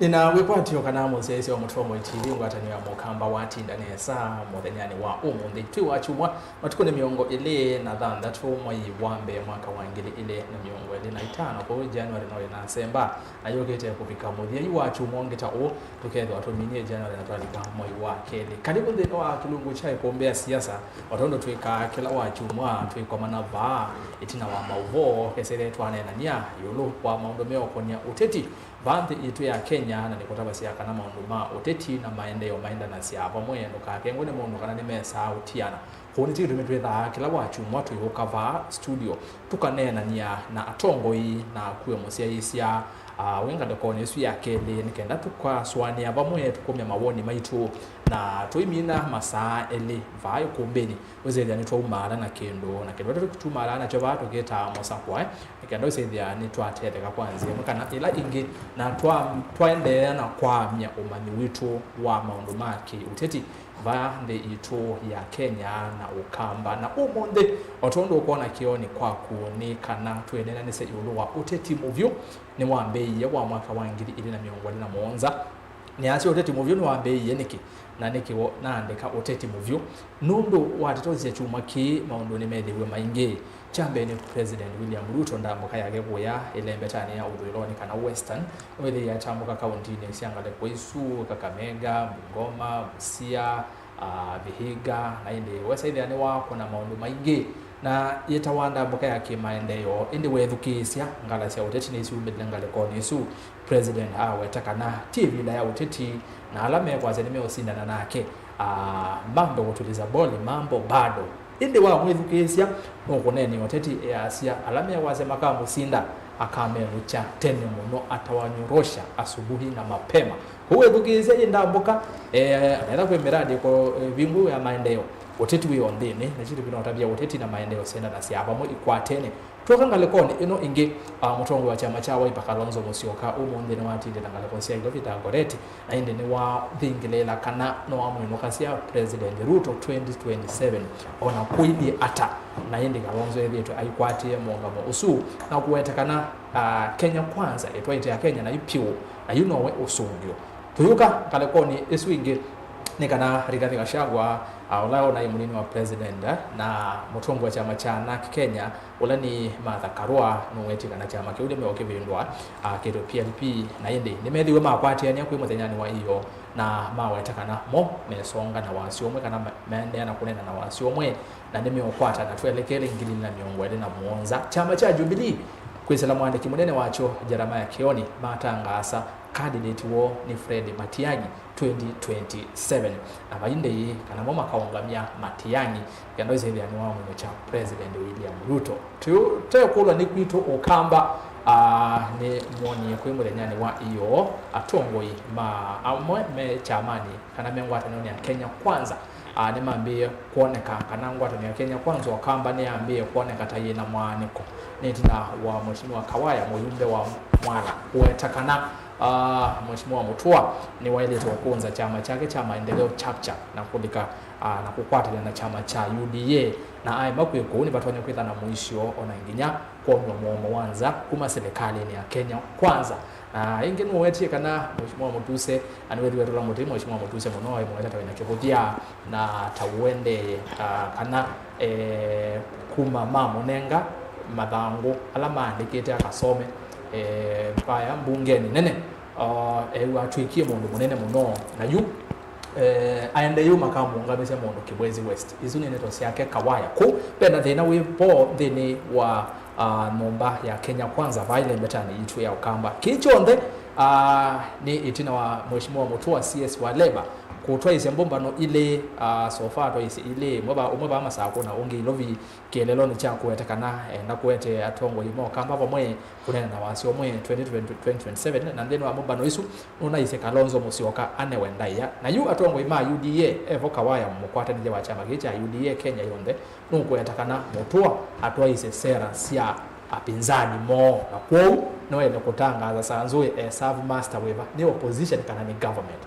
Nina wekwatio kana Moses wa Mutomo TV ngwataniwa mukamba watinda nesa muthenyani wa umuthi twi wachumwa matukune miongo ile na thandatu mwai wambe mwaka wa ngiri ile na miongo ile na itano kwa January na December ayogete kupika muthia iwachumwa ngita o tukethwa tuminie January na twalika mwai wa keli karibu thino wa kilungu chai kuombea siasa watondo twika kila wachumwa twiko manava itina wa mauvo kesere twanenania yulu wa maundu meokonia uteti banthi itu ya Kenya na nikotabasia kana maundu ma uteti na maendeleo mainda na siapa mwendo kake ngone mundu kana ni mesa utiana kuni titu tumetwetha kila wachu mwatu yokava studio tukanena nia na atongoi na kuwe musia isia wenga ndakone su ya kele nikenda tukwa swani abamwe tukomya mawoni maitu na tuimina masaa ele vayo kumbeni wezeli ani twumara na kendo tukutumara na chova tugeta mosakwa nikenda wezeli ani twatetheka kwanzi mukana ila ingi na twaendelea na kwamya umanyi witu wa maundu maki uteti vande itu ya Kenya na ukamba na umonde otondo kuona kioni kwa kuni kana tuendelea nise yulu wa uteti muvyo ni wambeye wa mwaka wa ngiri ile na miongo na muonza ni asi uteti muvyo ni wambeye niki na niki wo naandika uteti muvyo nundu watatozi chuma ki maundu ni medhiwe mainge chambe ni President William Ruto ndambuka yake kuya ile mbetani ya udhironi kana Western wele ya chambuka kaunti ni siangale Kwesu Kakamega Bungoma Busia Vihiga na inde wesaidhi ani wako na maundu maingi na yetawanda mbuka yake maendeleo inde wethukisya ngala cia uteti ni su mbedengale koni su President wetakana TV da ya uteti na alame kwa zenime osindana nake mambo kutuliza boli mambo bado inde wa mwethukisya nokuneni uteti ya asia alame waze makamu sinda akamerucha tene muno atawanyorosha asubuhi na mapema huwethukisya indambuka anaenda kwa miradi kwa vingu ya maendeleo uteti wi ondene na chitu bino tabia uteti na maendeleo senda na siaba mo ikwatene twakangale kone ino ingi mutongo wa chama cha Wiper Kalonzo Musyoka umonde na watinde na ngale konsia ilofita ngoreti na inde ni wa thingilela kana no amwe kasia President Ruto 2027 ona kuidi ata na inde Kalonzo yetu aikwatie mongamo usu na kuwetekana Kenya kwanza etwaite ya Kenya na ipio na we usungyo tuyuka kale kone eswingi nikana Rigathi Gachagua ulao na imunini wa president na mutongo wa chama cha NARC Kenya ulani Martha Karua nuwetika na chama kiude mewakivindwa kito PLP na indi nimethiwe makwati ya kwi muthenyani wa iyo na mawetakana mo mesonga na wasiomwe kana mende na kunena na wasiomwe na nimeokwata na tuelekele ngili na miongo na muonza chama cha Jubilee kwisela mwandiki munene wacho Jeremiah Kioni matangasa candidate wo ni Fred Matiang'i 2027 abainde kana moma kaungamia Matiang'i yando zeli anwa mu cha President William Ruto tutekola ni kwito okamba ni moni kwimulenya wa iyo atongoi ma amwe me chamani kana mengwata noni ya Kenya kwanza ni mambie kuoneka kana ngwata ni ya Kenya kwanza okamba ni ambie kuoneka tayi na mwaniko netina wa mheshimiwa Kawaya muyumbe wa Mwala uetakana mheshimiwa Mutua ni waile tukunza chama chake cha maendeleo chapcha na kulika na kukwatana na chama cha UDA na ai makweko ni batwanya kwitha na muisho ona nginya kwa mwomo wanza kuma serikali ni ya Kenya kwanza ingi nuwetie kana mheshimiwa Mutuse aniwethi wetu la muti mheshimiwa Mutuse munoe mweta tawena kivutia na tawende kana kuma mamunenga mathangu alama andikite akasome paya mbungeni nene watwikie mundu munene muno na yu aende yu makamu ngabise mundu Kibwezi West izuni neto siake Kawaya ku pena thina wipo thini wa nomba ya Kenya kwanza vaile mbetani itu ya ukamba kichonde ni itina wa mheshimiwa Mutua CS wa Leba kutwa ise mbombano ile sofa to ise ile umba amasako na ungi lovi kielelo ni chako wetekana na kuwete atongo imo kamba pamwe kunena na wasi omwe 2027 na ndeno mbombano isu una ise Kalonzo Musyoka anewenda ya na yu atongo ima UDA evo Kawaya mukwata nije wa chama kicha UDA Kenya yonde nuko yatakana Mutua atwa ise sera sia apinzani mo na kwao no ene kutangaza sanzwe serve master wever ni opposition kana ni government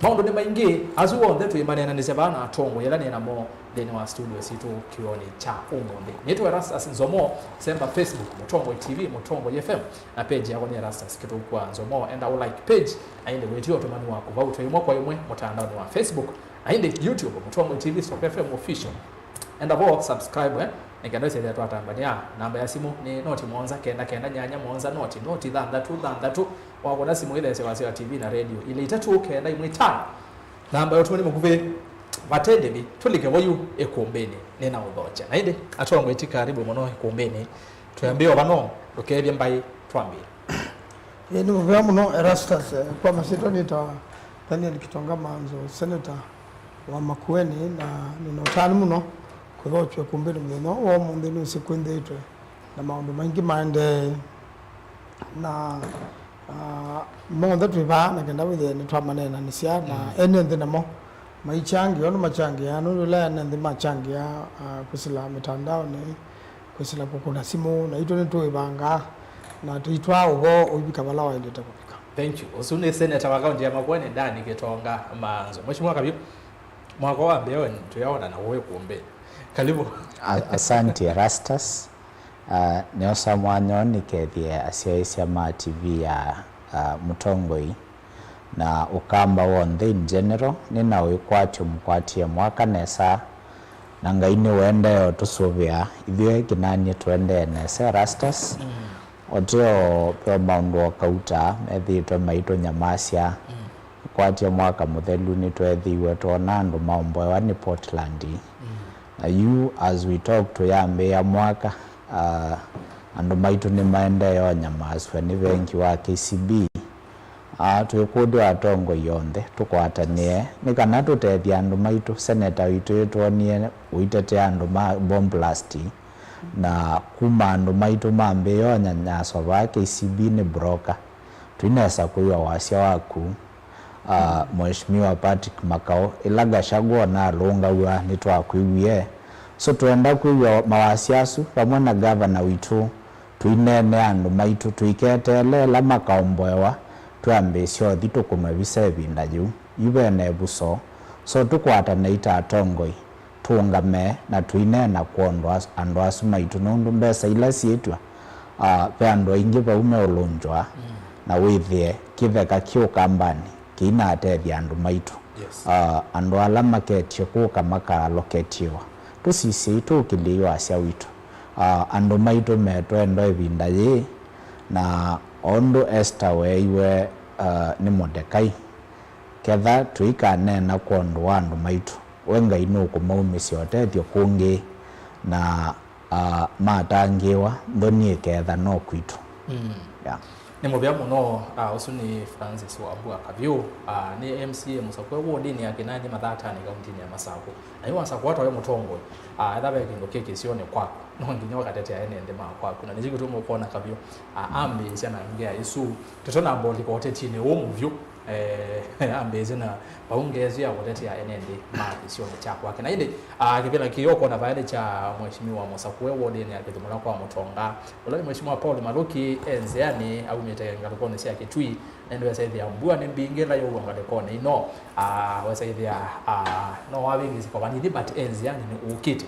maundu ni maingi azuo ndetu imanena nisebana atongo yela nena mo deni wa studio situ kioni cha umundi nitu Erastus Nzomo semba Facebook Mutongo TV Mutongo FM na page yako ni Erastus kitu kwa Nzomo enda like page ainde wetio tumani wako vauto imwe kwa imwe mutandao wa Facebook ainde YouTube Mutongo TV FM official enda bo subscribe nikenda sele tu atambania namba ya simu ni noti monza kenda nyanya monza noti dhandatu wako na simu ile sewa TV na radio ile itatu kenda imwe tano namba yotu ni mukuve batende bi tulike boyu ekombeni nena udhocha na inde atwango iti karibu muno ekombeni tuyambio bano dokebye mbai twambie ni muvya muno Erastus kwa masito nita Daniel Kitonga Manzo senator wa Makueni na ninotani muno kurochwe kumbeni muno wo munde no sekwende itwe na maundu maingi mande na monda twiba na kenda withe ni twamanena ni cia na ene ndenamo maichangi ono machangi ano la nende machangi ya kusila mitandao ni kusila kukuna simu na ito ni tuibanga na tuitwa ugo ubika balawa ile takufika. Thank you. Usune senator wa kaunti ya Makueni ndani Kitonga Manzo. Mheshimiwa Kabiru mwaka wa mbeo tuyaona na wewe kuombe. Karibu. Asante Erastus. Neosa mwanyo nikethie asioisia ma TV ya Mutongoi na ukamba wonthe in general nina wikwatio mkwatie mwaka nesa na ngaini wende otusuvia ithwe kinanie twende nesa Erastus otio pyo maundu okauta methitwe maito nyamasia kwatio mwaka muthelu ni twethiwe twona andu maomboewa ni Portland na you as we talk to yambe ya mwaka andu maito ni maendeo nyamaswe ni vengi wa KCB twikundi atongo yonthe tukwatanie ni kana tutethia andu maitu senator witu twonie uitete andu ma bomb blast na kuma andu maitu mambe yo nyanyaso ba KCB ni broker twinesa kuiwa wasia waku Mheshimiwa Patrick Makao ilaga shagwa na lunga wa nitwakwiwie so tuenda kuiwa mawasiasu pamwe na governor witu twinene andu maitu twiketele la makaomboewa twambesio thitukume bisevinda yu yubene buso so tukwata naita atongoi tuungame na twinena kuondwa andu asu maitu nundu mbesa ila sietwa pe andu ingi baume ulunjwa na withie kitheka kiukambani kina atethia andu maitu andu ala maketio kuka makaloketiwa tusisi tukiliwa asia witu andu maitu metwendo evinda yi na ondo Esther weiwe ni Mordekai ketha tuikane na kuondu wandu maitu wenga inu kumaumisya otethio kungi na matangiwa ndoni ketha no kwitu yeah. Ni mubya muno usuni Francis Wambua Kabiru ni MCA musakwe wodi ni akinani mathata ni kaunti ya Masako ayo Masako watu wa Mutongo ethabe kingo keke sione kwako no nginyo katetea ene ndema kwako na nijiko tumo kuona Kabiru ambe sana ngea isu tutona mboli ko tetine wo muvyo ambe zina baungezi ya wotetea ene ndi ma sione chako akina inde kivela kiyoko na baada cha mheshimiwa Musakwe wodi ni akitumula kwa Mutonga wala mheshimiwa Paul Maruki enzeani au metenga ni sia kitui nendo yasaidia mbua ni mbingela yo ngale kone ino wasaidia no wabingi kwa banidi but enzeani ni ukiti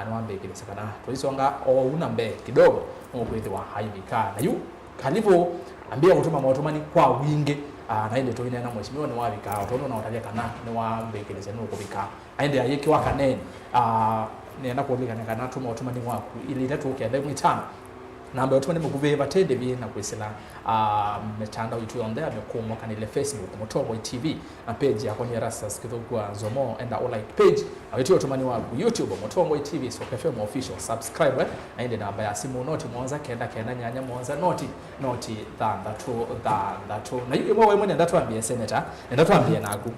niwambe kilisakana tulisonga unambe kidogo mukwethi wa haibika na yu kalivo ambia kutuma mautumani kwa wingi na ile toina na mheshimiwa ni wabika otono na utalia kana ni wambe kilisenu kubika aende ayeki wakanene nenda kuoleka kana tuma mautumani waku ili tatu kenda mitano namba yote mukuve batende bi na kwisila mitandao yitu yonde amekumo kanile Facebook Mutongo TV na page yako ni Erastus Kitogwa Nzomo enda like page awitu yotumani wa YouTube Mutongo TV so FM official subscribe na inde namba ya simu noti mwanza kenda nyanya mwanza noti dhandatu na yuko wewe mwenye ndatwambie senator ndatwambie naku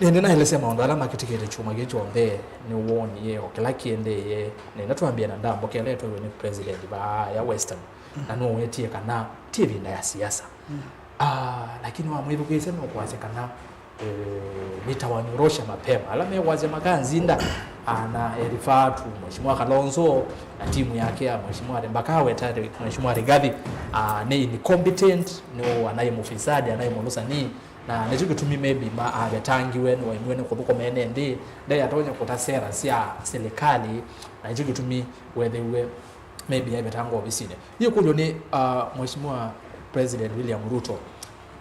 nende na ile sema ndo alama kitikete chuma gicho onde ni woni ye okela kiende ye ndatwambie na ndambo kele to ni president ba ya Western na no wetie kana TV na ya siasa lakini wa mwivu kise no kwazekana nitawanyorosha mapema alame waze makanzinda ana erifatu mheshimiwa Kalonzo na timu yake ya mheshimiwa Mbakawe tayari mheshimiwa Rigathi ni competent no anayemufisadi anayemolusa ni na nicho gitumi maybe ma agatangiwe no imwene kubuko mene ndi nda atonya kutasera sia serikali na nicho gitumi we maybe abetango obisine hiyo kujo ni mheshimiwa President William Ruto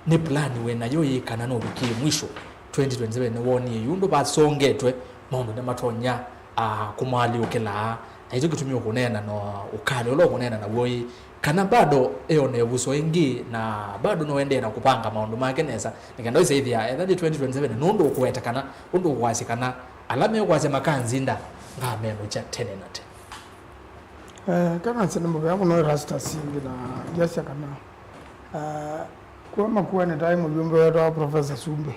ni plan we nayo yikana no biki mwisho 2027 ne woni yundo basongetwe maundu ne matonya kumali ukela na hizo gitumi ukunena no ukali ulo ukunena na boyi kana bado eone buso ingi na bado noende na kupanga maundu make nesa nikenda isaithia ethadi 2027 nundu ukwetekana undu ukwasikana alame ukwasema kanzinda ngameno cha tene na tene kana sinambo ya muno rasta singi na jasha kana kwa makuwa ni time mjumbe wetu wa Professor Sumbe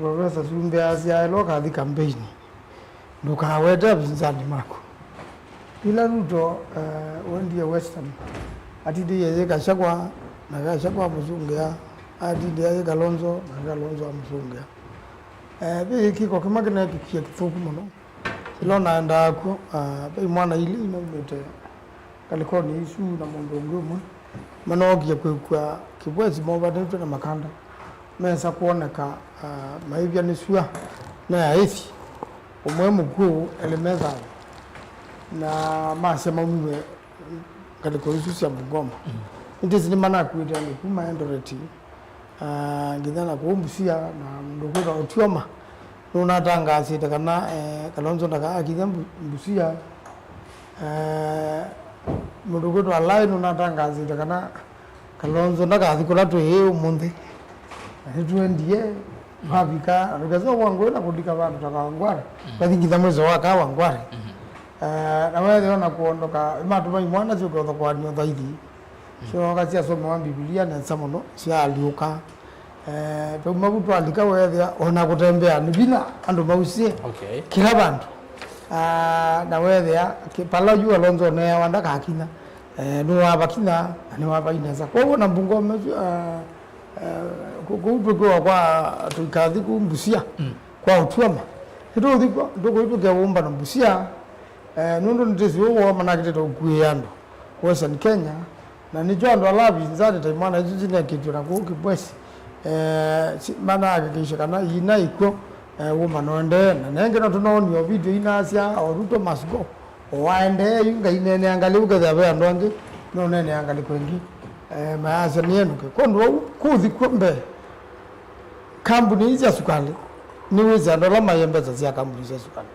Professor Sumbe asia loka di campaign ndukaweta binzani mako ila Ruto wendi Western atidi yeye kashakwa na kashakwa mzungia atidi yeye Kalonzo na Kalonzo mzungia bi kiko kimagina kikia kithuku muno ilona ndako bi mwana ile inomete kalikoni isu na mundu ngumwe manogia kwa kibwezi moba ndio na makanda mesa kuoneka maivya nisua na hivi umwe mkuu elemeza na masema mwe kaliko isu sia Bungoma ndizi ni mana kuita ni kuma endoreti ngidana kuumbusia na mdogo otioma nuna tangazi takana Kalonzo ndaka akidambu mbusia mdogo alai nuna tangazi takana Kalonzo ndaka azikola to umundi atuendie mabika rugazo wangwela kudika bantu takawangwara bathingitha mwezo waka wangware na wewe ona kuondoka matuma imwana cyo kwa kwa nyo thaidi so kasi asoma Biblia na samono cia aliuka to mabuto alika wewe ona kutembea ni bila andu mausie kila bantu na wewe pala jua Kalonzo ne wanda kakina no wabakina ni wabaineza kwa hiyo na Bungoma kuutukwa kwa tukadhi kumbusia kwa utuama hito dhiko ndoko hito kyaumba na mbusia nundu ndezi wo manakite to kuyando Western Kenya na nijo ando alabi nzade taimana hizo zile kitu na kukibwesi mana akikisha kana ina iko wo manonde na nenge no tunaoni yo video inasia Ruto must go waende yunga inene angaliuka dhabe andonge no nene angali kwengi maasa nienuke kondo kuthi kumbe kampuni hizi ya sukali niweza ndola mayembeza zia kampuni za sukali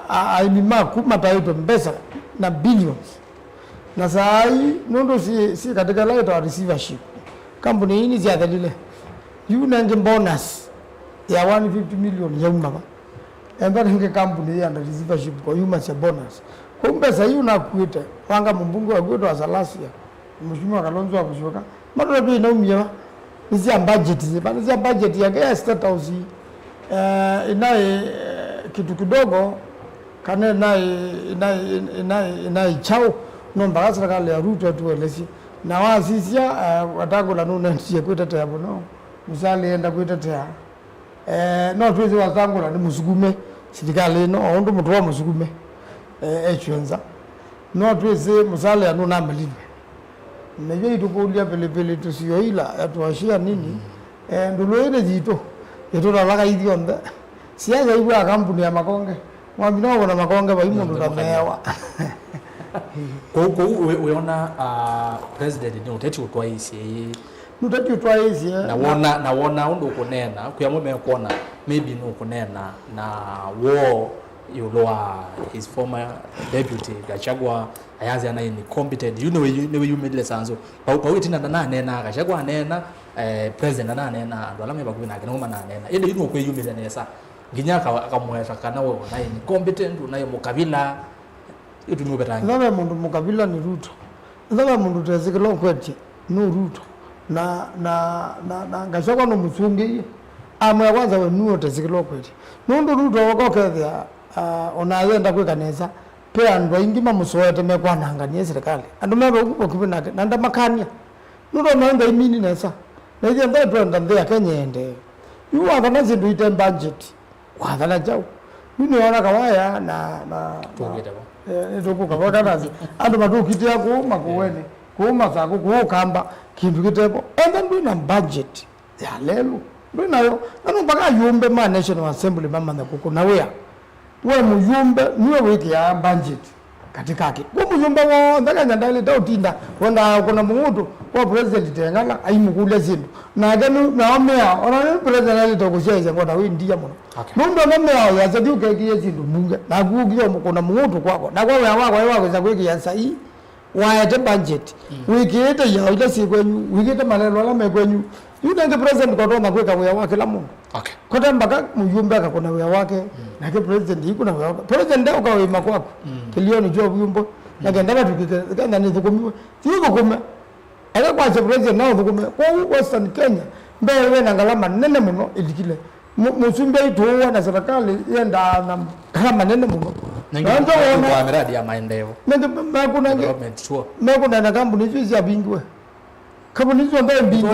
ailima kumataito mbesa na billions na sai nondo si katika laito wa receivership kampuni hii ni ziada lile yunenge bonus ya 150 million ya umama embara hinge kampuni ya receivership kwa yuma cha bonus kumbe sai unakuita wanga mbungu wa gwetu wa salasia mheshimiwa Kalonzo akushoka maana ndio inaumia nizia budget ya State House inaye kitu kidogo kana inaye chao nomba serikali ya Ruto tuelezi na wasisia watagola nuna ntie kwitetea bono musali enda kwitetea no tuwezi watangola ni musugume serikali no ondo mutwa musugume echwenza no tuwezi musali anuna malibe Nyewe itukulia pele tusiyo ila atuashia nini ndulo ile jito yeto laka hivi onda siaza hivi kampuni ya makonge mwambino wana makonge baimo ndo tamewa kwa uona president ni uteti utwa hisi nutati utwa hisi na wona ndo kunena kuyamwe kuona maybe no kunena na war yuloa his former deputy Gachagua ayazi ana ni competent you made sanzo pa witina na nena Gachagua nena president na nena ndo alame bagwina kana uma na nena ile ino kwe yumile nesa nginyaka akamweza kana wewe na ni competent unayo mukabila itu ni betangi naba mundu mukabila ni Ruto naba mundu tezikelo kweti no Ruto na Gachagua no musungi amwe kwanza we nuo tezikelo kweti nundu Ruto wakokethia onayenda kwikaneza pe andu ingima musoete mekwanangania serikali andu mebe ukubina nanda makania nudo nanda imini nesa na ile ndo twenda ndea kenyende yu athana zindu ite budget wathana jau nini wana kawaya na tugeta nitukuka wakanazi andu matukite yako makuweni kuma zako kukamba kindu kitebo and then na budget ya lelo nayo nanu mpaka yumbe ma National Assembly mama na kuko na we muyumbe niwe wiki ya budget katikaki kwa muyumbe wo ndakanya ndale tautinda wanda kuna mungutu kwa president tengala aimukule zindu na genu na omea ona president ali tokusheze ngota we ndiya muno mundu omea ya zadu kekiye zindu munge na kugiyo kuna mungutu kwako na kwa wewe wako za kwiki ya sai waete budget wiki ite ya ile sikwenyu wiki ite malelo la mekwenyu yule nge president kwa tona kweka wewe wake la mungu kwa mpaka muyumbe akakona wewe wake na ke president iko na wewe wake president ndio kwa wema kwako kilioni jua buyumbo na gendana tukikenda ni thukumiwe siko kume ala kwa president nao thukume kwa Western Kenya mbele na ngalama nene muno ilikile musumbe itoa na serikali yenda na kama nene muno ndio kwa miradi ya maendeleo kuna na kampuni hizi ya bingwe kampuni hizo ndio bingwa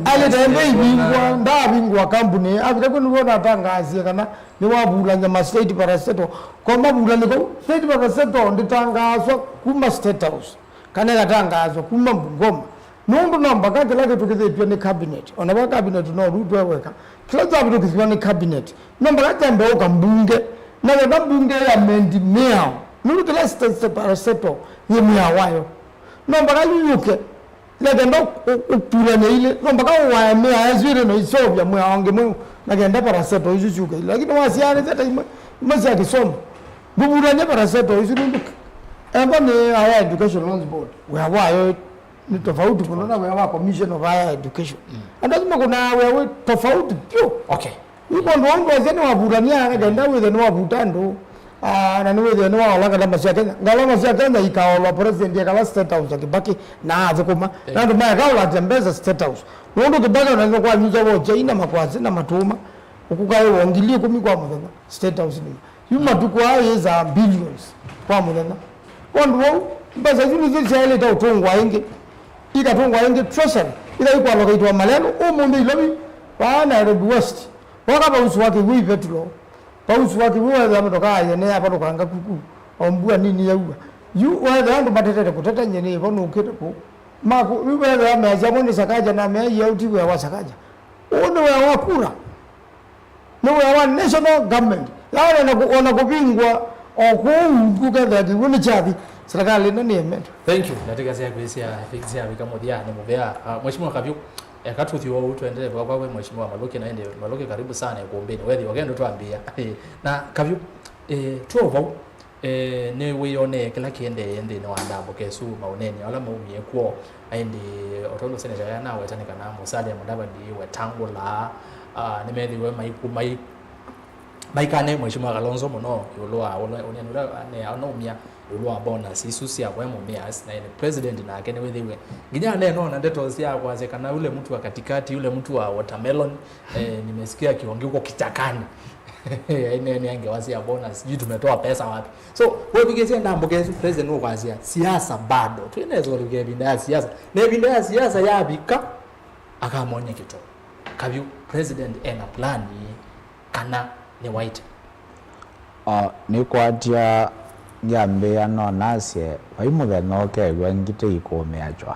ale taembe bingwa nda bingwa kampuni afika kuona tangazi kana ni wabulanya ma state paraseto kwa mabulanya ko state paraseto nditangazwa kuma state house kana gatangazwa kuma Bungoma nundu namba kake lake tukizipia ni cabinet ona cabinet no rutwe weka kila jambo tukizipia ni cabinet namba kake mbeo kambunge na ndio bunge ya mendi mea nundu kila state paraseto yemi awayo namba kayuke legenda upulane ile mpaka waemea azwire no isovya mwe aonge mwe nagenda paraseto izuzuka lakini wasiane zata imasi akisomo bubulane paraseto izunduka amba ni higher education loans board wayo ni tofauti kuna wa commission of higher education andazima kuna wewe tofauti pio yuko ndo wangu wazeni wabulania nagenda wewe no wabutando na niwe ndio wala kama masiaka ngala masiaka ikaola president ya kala state house akibaki na azokuma na ndo maya kaola tembeza state house ndo kibaka unaweza kwa nyuza wote ina makwazi na matuma ukukae waongilie kumi kwa mwana state house ni yuma tukwa yeza billions kwa mwana ndo basa zile zile ile totongwa inge ikatongwa inge treasury ila iko alokaitwa maleno umuntu ilobi wa Nairobi West wakaba usu wake wi petro pausu wake wewe za mtoka yene hapa tukanga kuku ombua nini yaua yu wewe ndo batete kutata nyene bono ukete ko mako wewe za meja mwone sakaja na meja yauti wewe wasakaja ono wewe wakura no wewe national government lawa na ona kupingwa okukukatha kuni chathi serikali nani emeto thank you nataka sia kuisia fixia bikamodia ni mubea mheshimiwa Kavyu akatuthi wao tuendelee kwa kwa mheshimiwa Maloke naende Maloke karibu sana kuombeni wewe wagendo tuambia na Kavyu tuovo ne wione kila kiende no andambo kesu mauneni wala maumie kwa aindi otondo senator yana wetanika na Musalia Mudavadi wetangula nimeliwe maikane mheshimiwa Kalonzo muno yolwa onenura ne anomia yolwa bonus isusia kwa mumias na president na akene wewe nginya neno na ndeto sia kwaze kana yule mtu wa katikati yule mtu wa watermelon nimesikia kiongea huko kichakani ine angewasia bonus sijui tumetoa pesa wapi so wewe bigeze ndambo kesi president wako kwazia siasa bado tueneze kwa binda siasa na binda siasa yabika akamonya kitu Kavyu president ena plan kana ni white ni kwatia jambe ano nasie waimuve noke wangite ikomeachwa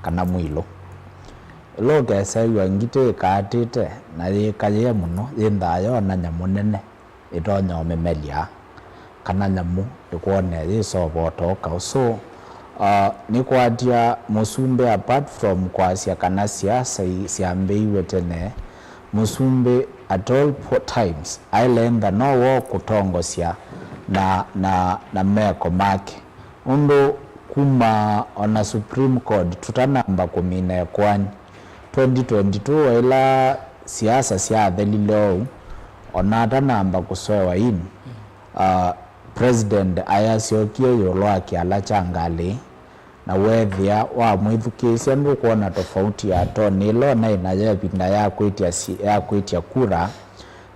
kana mwilo loke sai wangite katite na yikaye muno yindayo na nyamunene itonyo memelia kana nyamu ikuone yisobo toka so ni kwatia musumbe apart from kwasia kana siasa siambeiwe tene musumbe at all times ailenda no wo kutongosia na meko make undo kuma ona Supreme Court tutanamba kumine kwani 2022 ila siasa sia thelilo ona tanamba kusoewa ini president ayasiokie yolo akiala changali na wethia wa mwithukisia ndu kuona tofauti ya toni ilo na inaje pinda ya kuitia kura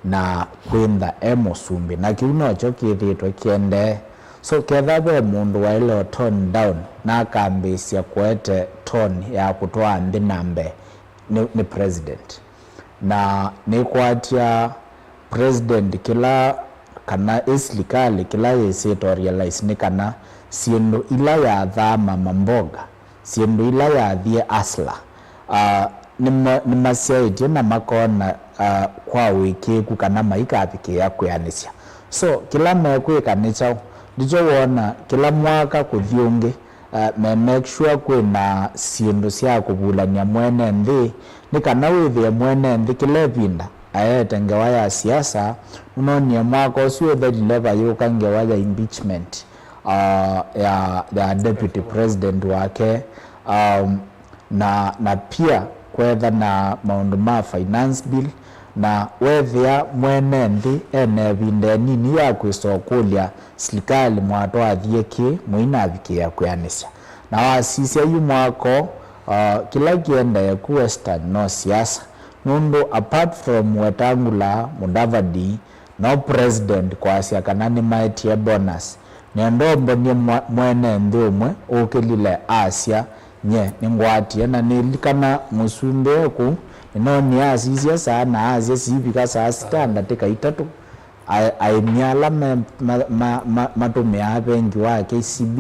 na kwenda emosumbi na kiuno cho kithitwe kiende so kethabe mundu wa ile tone down na kambisia kwete tone ya kutoa ndi nambe ni president na ni kwatia president kila kana islikali kila yesitorialize ni kana siendo ila ya dhama mamboga siendo ila ya dhie asla ni masaidia na makona kwa wiki kana maikapike ya kuyanisha. So kila mekuikanisha ndicho wona kila mwaka kuthiungi me make sure kwina sindu cia kubulania mwene nthi ni kana withie mwene nthi kile vinda ayete ngewa ya siasa unonie mwaka ucio thileva yuka ngewa ya impeachment ya deputy president wake na pia kwetha na maundu ma finance bill na wethia mwene nthi ene vinde nini ya kwisokulia serikali mwato athieki muina avikia kuyanisha na wasisia yu mwako kila kienda ya ku western no siasa nundu apart from Wetangula Mudavadi no president kwa sia kanani maitie bonus nendo ni mwene nthi umwe ukilile asia nye ningwatie na nilikana musumbe ku inoni asisia sana asia sivika saa standard kaitatu aimiala matume abengi wa KCB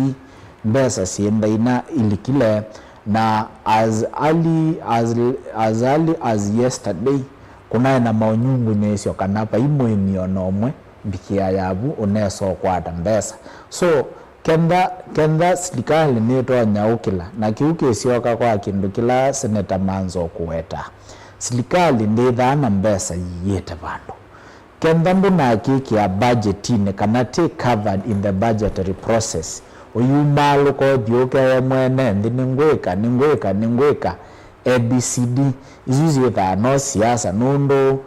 mbesa sienda ina ilikile na as early as yesterday kuna na maunyungu nesio kanapa imwe mionomwe bikia yabu uneso kwata mbesa so kenda serikali nito nyaukila na kiuke sioka kwa kindu kila Senator Manzo kuweta serikali ndithana mbesa yiyete bandu kenda mbuna kiki ya budgetine kana take covered in the budgetary process uyumalu ko thioke mwene ndi ningwika ABCD izuzi tha no siasa nundu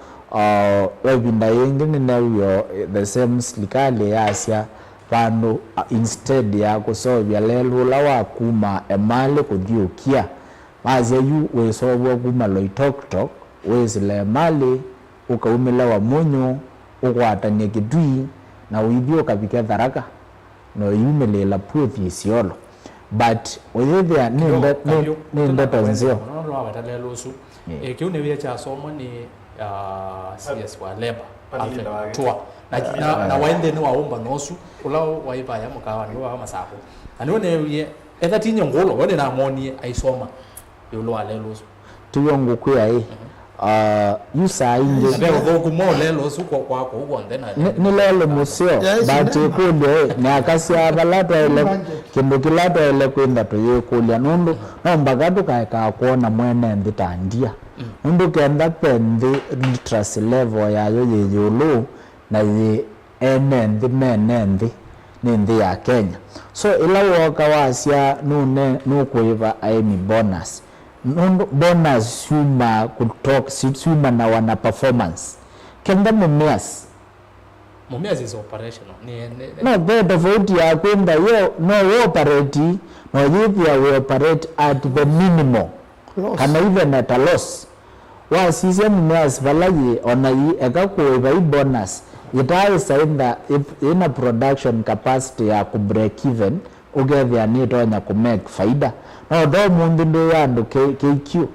webinda yengi ninawyo the same serikali ya Asia bandu instead ya kusovya lelula wa kuma emali kudhiukia mazi yu wesobwa kuma loitoktok wezile mali ukaumila wa munyu ukwatanye kidui na uibio kapike dharaka no yumelela puthi isiolo but wethia ninde tonzio no abatalelosu kiune vya cha somo ni CS wa labor tua na waende no waomba nosu ulao waipa ya mukawa ni wa masako anione ye etha tinye ngolo wone na moni aisoma yulo alelosu tuyongo kuya yusa inge ndio kumo lelosu kwa uko ndena ni lelo museo but kude ni akasi abalata ile kindu kilata ile kwenda toyekulia nundu nomba gatu kaeka kuona mwene nditandia nundu kenda pendi literacy level ya yeyulu na ye enendi menendi nindi ya Kenya so ila woka wasia nukuiva aimi bonus nundu bonus suma kutoka suma na wana performance kenda mumias is operational no the vote ya kwenda yo no operate no yithi ya we operate at the minimum kana even at a loss wa sisi mumias valaji onayi ekakuiva bonus itayi sainda in a production capacity ya ku break even ugethia ni tonya ku make faida no do mundu ndo yandu KQ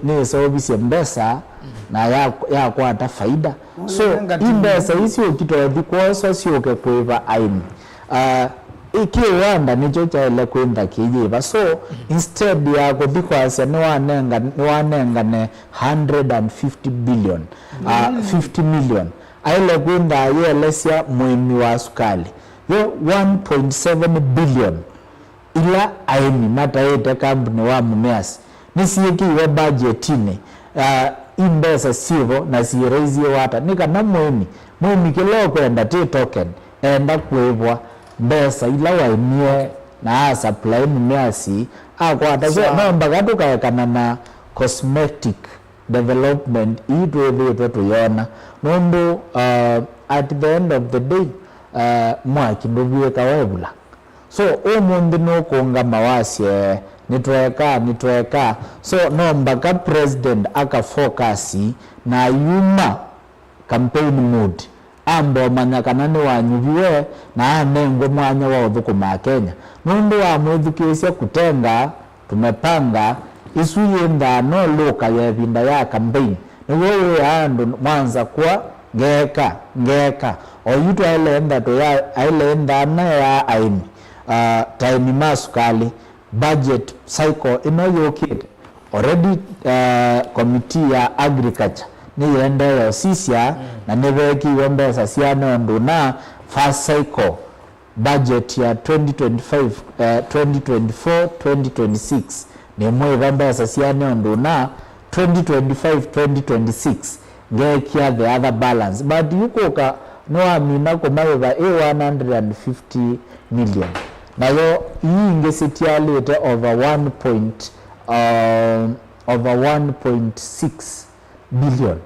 ni service mbesa na ya kwata faida so imbesa isio kitothi kwaso sio ke kuiva aini ikiwanda nicho chaile kwenda kijiva so instead ya kuthikwasia ni wanenga ne 150 billion 50 million aile kwenda yelesia mwimi wa sukali yo 1.7 billion ila aini mataite company wa mumias nisiyekiwe budgetini imbesa sivo na sireizie wata nika na mwimi kilo kwenda ti token enda kuivwa mbesa ila waimie na supply mumiasi akwata so nomba gatu kaekana na cosmetic development itwethitwe tuyona nundu at the end of the day mwaki nduvieka webula so umundi nukunga mawasie nitweka so nomba ka president aka focus na yuma campaign mood ambo manyakanani wanyuviwe na anengo mwanya wa uthukuma Kenya nundu wa mwithukisya kutenga tumepanga isuye ndano loka ya vinda ya campaign niwewe andu mwanza kwa ngeka oyutu ailenda to ya ailenda na ya aini time masukali budget cycle ino yokite already committee ya agriculture ni yende yo sisia na nebeki mbesa siano nduna first cycle budget ya 2025 2024 2026 ni mwe mbesa siano nduna 2025 2026 ngekia the other balance but yuko no amina ko mabeba 150 million na yo ingesitia lete over 1.6 billion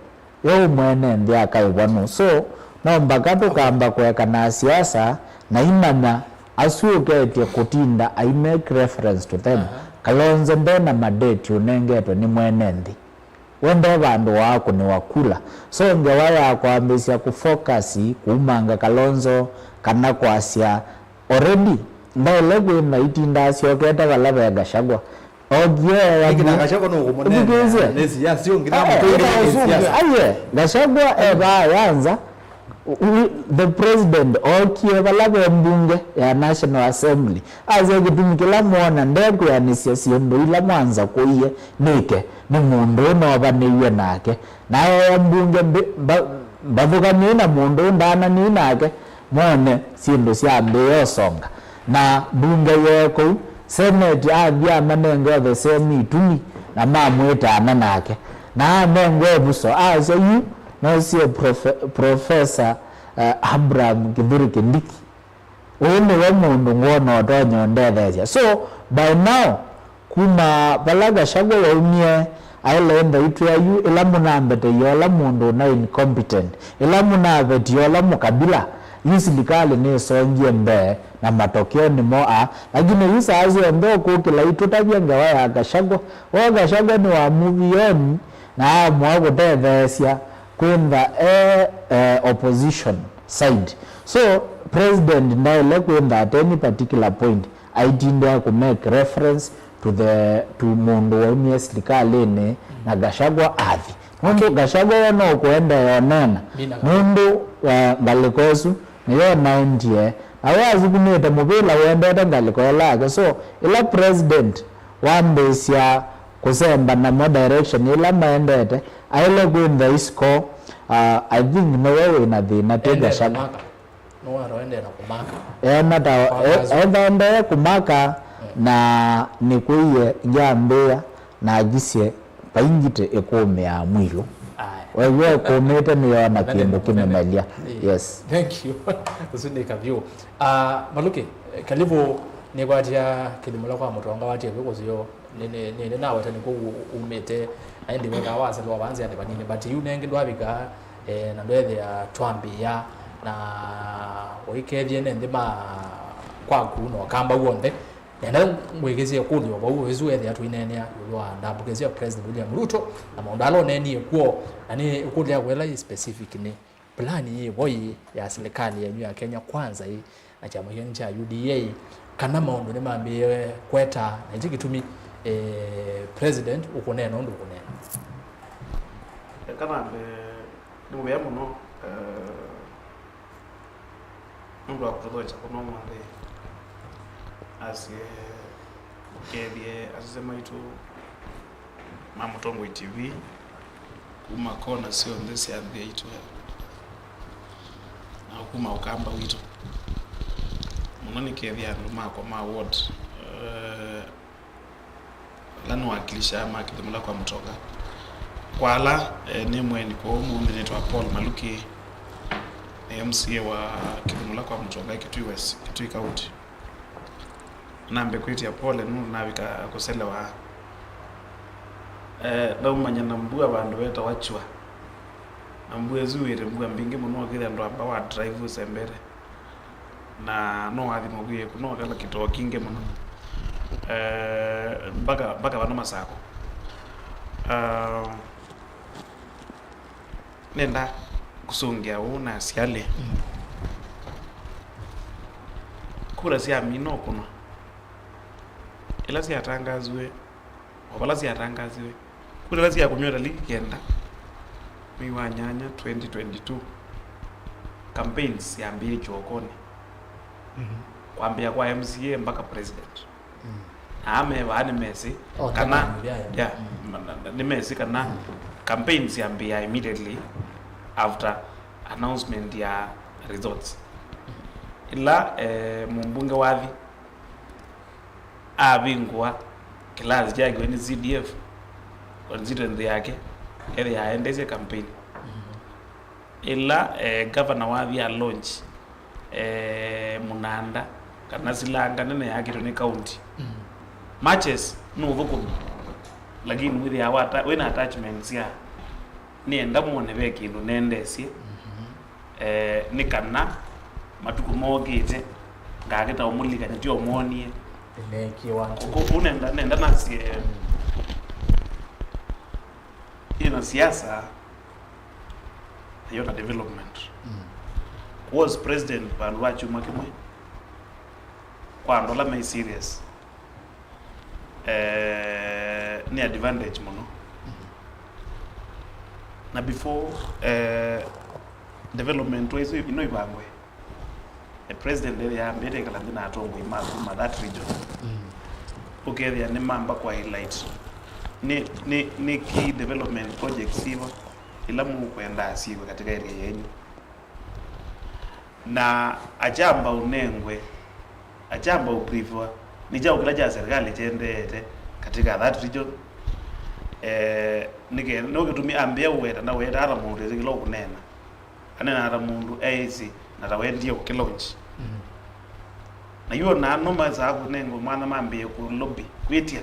yo mwene ndi akaibano so no mbakato kamba kweka na siasa na imana asuke kutinda I make reference to them Kalonzo ndena madate unengetwa ni mwene ndi wende bandu wako ni wakula so ngewaya kwambisia kufocus kumanga Kalonzo kana kwasia already ndole kwina itinda sioketa kalaba Gachagua ogie ikina Gachagua no kumonene nezi ya sio ngina mtoni aye Gachagua eba yanza the president okie balaba mbunge ya National Assembly aze kitumikila muona ndeko ya nisiasiendo ila mwanza kuiye nike ni mundu no baniwe nake na ya mbunge bavuga nina mundu ndana ni nake muone sindu siambe yosonga na bunge yeko senate abya manengo the same itumi na mamweta nake na mengo buso aze yu no sio professor Abraham Kiburi Kindiki one wa mundu ngono tonyo ndethia so by now kuma balaga Gachagua waumie ailenda itwa yu ila munambete yola mundu na incompetent ila munabete yola mukabila yisilikali ni songie mbe na matokeo ni moa lakini yisa azo ndo kukila itutabia ngawa ya Gachagua wa Gachagua ni wa movie na mwa kutethesia kwenda opposition side so president ndaile kwenda at any particular point aitinda ku make reference to mundu wa serikali ne na Gachagua athi mundu Gachagua no kwenda yonena mundu ngalikosu niyo 90 awazi kumeta mubila wenda ngalikola so ila president wambesia kusemba na mo direction ila maendete aile kwenda isko I think no way na the tega shaka no waroende na kumaka nata kumaka na nikuye njambea na agisie paingite ekome ya mwilo wewe komete niona kindu kimemelia yes thank you usindika view maluke kalivo ni kwatia kilimula kwa mutonga watie kukozio nene nawe tani ko umete aindi weka wase lo banze ande banini but you nenge dwabika na ndwethe ya twambia na oikethie nende ma kwa kuno kamba wonde nenda mwegezie kulio bawo wezuethe atwinene yulwa ndabukezia president William Ruto na mondalo neni ekuo ani ukulia wela specific ni plani hii boy ya serikali ya Kenya kwanza hii na chama cha UDA kana maondo ne mambe kweta na hiki kitumi president ukunena ndo ukunena kana ndugu yangu no ndugu akutoa kuno mwande asi kebie asema itu Mamutongo TV kuma kona sio ndesi adhi itu na kuma ukamba wito munoni kebia nduma kwa ma ward lanu wakilisha makidumula kwa mtoka kwala ni mweni kwa mundu nitwa Paul Maluki MCA wa kidumula kwa mtoka Kitui County nambe kwiti ya Paul nunu nabika kuselewa ndaumanya nambua bandu beta wachwa nambua zuwire mbua mbingi muno kile ndo amba wa drive usembere na no wathi mugiye kuno kala kito kinge muno baka bana masako nenda kusungia una siale kura si amino kuno ila si atangazwe wala si atangazwe kura la si akunywera ligi kenda miwa nyanya 2022 campaigns ya mbili chokoni kwambia kwa MCA mpaka president ame bani Messi Oh, kana yeah. ni Messi kana campaigns yambia immediately after announcement ya results ila mumbunge wathi abingwa class yake ni CDF constituency yake ili aendeshe campaign ila governor wathi a launch munanda kana silanga nene yake to ni county matches no thuku lakini with ya wata when attachments ya nienda muone be kindu nendesie ni kana matuku mogite ngagita umulika ndio muonie ile kiwango nenda nasie ina siasa hiyo na development was president bandu bachuma kimwe kwa ndola mai serious ni advantage muno na before development was ino ibangwe the president there ya mbere kala ndina atongo ima that region okay ni mamba kwa highlight ni key development projects hivo ila mu kwenda asiwe katika area yenu na ajamba unengwe ajamba uprivwa nija ukulaja serikali jendete katika that region nige no gitumi ambia uweta na weta ara mundu zikilo kunena anena ara mundu AC na tawendia ukilonch na yo na no maza kunengo mwana mambie ku lobby kwitia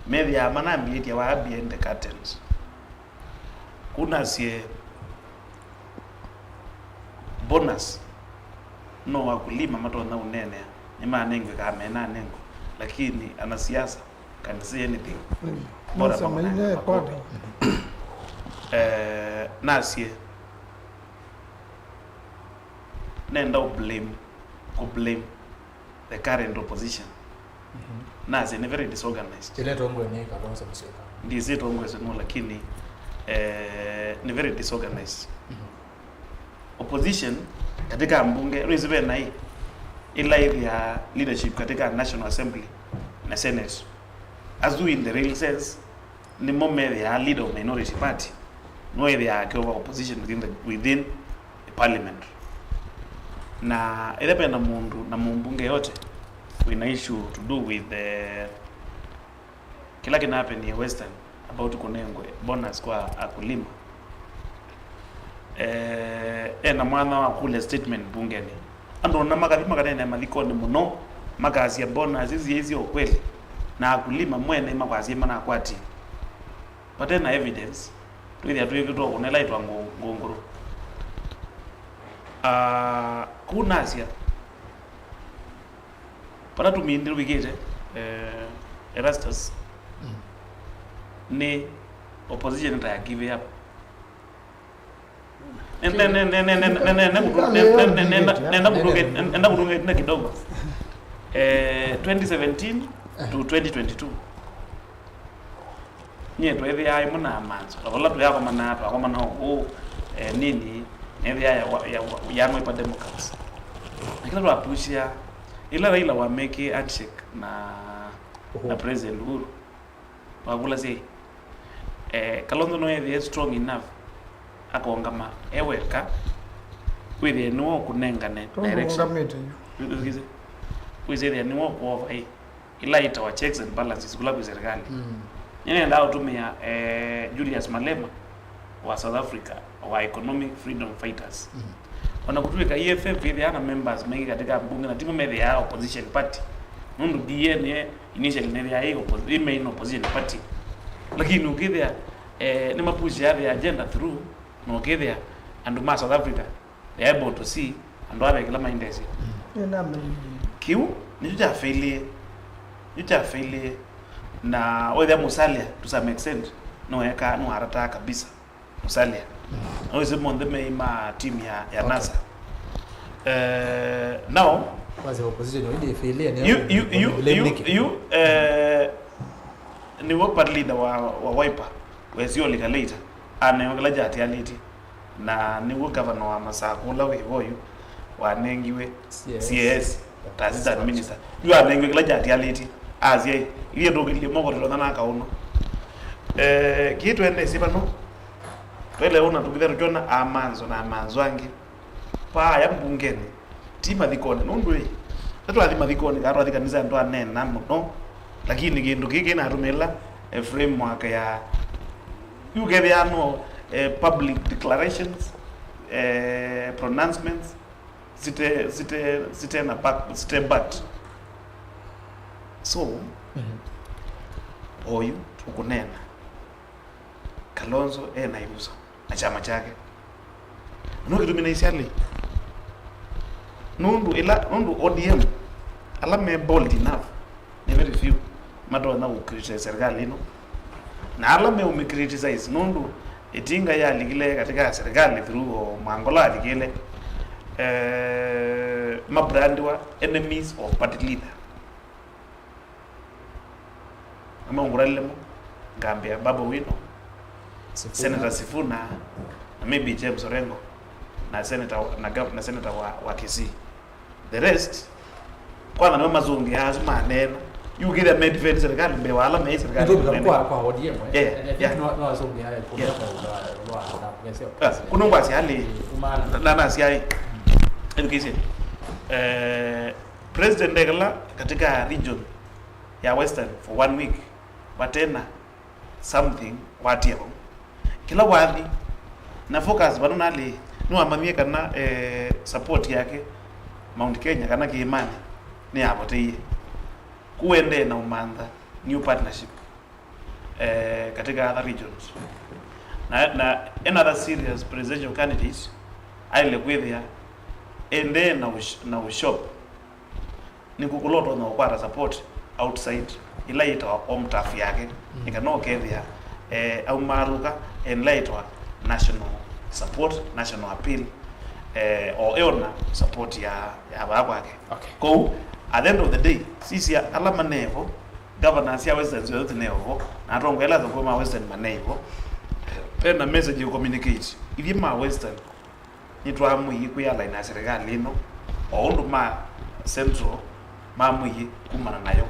media ya manambie tia wa abie curtains kuna sie bonus no wakulima matona unene ni manengo kama na nengo lakini ana siasa can say anything bora Sema ile kwa nasie nenda blame the current opposition nasie ni very disorganized ile tongo ni Kalonzo Musyoka ndizi tongo sino lakini ni very disorganized opposition katika mbunge rizibe na hii ila ya leadership katika National Assembly na Senate as we in the real sense ni moment ya leader of minority party no ya kwa opposition within the parliament na ile na mundu na mbunge yote we issue to do with the kila kina happen in Western about kunengwe bonus kwa akulima na mwana wa kule statement bungeni ando na magalima kanene malikoni muno magazi ya bonus hizi okweli na akulima mwene magwazi mana kwati but then evidence tuithia tuikitwa kunela itwa ngunguru kuna asia para tumindi wikite Erastus ni opposition ta give up nenda kudunga kidogo 2017 to 2022 nyeto hivi hai muna manzo wala tu yako manapa kwa maana nini hivi ya mwe pa democrats lakini tu apushia ila Raila wa make handshake na president Uhuru wakula si Kalonzo no hivi strong enough akongama eweka with the no kunengane direction with the no over ila itawa checks and balances kula kwa serikali yeye ndio tumia Julius Malema wa South Africa wa economic freedom fighters wanakutuweka EFF ile ana members mengi katika bunge na timu mede ya opposition party mundu DNA initially ne ya main opposition party lakini ukidha ni mapushi ya agenda through no ukidha and ma South Africa they are able to see and wale kila maindesi kiu ni juja failure na wewe musalia to some extent no eka no harata kabisa musalia wewe monde meima team ya NASA now was opposition ile failure you ni work leader wa Wiper wezio later anaongela jati aliti na ni governor wa Masakula wevoyu wanengiwe CS president minister you anengiwe kila jati aliti azie ile ndogile moko rilona kauno kitu ende sipano twele una tukithero jona amanzo angi pa ya mbungeni tima thikone nundwe tatwa thima thikone garwa thikanisa ndo anena muno lakini kindu kiki na rumela framework ya you get the public declarations pronouncements site back so oyu tukunena Kalonzo na ibuso na chama chake no kitumina isiali nundu ODM ala me bold enough ne very few mato na ukriticize serikali ino na ala me umikriticize nundu itinga ya ligile katika serikali through mangola ligile mabrandi wa enemies of party leader ama nguralemo Gambia Babu Wino Senator Sifuna na maybe James Orengo na senator na senator wa Kisii. The rest kwa na mazungi hazima neno you get a made serikali mbe wala me serikali kwa ODM no azungi haya kuna ngwasi hali na siai education president Ndegala katika region ya Western for 1 week batena something whatever kila wadhi na focus bado nali no amamie kana support yake Mount Kenya kana kiimani ni hapo tei kuende na umanda new partnership katika other regions na another serious presidential candidates aile kwethia ende na ushop ni kukuloto na upata support outside ila itawa omtaf yake ikano kethia au maruka enlaitwa national support, national appeal or eona support ya babake. Okay. Ko at the end of the day sisi alama nevo governance ya Western zote nevo na tongela za kwa Western manevo pena message you communicate if you ma Western nitwa amuyi kuyala ina serikali ino oundu ma central mamuyi kumana nayo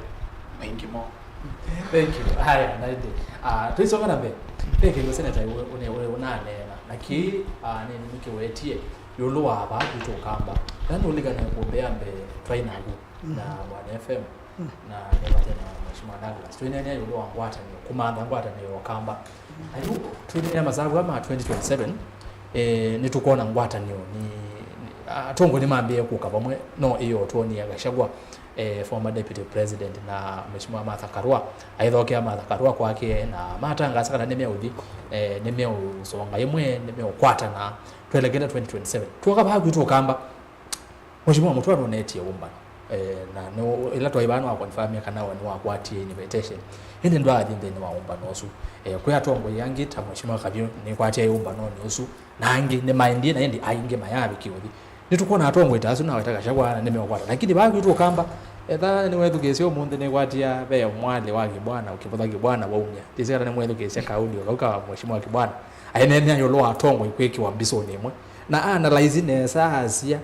maingi mo. Thank you. Haya ndaide. Tuisonga nambe. Thank you Senator unanena. Naki nini mkiwetie yolo aba kutokamba. Nani uligana kuombea mbe trainagu na Bwana FM na nebate na Mheshimiwa Douglas. Tuinene yolo wangwata ni kumanda ngwata ni wakamba. Ayu tuinene mazabu ama 2027 nitukona ngwata niyo ni tongo ni mambie kuka bamwe no iyo toni agashagwa former deputy president na Mheshimiwa Martha Karua aithokea Martha Karua kwake na matangasa kana nemeuthi nemeusonga yemwe nemeukwata na twelekenda 2027 tuka bagu tukamba Mheshimiwa mutwaro netie umba na no ila twaibana wa confirm kana wani wa kwatie invitation ende ndo ajinde ni waumba nosu kwa tongo yangita Mheshimiwa Kabyo ni kwatie umba no nosu nangi ne maindi na endi ainge mayabi kiuthi nitukona atongo itasu na wataka shagwa nimeokwata lakini bagu tukamba etha ni wethu gesio munde ne kwatia be mwale wa Kibwana ukipotha Kibwana waumya tisera ne mwethu gesia kaudi ukauka Mheshimiwa Kibwana ayenene yolo atongo ikweki wa bisoni imwe na analyze ne sahasia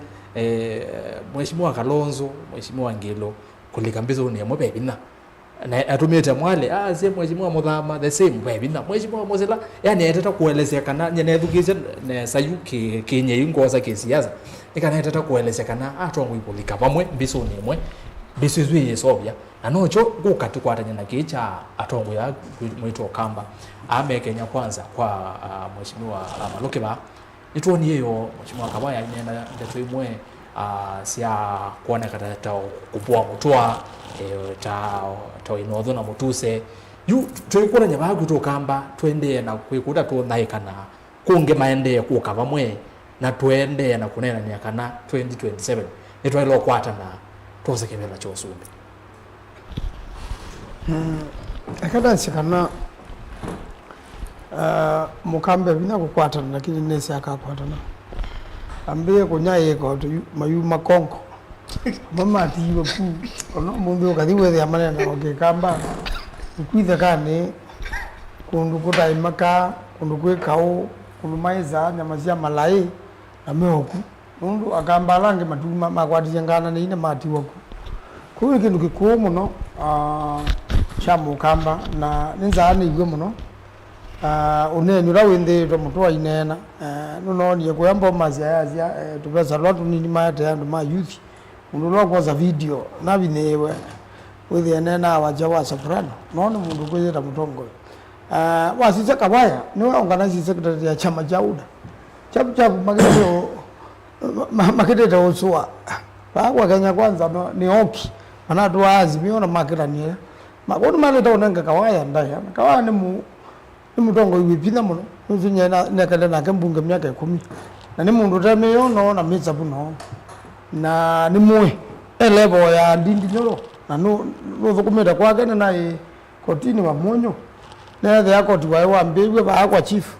Mheshimiwa Kalonzo Mheshimiwa Ngilo kulika bisoni imwe bebina na atumite mwale ze Mheshimiwa Muthama the same bebina Mheshimiwa Mozela yani etata kuelezea kana nyene thugise ne sayuki kinye ingoza kisiasa ikana etata kuelezea kana atongo ikulika pamwe bisoni imwe bisizwi yesobya anocho gukatikwatanya na kicha atongo ya mwito kamba ame Kenya kwanza kwa Mheshimiwa Malukeba nitoni yeyo Mheshimiwa Kabaya inenda ndeto imwe sia kuona kata kupua mutwa ta inodho na mutuse yu twikura nyabagu tukamba twende na kwikuta tu naikana kunge maende kuka bamwe na twende na kunena ni kana 2027 nitwailo kwata na tose kebela chosumbe akada sikana mukambe bina kukwatana lakini nesi akakwatana ambie kunyaye ko mayu makonko mama tiwa ku ono mumbe ukathiwe ya manena okikamba ukwitha kane kundu kutai maka kundu kwekao kundu maiza nyama cia malai na meoku nundu akamba lange matuma makwatije ngana ni ina matiwa ku kuwi kindu gikuo muno cha mukamba na ninzani igwe muno uneni ura windhitwe mutu ainena nunonie kuyamba mazia yazia tupesa lwatu nini mayate yandu ma youth mundu lwakoza video nabinewe withienena waja wa soprano nono mundu kwithira mutongo wasise Kawaya niwe organizing secretary ya chama cha UDA chapu makete usua kwa Kenya Kwanza ni oki manatu waazimio na makira ni makoni maleta unenga Kawaya ndaya Kawaya ni mutongo ibipina muno nuzunya na kale na kembunge myaka 10 na ni mundu tameyo no na mitsa buno na ni muwe level ya ndindi nyoro na no thukumira kwake na kotini wa monyo na the akoti wa mbewe ba kwa chief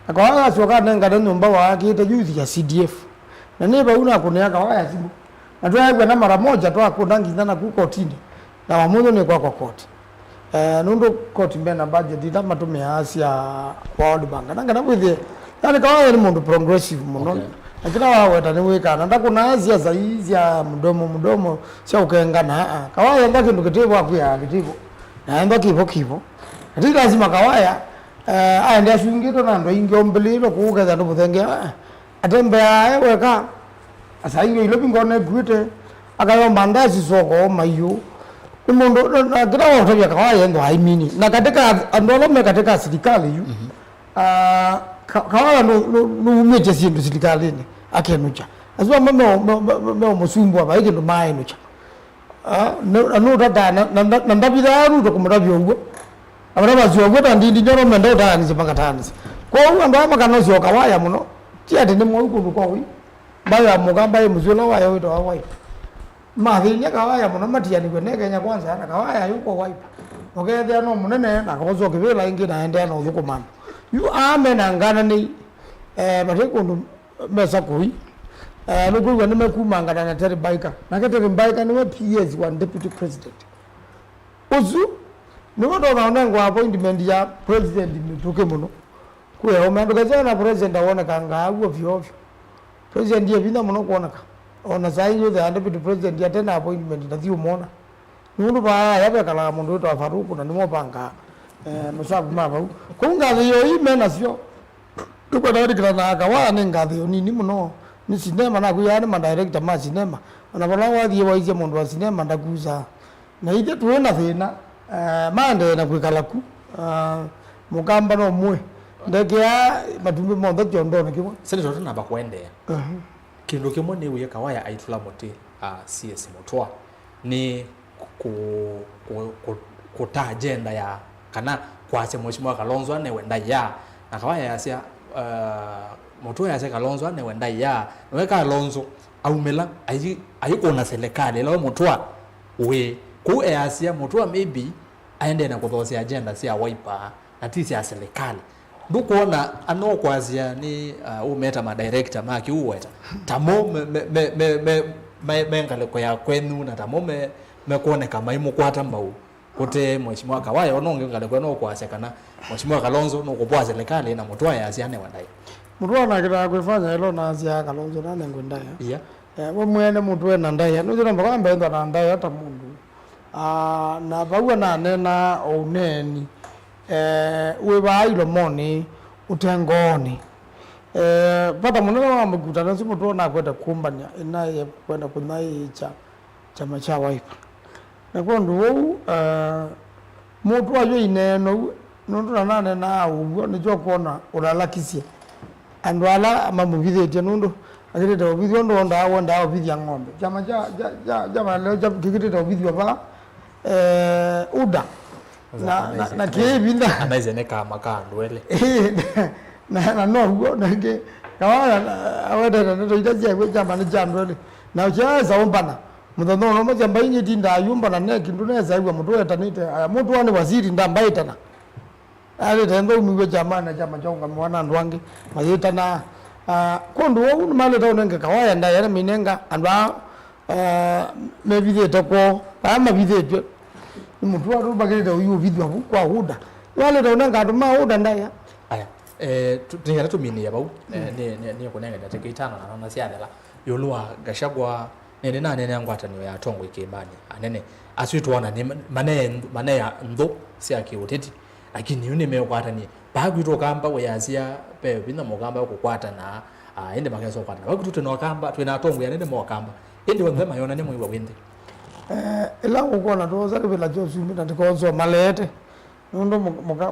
akawa soka nenga na nyumba wake ta youth ya CDF na neba una kunea Kawaya sibu na tuwa na mara moja tu akundangi na ku kotini na wa monyo ni kwa koti nundo koti mbena budget ita matume asia World Bank nanga nabwithie yani Kawaya ni mundu progressive muno akina waweta ni wikana ndakuna asia za hizi ya mdomo sio ukengana Kawaya ndaki ndukitivo akuya kitivo na ndaki kivo ati lazima Kawaya aende ashungito na ndo ingiombelilo kuugetha ndo muthengea atembe weka asa ile bingone gwite akayomba ndazi soko mayu mundu na kila watu ya Kawaya ndo haimini na katika andolome katika serikali yu Kawaya no umeje sindu serikalini akenucha azwa mame musumbwa baike ndo maenucha no tata na ndabira ruto kumurabyo ngo abana bazyo ngo tandindi nyoro mendo tani zipanga tani kwa hiyo ndo amakanozi Kawaya muno tiati ni mwo kundu kwa wi baya mugamba muzula wayo ito awai mathinya Kawaya muno matiani kwene Kenya Kwanza na Kawaya yuko wipe ogethe no munene na kozo kivila ingi na ende no thukumana yu amena ngana ni matekundu mesa kui nukuwa nimekuma ngana na Terry Baika na Terry Baika niwe PS wa deputy president uzu niwe ndo naona appointment ya president mituke muno kuya umendo kazana president aone kanga agwo vyo president ye binda muno kuonaka ona sainyo the deputy president ya tena appointment ndathio muona nundu ba yabe kala mundu to Faruku na nimo panga musabu maba kunga yo imena sio tuko dari kana Kawaya ningathi nini muno ni sinema na kuyani ma director ma sinema ona bala wathie waize mundu wa sinema ndakuza na ite tuona thina mande na kwikala ku mukamba no mwe ndekea matumbi mondo kyondo nikimo sele zote na bakwendea kindu kimwe ni uye Kawaya aitula moti CS Mutwa ni kuta agenda ya kana kwase mheshimiwa Kalonzo ne wenda ya na Kawaya yasia Mutwa yasia Kalonzo ne wenda ya we Kalonzo aumela ayikona serikali la Mutwa we ku yasia Mutwa maybe aende na kuthosia agenda sia Wiper na tisi ya serikali ndukuona anokwazia ni umeta ma director maki uweta tamo me ngaleko ya kwenu na tamo me kuone kama imu kwata mbau kote mheshimiwa Kawaya ononge ngaleko no kwase kana mheshimiwa Kalonzo no kupwa serikali na Mutwa ya asiane wandai Mutwa na kira kwefanya hilo na asia Kalonzo na ngwendaya we mwene Mutwa na ndaya nuzira mbaka mbendo na ndaya hata mundu na baua na nena oneni we bailo moni utengoni pata munene wa mkutano si Mutwa na kwenda kumbanya inaye kwenda kunai chama cha Wiper na kwa ndu Mutwa yo ineno nundu na nane na ugo nijo kuona ulalakisia andwala mamuvithete nundu akirita obithio ndo nda wonda obithia ng'ombe chama ja leo kikirita obithio ba UDA na kibinda anaize kama kandwele na no ugo na ke Kawaya awada na ndo itaje kwa chama ni jandwele na uchaza ombana muthono no mjamba inyi tinda yumba na neki nduneza iwa Mutwa etanite Mutwa ni waziri ndamba itana ale tendo miwe chama na chama chonga mwana ndwange mayita na kondo wo male taunenge Kawaya ndaya minenga andwa mebithete ko ama bithete Mutwa ru bagire da uyu vidwa kwa UDA wale taunanga anduma UDA ndaya aya tutingana tumini yabau ni kunenga dateke itano na siadela yolwa Gachagua nene na nene angwata niwe atongo ikimani anene aswitwana ni mane ya ndo sia kiuteti lakini yune mekwata ni bagwito kamba weyazia pe bina mugamba kukwata na ende makeso kwata bagwito no kamba twina tongo yanende mo kamba ende wembe mayona ne muiwa wende ila ukona toza bila josu mina tikozo malete ndo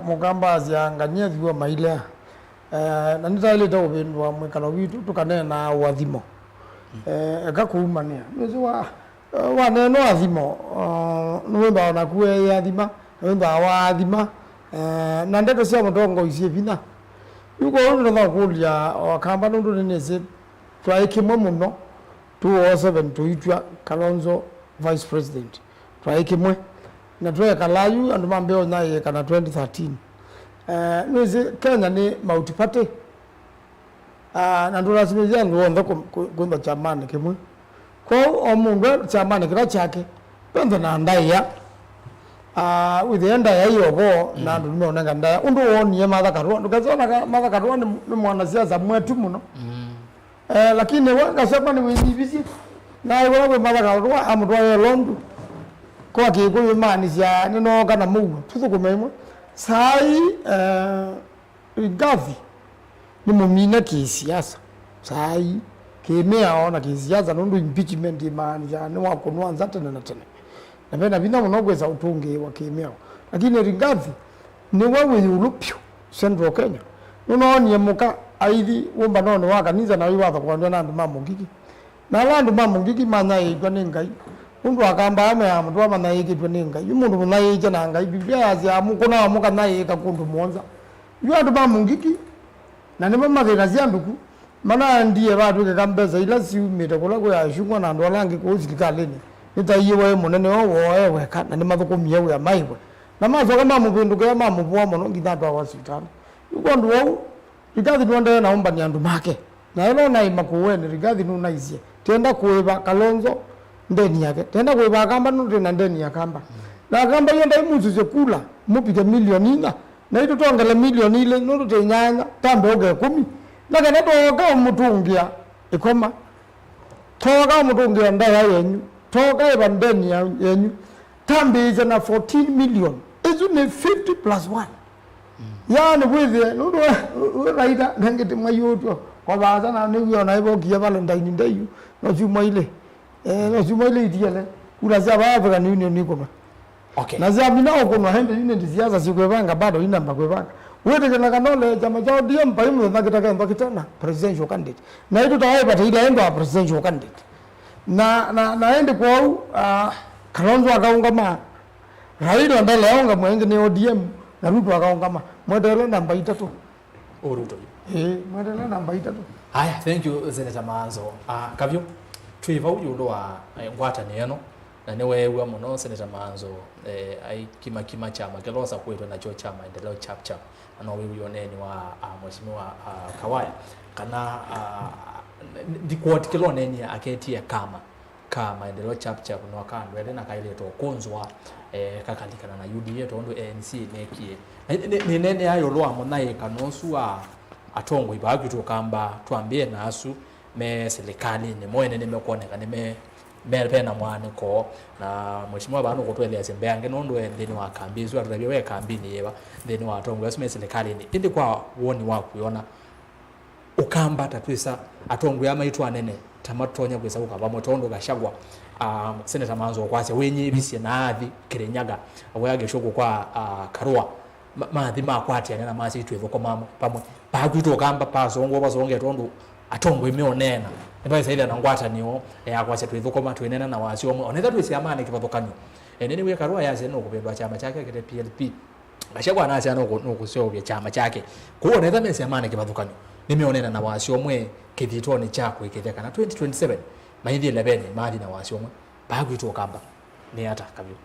mugamba azianganyia ziwa maile na nitaile to bindwa mwekano witu tukane na wathimo ekakumania nizwa waneno athimo nwemba ona kuwe yathima nwemba wathima na ndeto cia mutongo icie bina yuko ndo tha kulia wakamba ndu nese twaikimwe muno 2007 tuitwa Kalonzo vice president twaikimwe na tweka layu andu mambeo naye kana 2013 nese Kenya ni multi-party na ndo lazimizia ndo kwenda chamani kimwe kwa omundu chamani kira chake pende na ndaya with the enda ya hiyo go na ndu nimeona ndaya undu wonie mathakarwa ndukazona mathakarwa ni mwana siasa mwetu muno lakini wanga sema ni windivisi na wewe mathakarwa amutwa yo londu kwa kikuyu mani cia nino kana mugu tuthukumemwe sai Rigathi ni mumina kisiasa sai kimea ona kisiasa nundu impeachment imani ya ni wako nwanza tena na tena na bena bina munogweza utunge wa kimea lakini Rigathi ni wewe ulupyo Central Kenya nuno muka aithi wumba none wa kanisa na wiwa kwa ndo nandu mamungiki na landu mamungiki manya igwa ni ngai undu akamba ame amutwa mana igitwe ni ngai umundu munaije na ngai biblia yazia mukona muka naye kakundu monza yu andu mamungiki na nimo mathina cia nduku mana ndiye batu ke kambeza ila siumite kula kwa yashungwa na ndo alangi ko thirikalini nitaiwe munene wowe weka na nimathukumie we maiwe na mazoka mamupinduke ya mamupua muno ngitha twa hospital yuko ndu wau Rigathi ndonde na umba ni andu make na elo na imakuweni Rigathi nu naizie tenda kuiba Kalonzo ndeni yake tenda kuiba kamba nu na ndeni ya kamba na kamba yenda imuzuze kula mupige milioni ina na ito tongela milioni ile nuru tenyanya tambe oge 10 na kana toka mutungia ikoma toka mutungia ndaya yenyu toka ibandeni yenyu tambe iza na 14 million izu ni 50 plus 1 yani withe nuru raida ngengete mayotwa kwa baza na niyo na ibo kia Valentine Day no chuma ile no chuma ile itiele uraza ba African Union nikoma okay na zabina okona hende ine siasa sikwevanga bado inamba kwevanga wete kana kanole chama chao ndio mpaimu nakitaka mbakitana presidential candidate na ito tawaipa ile endo a presidential candidate na ende kwa Kalonzo akaungama Raila ndale aunga mwenge ni ODM na Ruto akaungama mwendele namba 3 Ruto mwendele namba 3 haya thank you Senator Manzo kavyo twiva uyu wa ngwata neno na niwe wa muno Senator Manzo ai kima chama kelosa kwetu na cho chama endeleo chap na wewe yoneni wa mheshimiwa Kawaya kana dikuoti kilo neni aketia kama endeleo chap no kanwe na kaile to konzwa kakalikana na UDA to ndo ANC nekie ni nene ayo lo amonaye kanosu atongo ibagi to kamba tuambie nasu me serikali ni moyo nimekuoneka mbele na mwana ko na mheshimiwa bano kutwelea sembeange nondo ndeni wa kambi zwa tutabiwe kambi ni yeba ndeni wa tongo yasime serikali ni ndi kwa woni wa kuona ukamba tatwisa atongo ya maitwa nene tamatonya kwesa ukaba motondo gashagwa Senator Manzo kwase wenye bisi na athi kirenyaga awage shoko kwa karua mathi makwati yana masi itwe voko mama pamwe bagwito kamba bazonge tondo atongo imeonena eba isaida na ngwata niyo akwase twivoko matu enena na wasio onetha twisi amane kibathokanyo nene we karua yaze no kubendwa chama chake kete PLP gashagwa na acha no kusyo chama chake kuo netha mesi amane kibathokanyo nimeonena na wasio mwe kithitone chako ikitheka na 2027 mahithi 11 mathi na wasio mwe bagwito kamba ni hata kabyo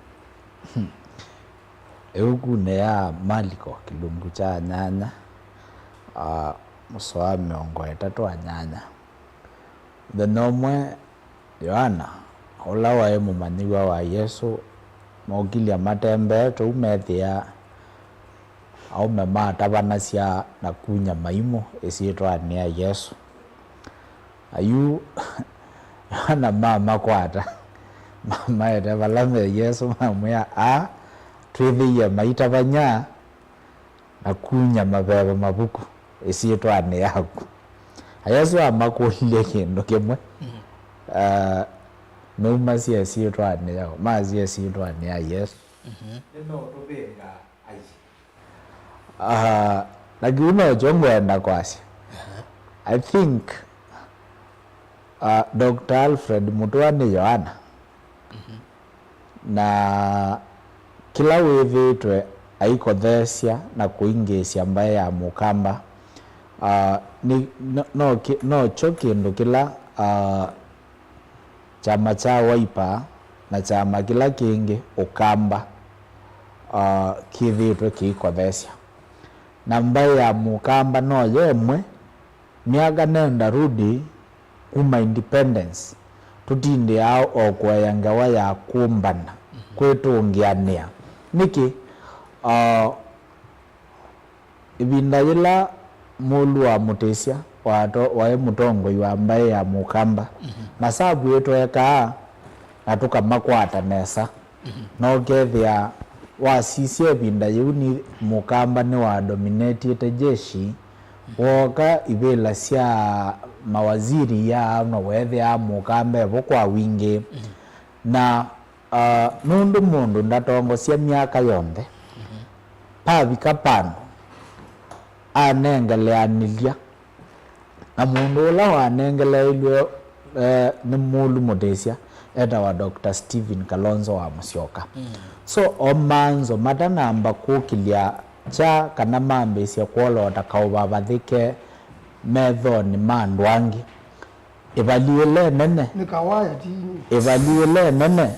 Eugune ya maliko kilungu cha nyanya musoa miongo 3 wa nyanya the nomwe Yohana ola wa mumaniwa wa Yesu mogilia matembe to umethia au memata banasia na kunya maimo esietwa ni ya Yesu ayu na mama kwata maere balame Yesu mamwea twithiie maita banya na kunya mabebe mabuku isietwane yaku Yesu amakuhile kindu kimwe numa cia sietwane yao mazi sietwane ya Yesu no tubenga ai lakini jomwenda kwasi I think Dr. Alfred Mutua ni Yohana na kila withitwe aikothesia na kuingesia ambaye ya mukamba ni no kindu kila chama cha Wiper na chama kila kingi ukamba kithitwe kiikothesia na ambaye ya mukamba no yemwe miaka nenda rudi kuma independence tutinde ao okwayangawa ya kumbana kwetungiania niki ibinda yila mulu wa mutesia wae mutongoi wa ambaye ya mukamba na sabu yetu eka na tukamakwata nesa no kethia wasisia ibinda yuni mukamba ni wa dominate jeshi woka ibela sia mawaziri ya no wethe ya mukambe bokwa wingi na nundu mundu ndatongo cia miaka yonthe pavika pano anengeleanilia na mundu ula wanengeleilwe ni mulu mutesia eta wa Dr. Stephen Kalonzo wa Musyoka so omanzo matanamba kukilia cha kana mambe cia kwolota kauba bathike methoni mandwangi ibaliele nene nikawaya tini ibaliele nene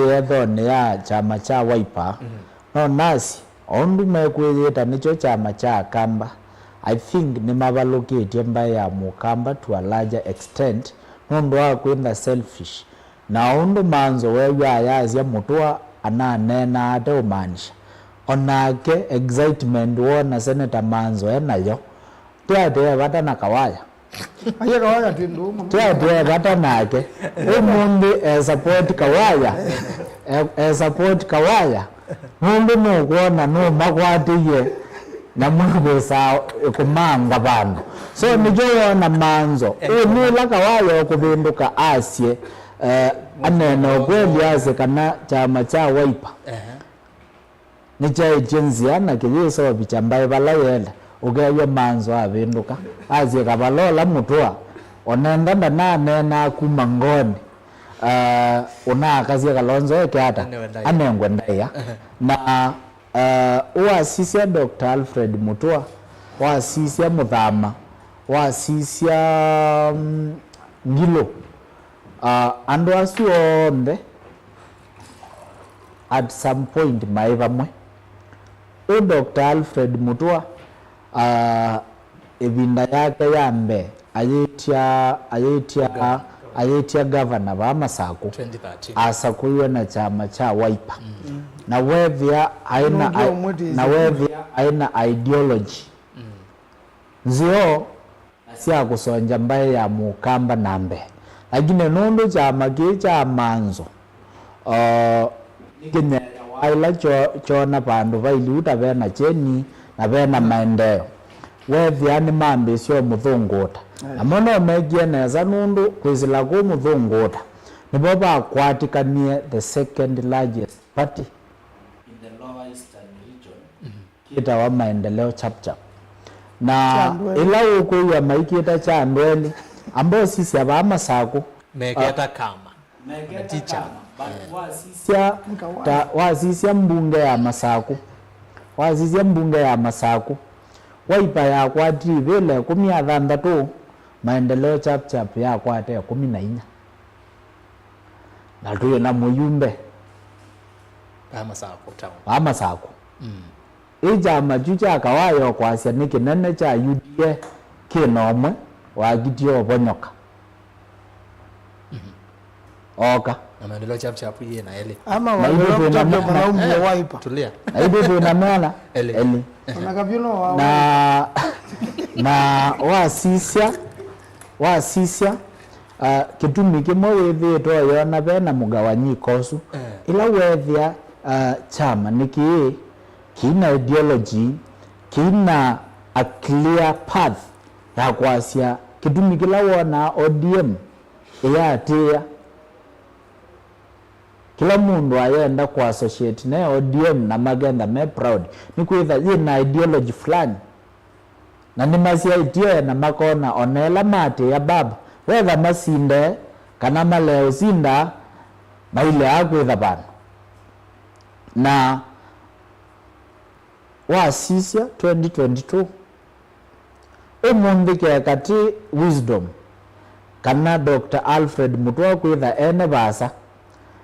ye thoni ya chama cha Wiper no nasi ondu mekwiyita nicho chama cha Kamba I think ni mabaloketi ambaye ya mukamba to a larger extent nundu wa kwenda selfish na ondu manzo wewe ayazia Mutua ananena ate umanisha onake excitement wona Senator Manzo enayo tiate bata na kawaya aye kawaya tindu tiate bata nake umundu support kawaya support kawaya mundu no kuona no makwatiye na mungu sa kumanga bandu so nijo na Manzo ni la kawaya okubinduka asye anene okweli ase kana chama cha Wiper ni cha agency ana kiyeso bichambaye balayenda ugeyo Manzo abinduka azie kabalola Mutua onenda ndanane na kumangoni una akazi Kalonzo yake hata anengwendaya na wasisia Dr. Alfred Mutua wasisia Muthama wasisia Ngilo andu asuonde at some point maivamwe Dr. Alfred Mutua ibinda yake yambe ayetia governor wa Masaku 2013 asakuiwe na chama cha Wiper na wevia aina ideology nzio sia kusonja mbaye ya mukamba nambe lakini nundu chama cha Manzo kinya waila chona pandu vailuta bena cheni na bena maendeo wethia ni mambe sio muthunguta amono megie neza nundu kwizila ku muthunguta nibo bakwatikanie the second largest party in the lower eastern region kita wa maendeleo chapchap na ila ukuya maikita cha ndweli ambao sisi aba Masaku megeta kama teacher wasisia mbunge ya Masaku Wiper ya kwati vile 16 maendeleo chapchap ya kwate 14 na tuyo na muyumbe Masaku ijama juja kawayo kwasia ni kinene cha UDA kinomwe wagitio obonyoka oka na maendeleo chap yeye na ele ama wale mwanaume wa Wiper tulia aibu tunamela eli wanakavyono wa na wasisia kitumi kimwe withitwo yona bena mugawanyiko ucu ila wethia chama niki kina ideology kina a clear path ya kwasia kitumi kila wona ODM yatia kila mundu ayenda ku associate na ODM na magenda me proud ni kwitha ina ideology fulani na ni masia itie na makona onela mate ya baba wetha masinde kana maleo sinda maile akwitha bana na wasisia 2022 umundi kati wisdom kana Dr. Alfred Mutua kwitha ene basa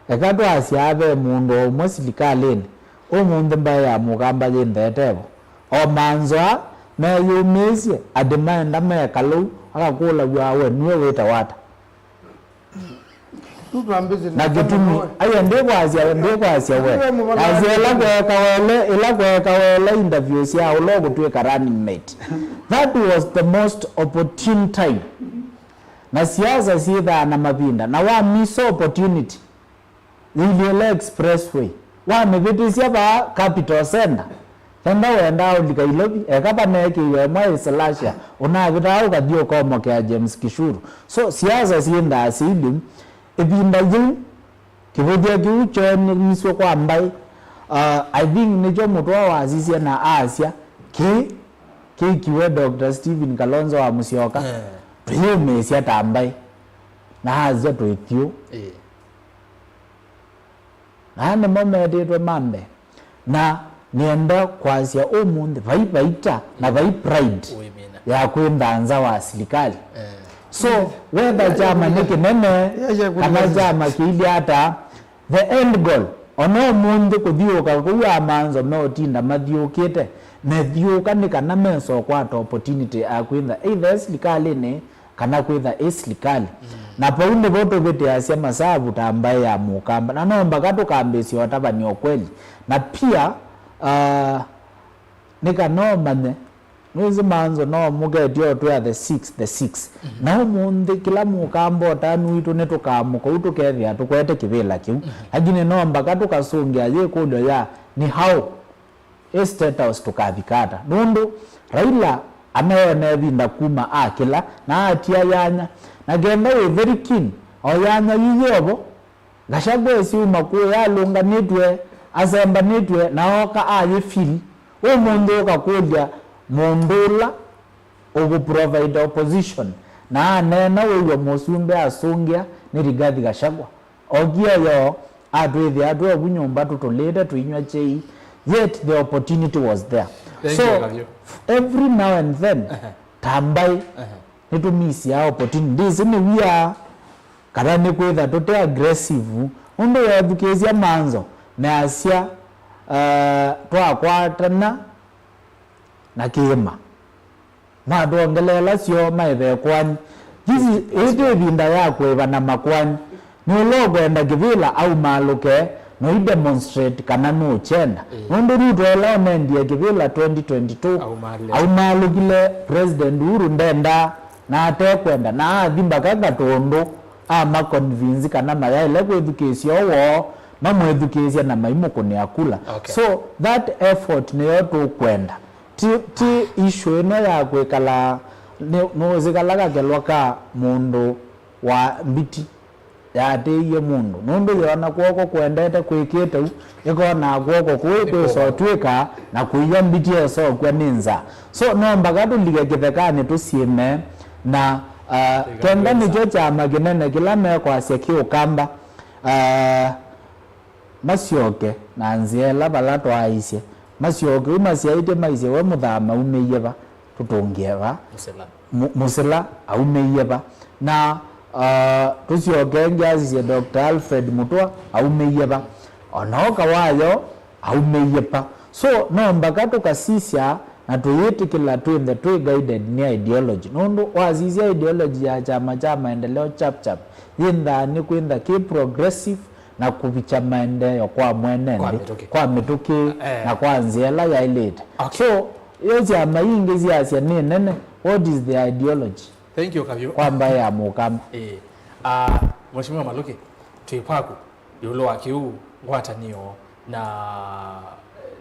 ekatu asiabe mundu umwe silikalini umundi mbaya mugamba yindetebo o manzwa me yumisie ademanda me kalu akakula wawe niwe weta wata na gitumi ayo ndego asia we asia ila kwa kawele interviews ya ulogo tuwe running mate. That was the most opportune time na siasa sitha na mabinda na wa miso opportunity ile expressway wa mebitisia ba capital center tenda wenda ulika ilobi ekaba neke yemwe slasha unavita ukadio komo kwa James Kishuru. So siasa sinda asili ebinda yin kivodia kiucho niswo kwa mbai I think nijo mutwa wazisia na Asia kiwe Dr. Stephen Kalonzo wa Musyoka tuyo mesia tambai na hazia tuitio na hane momedetwe mambe na nienda kwasia umundi vaibaita na vai pride ya kuimbanza wa serikali so whether chama niki nene kama chama kili hata the end goal ono mundi kuthiuka kuwa manzo no tinda mathiukite methiuka ni kana menso kwa opportunity akwitha either serikali ni kana kwitha serikali na paundi voto vete asia masabu tambaye ya mukamba na nomba katu kambesi wataba ni okweli na pia nika nomane mwezi manzo no mugetio tuya the 6 na umundi kila mukamba otanu itu netukamuka utukethia tukwete kivila kiu lakini nomba katu kasungia ye kudo ya ni how state house tukathikata nundu Raila ameone vinda kuma akila na atia yanya na genda we very keen oyanya yiyobo gashagwe si umakuwa yalunga nitwe azemba nitwe na oka aye feel we mundu kakuja mundula ugu provide opposition na nena we musumbe asungia ni Rigathi Gachagua ogia yo adwethi adwe bunyumba tutulete tuinywa chei yet the opportunity was there. So every now and then tambai nitumisi ya opportunities ni we are karani kwetha tote aggressive undo ya education manzo na asia twakwatana na kima madongelela sio maithe kwani hizi ete binda yako ivana makwani ni logo enda kivila au maluke no demonstrate kana no chenda undo rutwela nendie kivila 2022 au malukile president Uhuru ndenda na atekwenda na athimba kagatondo ama convince kana mayaile ku education wo mamu education na maimuko ni akula so that effort ni yoto kwenda ti issue no ya kwekala no zikalaga kelwaka mundu wa mbiti ya teiye mundu nundu yona kwoko kwendete kwikite iko na kwoko kwiko so twika na kuiya mbiti so kwa ninza so nomba gadu ligekethekane tusieme na kenda nijo chama kinene kila meko aseki ukamba Masyoke na nziela balato aisye Masyoke umasiaite maise we muthama umeyeba tutungiyeba musila aumeyeba na tusyoke ngiasisye Dr. Alfred Mutua aumeyeba onoka wayo aumeyeba so nomba katukasisya na tuyitikila twinthe twi guided ni ideology nundu wasisya ideology ya chama maendeleo chap yindhani kwintha ki progressive na kuvicha maendeleo kwa mwenende kwa mituki na kwa nziela ya ilete so yo chama yingi ziasya ni nene what is the ideology thank you Kavyo kwamba ya mukamba Mheshimiwa Maluki twikwaku yulo wa kiu ngwatanio na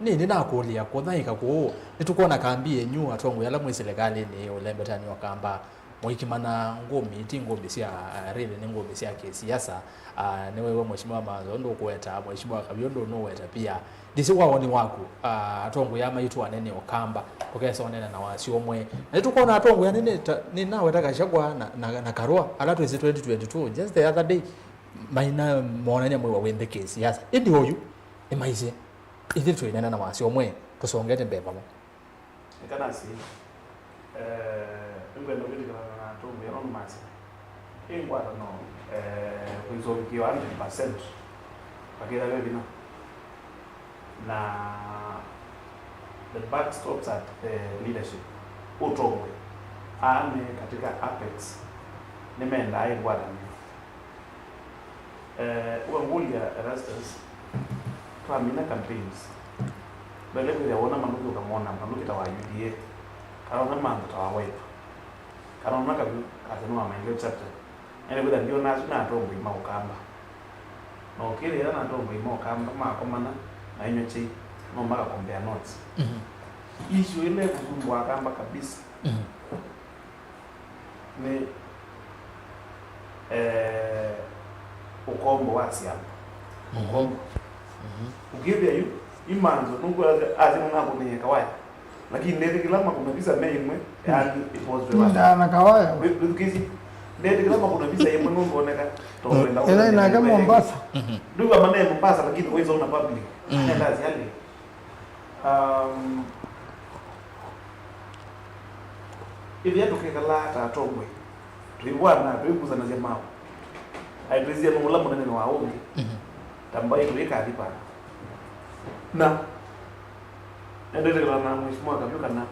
nini nakulia kuthaika ku nitukona kambi yenyu atongo yala mwe serikali ni ulembetani wakamba mwikimana ngumi ti ngumi cia rili ni ngumi cia kisiasa ni wewe Mheshimiwa Manzo ndo kueta Mheshimiwa Kabiondo no weta pia disi wawoni waku atongo ya maitu anene okamba kokesa onena na wasi omwe nitukona atongo ya nene ni nawe takashagwa na karua alatu is 2022 just the other day maina monanya mwe wawende kisiasa ndi hoyu ni maise ithi twinena na wasi omwe tusongete mbemba mo Nikana si ngwenda kulikana na tumbe on masi ingwata no kuizobikio 100% pakira wewe no na the back stops at leadership utongwe ane katika apex nimeenda ingwata ni uangulia Erastus tuamina campaigns bele kwa yaona Maluki ukamwona Maluki tawa UDA karona mando tawa wipe karona kabi kazenwa maendeleo chapter ene bila ndio nazo na tongo ima ukamba no kile yana na tongo ima ukamba makomana na inyo chi no maka compare notes issue ile kuzumbwa kamba kabisa ni ukombo wa siapa ukombo ukibya yu imanzo nungu azimuna kunye kawaya lakini ndete kilama kuna visa meimwe yani ipozwe nda na kawaya kizi ndete kilama kuna visa yemwe nungu oneka topenda ila na kama Mombasa ndugu amane Mombasa lakini wewe una public nenda yale ili yetu kekala tatongwe tuibwana tuibuza na jamaa aiprizia mula munene no waonge tambai tuika alipa na endele na Mheshimiwa Kabioka na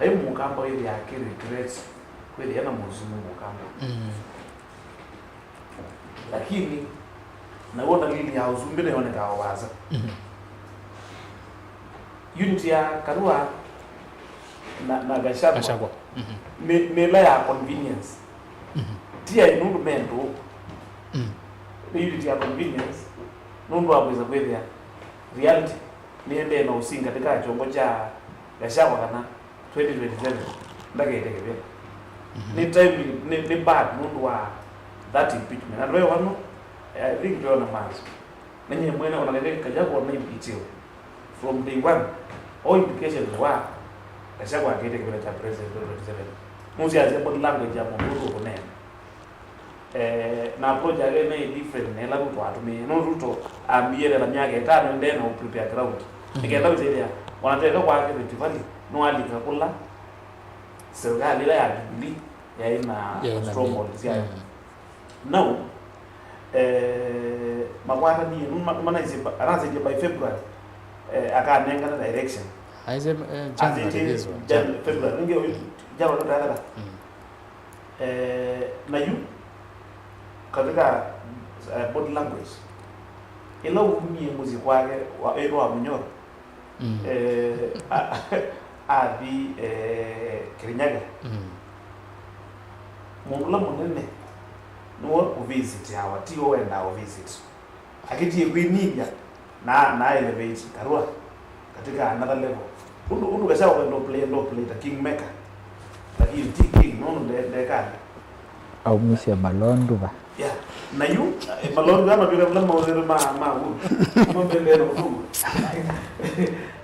ayi mukamba ile yake regret kweli yana muzimu mukamba lakini naona lili ya uzumbile yoneka waza unity ya Karua na Gachagua mela ya convenience tia inundu mendo unity ya convenience nundu abweza kwethia reality niende na usinga katika chombo cha Gachagua kana 2027 ndagete kebya ni time ni bad nundu wa that impeachment and wewe wano I think ndio na mazo nenye mwena wanaleka Gachagua na impeachiwa from day one all implications wa Gachagua agete kebya cha president 2027 muzi aje body language ya mundu ko nene na approach yake ni different na la mtu atumie no Ruto ambiere la miaka 5 ndena u prepare ground nikaenda kutetea wanataka kwa yake festival no alika kula serikali ile ya Jubilee ya ina strong hold ya now makwata ni mana ise anaanza by February akanenga na direction aize January February ndio jana ndo dada na you katika body language ila umie muziki wake wa ero wa Munyoro adi Kirinyaga mungula munene no visit hawa tio wenda o visit akiti kwinibya na elevate Karua katika another level undu Gachagua ndo play the king maker lakini king no de kali au misi ya Malondo ba yeah na yu Malondo ama bila mlama waziri ma mambo mbele na ufungu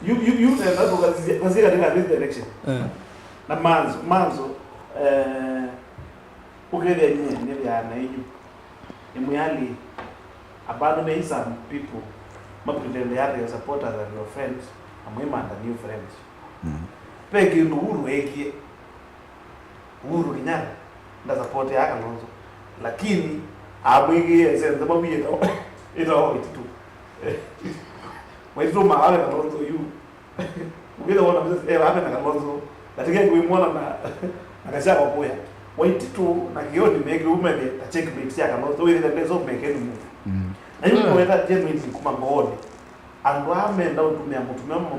you na ndo kazi katika this direction na manzo ukele yenye ya na hiyo ni mwali abandon some people mapretend yale ya supporters and your friends amwema and new friends peki ndo uhuru eki uhuru Kenyatta nda support ya Kalonzo lakini amwige senza mabie ito itu wewe mahali Kalonzo yu ukile wana mzee hapa na Kalonzo katika kuimwona na Gachagua poya waitu na kioni mege umebe ta checkmate ya Kalonzo wewe ndio ndio mekeni mu na hiyo kwenda genuine kuma ngone andwa amenda utumia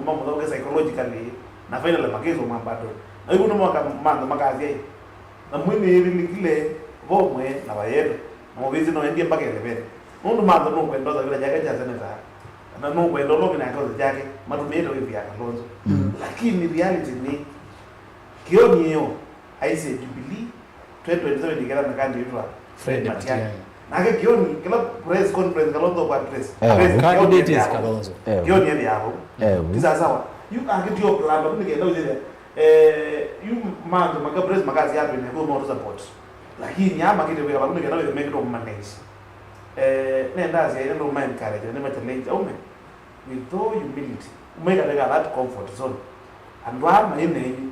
mambo za psychologically na final magezo mambado na hiyo ndo mwaka mando makazi na mwini ili kile bomwe na bayedo mobizi no endie mpaka eleveni mundu mando no kwenda za jake cha senator na no kwenda lo na kazi jake matumiro hivi ya Kalonzo lakini reality ni kioni hiyo aise Jubilee 2027 digera na kandi itwa Fred Matiang'i na kioni kila press conference Kalonzo kwa press candidate is Kalonzo kioni hivi hapo kisa sawa you can get your plan but nigenda uje you mando press magazi yapi na go more support lakini ama kitu kwa sababu nigenda uje make it manage nenda zile ndo mind courage na challenge au with all humility make that comfort zone and one in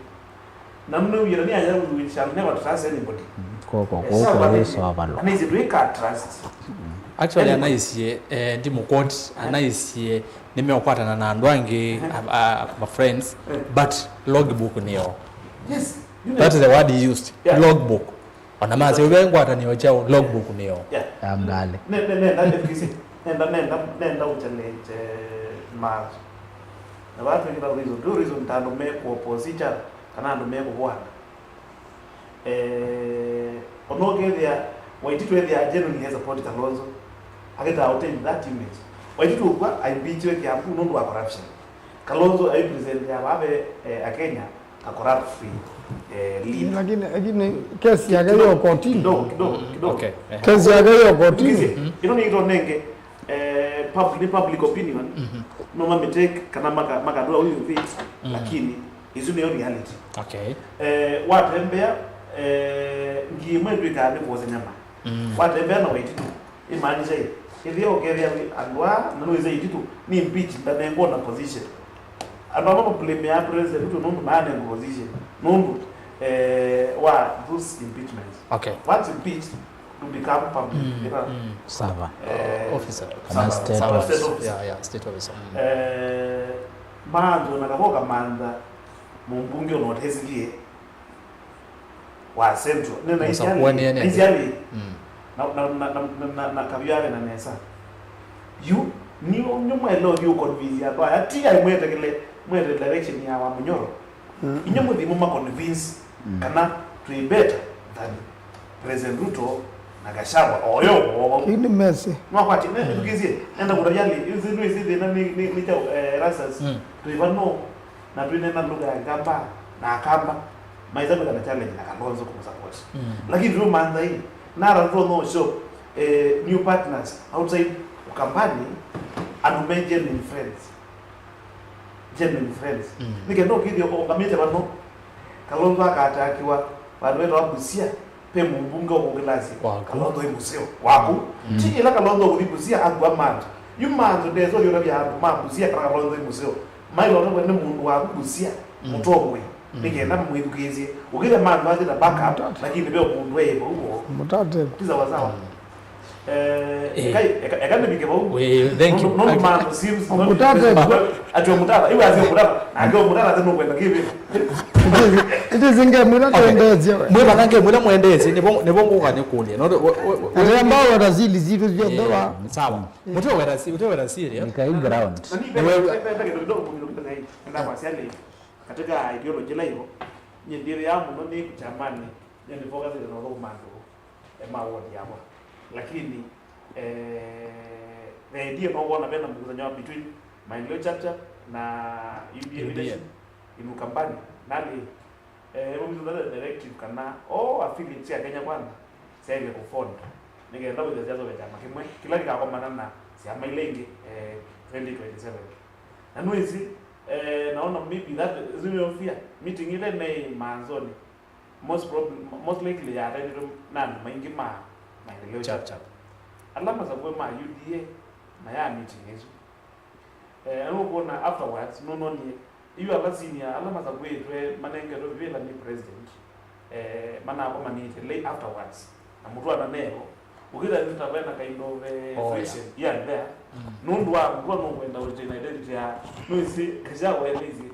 namno yira ni aya we shall never trust anybody koko so abalo and is we can't trust actually anaisie ndi mukoti anaisie nimeokwatana na andu angi my friends but logbook niyo yes that is the word he used logbook onamaze ubengwata niyo chao logbook niyo amgale nenda ndikisi nenda uchallenge mas na watu wengi do reason tano me opposition kana ndo me kubwana onogethia waititu ethia genuinely has supported Kalonzo ageta obtain that image waititu kwa aibichwe kiambu nundu wa corruption Kalonzo ai present ya babe Kenya a corrupt free lead lakini kesi yake hiyo kotini kidogo okay kesi yake hiyo kotini ino ni nenge public opinion no mama take kana makadua huyu fit lakini hizo ni reality okay watembea ngimwe twikane kuoza nyama watembea na waititu imaanisha hivi ogeria andwa nano ize ititu ni impeach ndanengo na position ababa problem ya president nundu maana ngo position nundu wa those impeachments okay once impeached to become public sawa officer kana state officer yeah state officer mando nakaboka manda mumbunge unothesikie wa central nena isiali na kabyale na nesa you ni nyumwelo you convince aba ati ai mwete direction ya wa Munyoro inyomo di mama convince kana to be better than President Ruto na Gachagua oyo ini messy mwakwati tukizie enda kudajali hizi na ni cha rasas tuivano na tuinena lugha ya Gamba na Kamba maiza kana challenge na Kalonzo kumsupport lakini ndio maana hii nara no show new partners outside company and genuine friends nikendo kidio ongamete bano Kalonzo akatakiwa bantu wabusia pe mumbunga okulasi Kalonzo imuseo wako ti ila Kalonzo ulibusia agwa mand yumanzo dezo yona bya mabusia Kalonzo imuseo mailo no bene mundu wabusia mutongwe nikenda mwidukizie ukile mand waje na backup lakini beo mundu webo huo mutate tiza wazawa ekane bikebo thank you no man seems mutate atwa mutata iwe azio mutata agio mutata teno kwenda kivi itizinge mutate ndeze mwe banange mwe muendeze nebo ngokane kulia no ati ambao watazili zitu ziondoa sawa mutewera serious nika ground katika ideology la hiyo nyendire ya muno ni kuchamani yani focus ile no mando wodi hapo lakini the idea no wana bena mkuzanya between maendeleo chapter na UDA leadership in Ukambani nali mwizo directive kana affiliates ya Kenya kwanza sasa ile kufund ningenda with the jazo ya chama kimwe kila kikakomana na siama ilenge 2027 na noizi naona maybe that zero fear meeting ile na manzoni most likely ya ndio nani maingi maendeleo chap alama za kwema UDA na ya meeting hizo kuona afterwards no ni hiyo alazini alama za kwetwe manenge ndo vile ni president mana kwa manite late afterwards na mtu ananeo ukida nitabena kind of friction yeah there nundu wa mtu no kwenda original identity ya no isi Gachagua elizi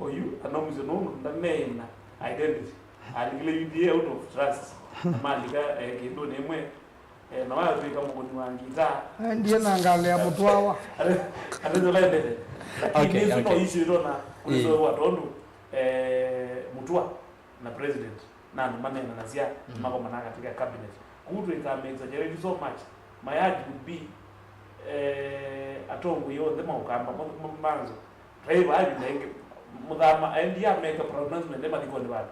oyu anomuzo nundu ndanena identity alikile UDA out of trust malika kindo nemwe na wao tuika mkoni wangita ndiye naangalia mtu hawa anazo lende lakini hizo no issue rona kuzo watu mutua na president na maneno na zia mako manaka katika cabinet Mutu ika exaggerate so much. My urge would be atongo yo the maukamba manzo. Driver aje nenge mudama ndia make a pronouncement ema diko ndibana.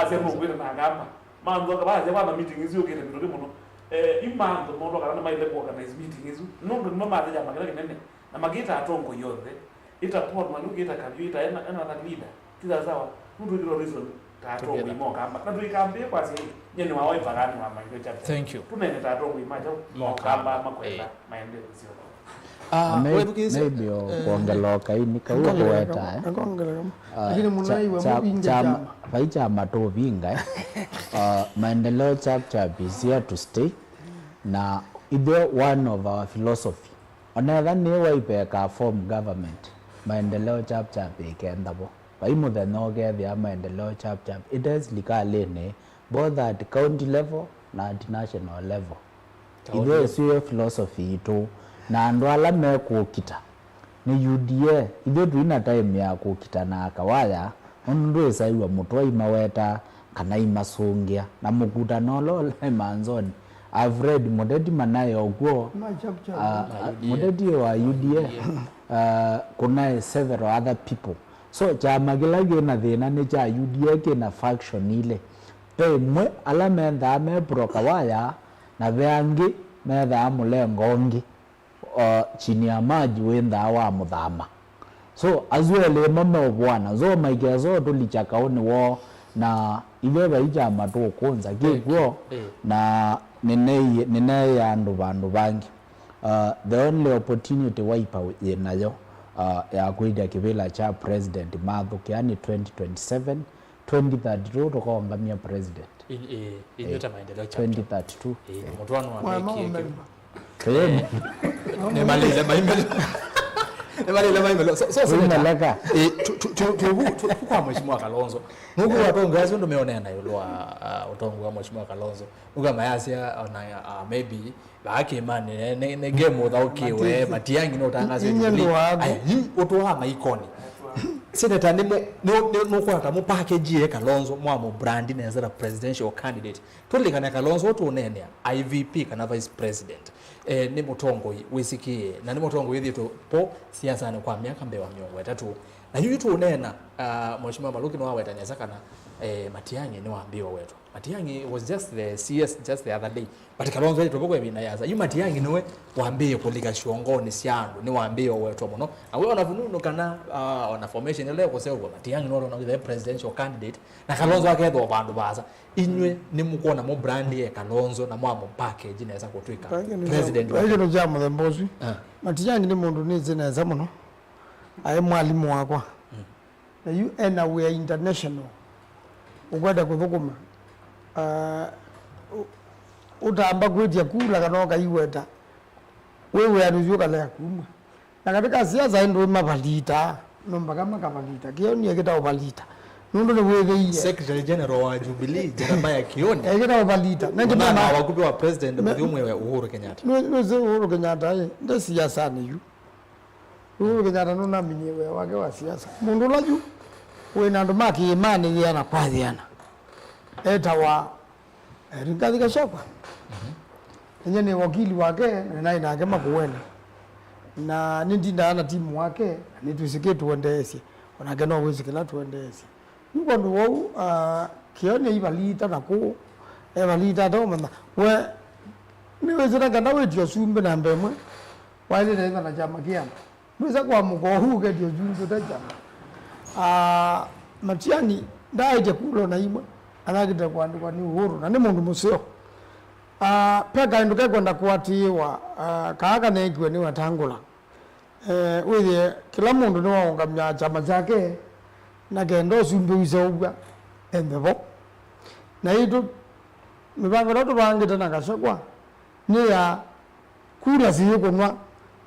Sema ngwira na ngamba. Manzo ka baje bana meeting izo kile ndoke muno. Imando mondo kana maile ku organize meeting izo. Nondo mama aja magala kinene. Na magita atongo yothe. Ita Paul Maluki ita kabita ena leader. Kiza sawa. Mutu ndiro reason tatongo imokamba. Na tuikambie kwa sisi. Nyeni waoi pagani wa Mailo chapter. Thank you. Tunene tatongo imajo mokamba makwenda maendeleo sio. Maybe kuongeloka ini kauwa kuweta lakini munaiwe mubinja chama to vinga maendeleo chapter is here to stay na either one of our philosophy onetha ni waipeka form government maendeleo chapter pekenda bo paimu the noge maendeleo chapter it is likalene both at county level na at national level either is philosophy to na andu ala mekukita ni UDA ithe tuina time ya kukita na akawaya ndu esaiwa mutwa imaweta kana imasungia na mukuta nolo manzoni I've read Mudeti Manayo ogwo Mudeti wa UDA kuna several other people so chama gilage na thina ni cha UDA kina faction ile mwe ala mentha me broka waya na veangi metha mulengongi chini ya maji wenda wa muthama so azwele mama bwana zo maigezo tulichakaoni wo na iveva ija matu kunza kigwo na nene ya bandu bangi the only opportunity waipa yenayo ya kuida kivila cha president mathuki yani 2027 2032 tukaongamia president inyota maendeleo cha 2032 mutwano wa meki nemaliza maimelo so tumeleka kwa Mheshimiwa Kalonzo nuko watongazi ndo meona na yulwa utongo wa Mheshimiwa Kalonzo nuka mayasia ona maybe baake imani ne game without kiwe matiangi no tangazo utwa maikoni Senator no kwata mu package Kalonzo mu brand neza presidential candidate tulingana Kalonzo to unene IVP kana vice president ni mutongo wisikie na ni mutongo yithi to po siasa ni kwa miaka mbewa miongo etatu na hiyo tu unena Mheshimiwa Maluki no awetanyeza kana Matiang'i ni waambiwa wetu Matiang'i was just the CS just the other day but Kalonzo yetu boko ebina yaza yu Matiang'i niwe waambie kulika shongoni siandu ni waambiwa wetu muno na wewe unavununo kana on formation ile ko sewa Matiang'i no no the presidential candidate na Kalonzo aketho bandu baza inywe ni mukona mo brand ye Kalonzo na mwa package inaweza kutwika president wa hiyo jamu the mbozi Matiang'i ni mundu nizi neza muno aye mwalimu wakwa na you and we are international ugwada kuthukuma utamba kwetia kula kanoka iweta wewe anuzuka la kumwa na katika siasa ndio mabalita nomba kama kabalita kioni akita obalita nundo ne wewe secretary general wa Jubilee Jeremiah Kioni akita obalita na jamaa na wakupe wa president mwe Uhuru Kenyatta no Uhuru Kenyatta ndio siasa ni yu Uhuru Kenyatta no na minyewe wake wa siasa mundu laju wena ndo maki imani yana kwathiana eta wa Rigathi Gachagua enye ni wakili wake na inake makuwene na nindinda ana timu wake ni tusike tuendeesye onake no wisikila tuendeesye nuko ndo wau kione ibalita nako ebalita to manda we ni wezera kana wetio sumbe na mbemwe wale nenda na chama kiama mweza kwa mkohu ke dio junzo ta chama Matiang'i ndaje kulo na imwe anagita kuandikwa ni Uhuru na ni mundu musio peka nduke kwenda kuatiwa kaaka nekiwe ni watangula withie kila mundu ni waungamya chama chake na kendo sumbe wisaubwa embebo na itu mibango roto bangita na Gachagua ni ya kura siyo kunwa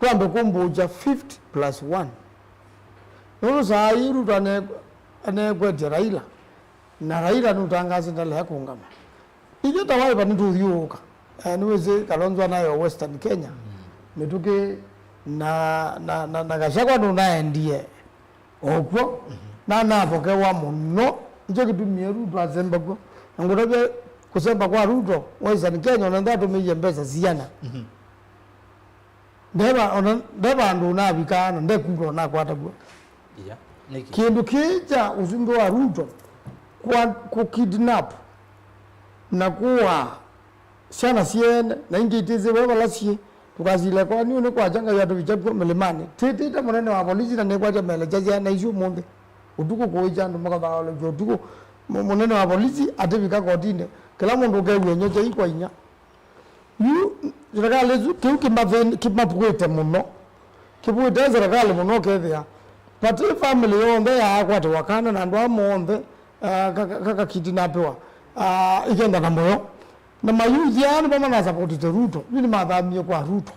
kwambe kumbuja 50+1 nuru saa iru anekwetia Raila na Raila nutangaza ndale ya kuungama ije tawaipa nituthiuka niweze Kalonzo nayo Western Kenya mituke na Gachagua nunaendie okwo na napokewa muno njo kitumie Ruto azembagwo ngotobe kusemba kwa Ruto Western Kenya na ndatu mije mbesa ziana ndeba andu na bikana ndekundo na kwata gwa yeah niki kindu kija uzumbe wa Ruto kwa kukidnap na kuwa sana siene na ingitize wewe lasie tukazile kwa ni kwa janga ya tuvichapko milimani tita munene wa polisi na nekwa jamela jaji na isu munde utuko kuija ndo maka baalo utuko munene wa polisi atevika kotine kila mundu kewenye je ikwa inya yu serikali zu kimapukwete muno kipukwete serikali muno kethia pati family yonde ya kwate wakana na ndo amonde kaka kidnapewa igenda na moyo na mayuthi yani bama na support te Ruto ni mathamio kwa Ruto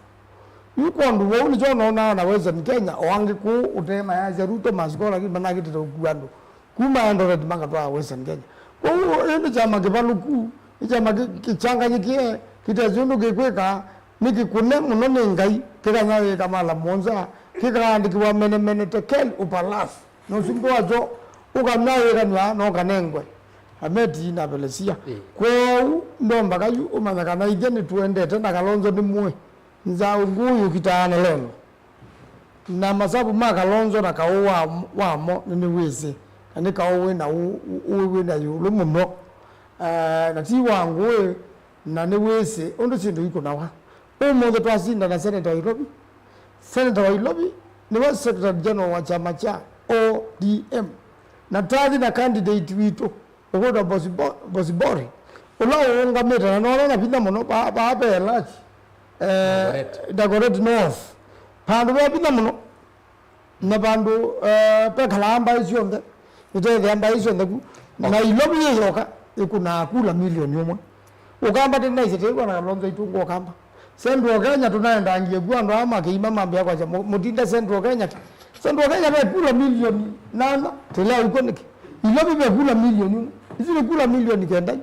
yuko ndu wo ni jono na Western Kenya oange ku utema ya Ruto masikola ki managi te kuandu kuma ndo red manga twa Western Kenya kwa hiyo ene chama kibaluku chama kichanganyikie kitazundu kikweka nikikune muno ningai kikanya kamala monza kikaandikiwa mene tekel upalas no simbo ajo ukanaye kanwa no kanengwe ameti na belesia kwa ndomba kayu umanya na igeni tuendete na Kalonzo ni mwe nza nguyu kitana lelo na masabu ma Kalonzo na kawa wamo ni wese ani kawe na uwe na yulu muno na ti wangu na ni wese ondo sindu iko nawa umonde twasinda na Senator wa Ilobi ni wa Secretary General wa chama cha ODM na tadi na candidate wito ogoda bosibori ula ngameta na na pinda muno ba bela Dagoret North pandu ba pinda muno na bandu pe kalamba isionde ite yamba isionde ku na Ilobi yoka ikuna kula milioni umwe ukamba tena isete kwa na Kalonzo itungo ukamba Central Kenya tunaenda ngie gwandu ama keima mambo yako acha mutinda Central Kenya pe kula milioni nana tela uko niki Ilobi be kula milioni izini kula milioni kenda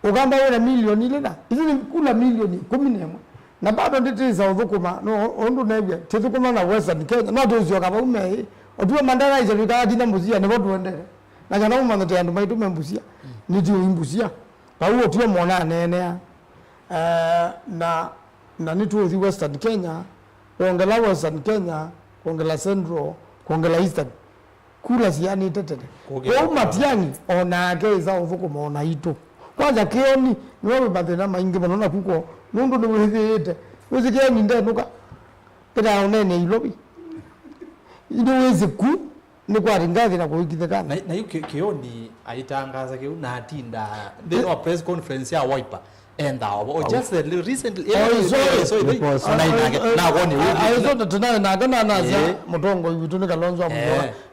ukamba wena milioni ile na izini kula milioni 11 na bado nditiza udhukuma no ondo nebya tithukuma na Western Kenya no tuzio kaba ume otuwe mandara izo bikadi na mbuzia ne bodu ndere na kana umanga andu maitu membusia ndio imbusia pa huo tuwe mona nene na nitu Western Kenya kuongela Western Kenya kuongela Central kuongela Eastern kula siani tetete kwa matiani ona geza uvuko ona ito kwanza kioni niwe badena maingi banona kuko nundu ni withite uzikia ninde nuka kida onene Ilobi idoweze ku ni kwa ringathi na kuikithekana na yuko kioni aitangaza kiu na atinda then wa press conference ya Wiper and or just recently so na goni aizo tena na kana naza mutongo yitu ni Kalonzo amwa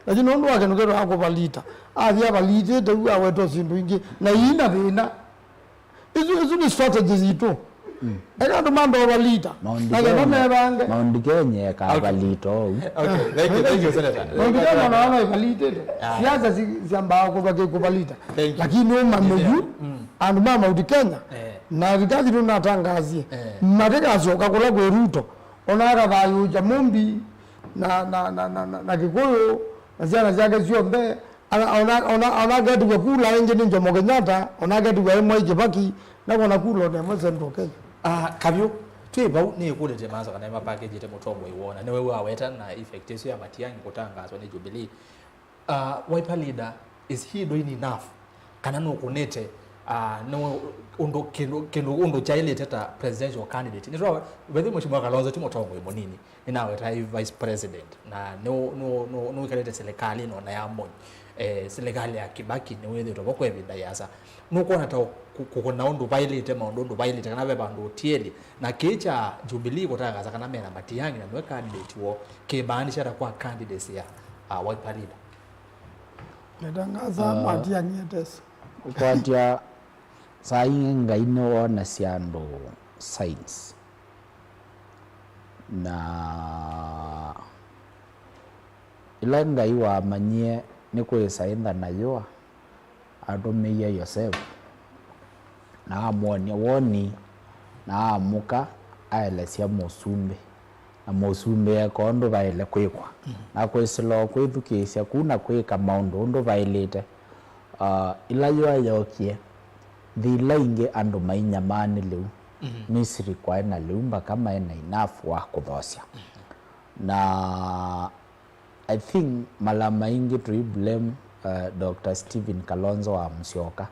lakini ndo wake nukero akubalita athia balite ndu aweto sindu ingi na ina thina izo ni strategies itu ega ndo balita na kana mebange Mount Kenya ka balito okay thank you senator ndio naona balite siasa ziamba kubalita lakini umameju andu Mount Kenya na rikazi tunatangazie mateka asoka kula kwa Ruto onaka bayuja mumbi na Kikuyu na ziana zake ziombe ona getu kwa kula nje ni Jomo Kenyatta ona getu kwa Moi Kibaki na kuna kula ne Central Kenya kabyo tweba ni kulete manzo kana ma package te mutombo iwona newe waweta na effective ya matiangi kutangazwa ni Jubilee Wiper leader is he doing enough kana no kunete no undo chaile teta presidential candidate ni rawa wethe mheshimiwa Kalonzo timotongo imonini ninawe tai vice president na no ikalete serikali no na yamo serikali ya Kibaki ni wethe to bokwe binda yasa no kona ta kukona undo violate maundu violate kana be bandu tieli na kicha Jubilee kutaka kana mena matiangi na no candidate wo ke banisha kwa candidacy ya Wiper leader nedangaza matiangi yetes kwatia sai ngai no wona ciando science na ila ngai wa manyie ni kwisaitha nayo adumiye Yosef na amwonia woni na amuka aelesia Musumbi na Musumbi kondo baile kwikwa na kwisilo kwithukisya kuna kwika maundu ndo bailite ila yo yokie thila ingi andu mainyamani liu Misri kwa ena liumba kama ena enough wa kuthosya na I think malama ingi tui blame Dr. Stephen Kalonzo wa Musyoka.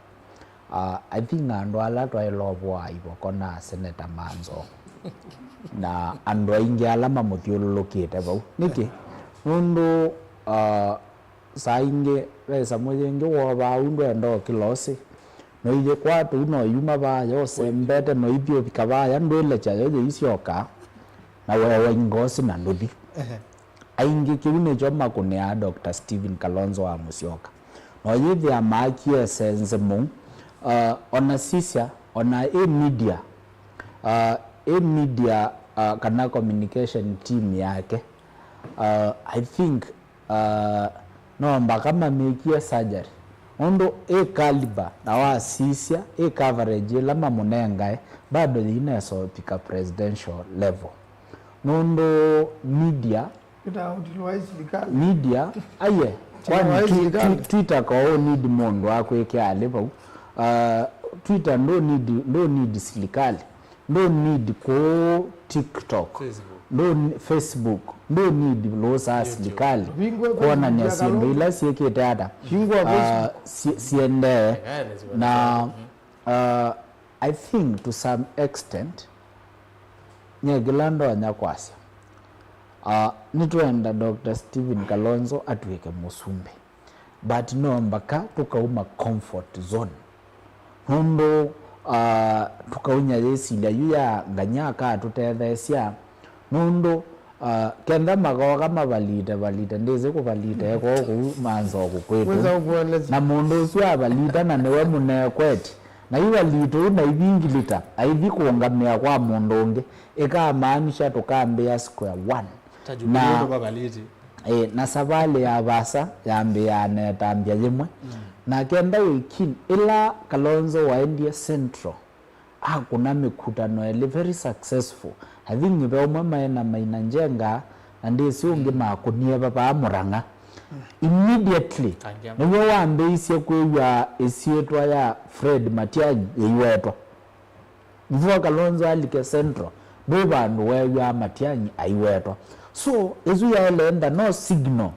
I think andu ala twailobwa ibokona Senator Manzo na andu aingi ala mamuthiululukite vau niki nundu saa ingi resa mwengi woba undu endo kilosi no ije kwatu no yuma ba yo sembete no ibyo bikabaya ndwele cha yo isyoka na wewe ngosi na nduthi aingi kiune joma kunia Dr. Stephen Kalonzo wa Musyoka no yithi amakie sense mu ona sisia ona media kana communication team yake I think no mbakama mekie surgery ondo caliber na wa sisia coverage lama munenga bado ineso pika presidential level nondo media aye kwani Twitter ko need mondo akweke alevo Twitter no need serikali no need ko TikTok no Facebook no need losa serikali kuona nyasimbo ila sieke data siende na I think to some extent nyegilando anyakwasya nitwenda Dr. Stephen Kalonzo atweke musumbe but no mbaka tukauma comfort zone hundo tukaunya yesilia yuya nganyaka tutethesia nundo kenda magoga mabalita ndeze kubalita ko manzo kukwetu na mundu swa balita na newe munekweti na iwa lito na ibingilita aithi kuongamia kwa mundu ungi ikamaanisha tukambia square one na babaliti na sabale ya basa yambia netambia yimwe na kenda wiki ila Kalonzo wa India Central kuna mikutano ele very successful having nibe umama na mainanjenga and isi ungi makunie baba Murang'a immediately niwe wambe isi kweya esietwa ya Fred Matiang'i yiwetwa mvuwa Kalonzo alike Central beba nweya Matiang'i ayiwetwa so ezu ya elenda no signal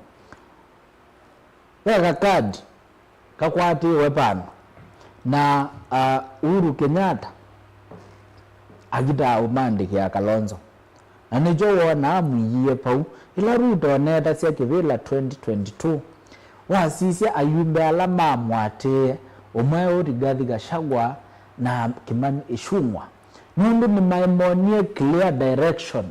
wega card kakwati wepano na Uhuru Kenyatta agita umandike ya Kalonzo na nijo wona amuiye pau ila Ruto neta sia kivila 2022 wasisi ayumbe ala mamwate umwe Rigathi Gachagua na Kimani Ichung'wah nundu ni maimonie clear direction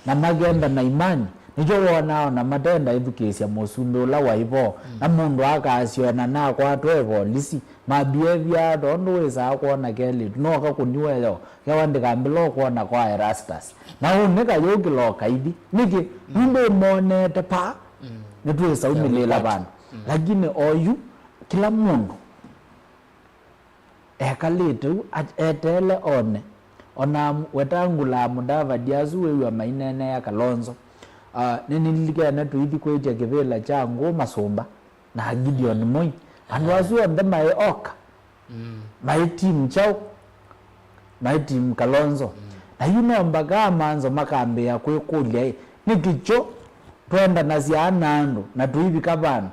na magenda na imani nijo wona na matenda education musumbe ula waibo na mundu akasiona na kwa twevo lisi mabehavior don't weza kuona kele no kakuniwe yo yawandika mbilo kuona kwa Erastus na unika yogilo kaidi niki mbe monete pa netwesa umilela bana lakini oyu kila mundu ekaletu etele ona wetangula Mudavadi azuwe mainene ya Kalonzo nilike na tuithi kwetia kivela changu Masumba na Gideon Moi and wazu on them my oka my team chao my team Kalonzo na yuno mbaga manzo makambe ya kwekulia nikicho twenda naziana ando na tuithi kabano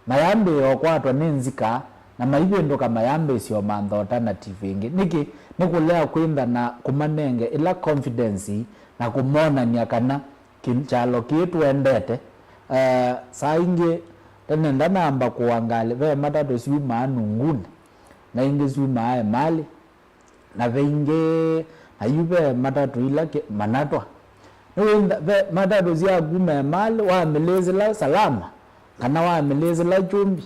mayambe yokwatwa nenzika na maibendo kama yambe sio mantho alternative ingi niki nikulea kwinda na kumanenge ila confidence na kumona nyakana kinchalo kitu endete saa ingi tenenda namba kuangale ve matatu siu maanungune na ingi siu maae mali na ve ingi ayube matatu ila manatwa ve matatu siya gume mali waamelezi la salama kana waamelezi la chumbi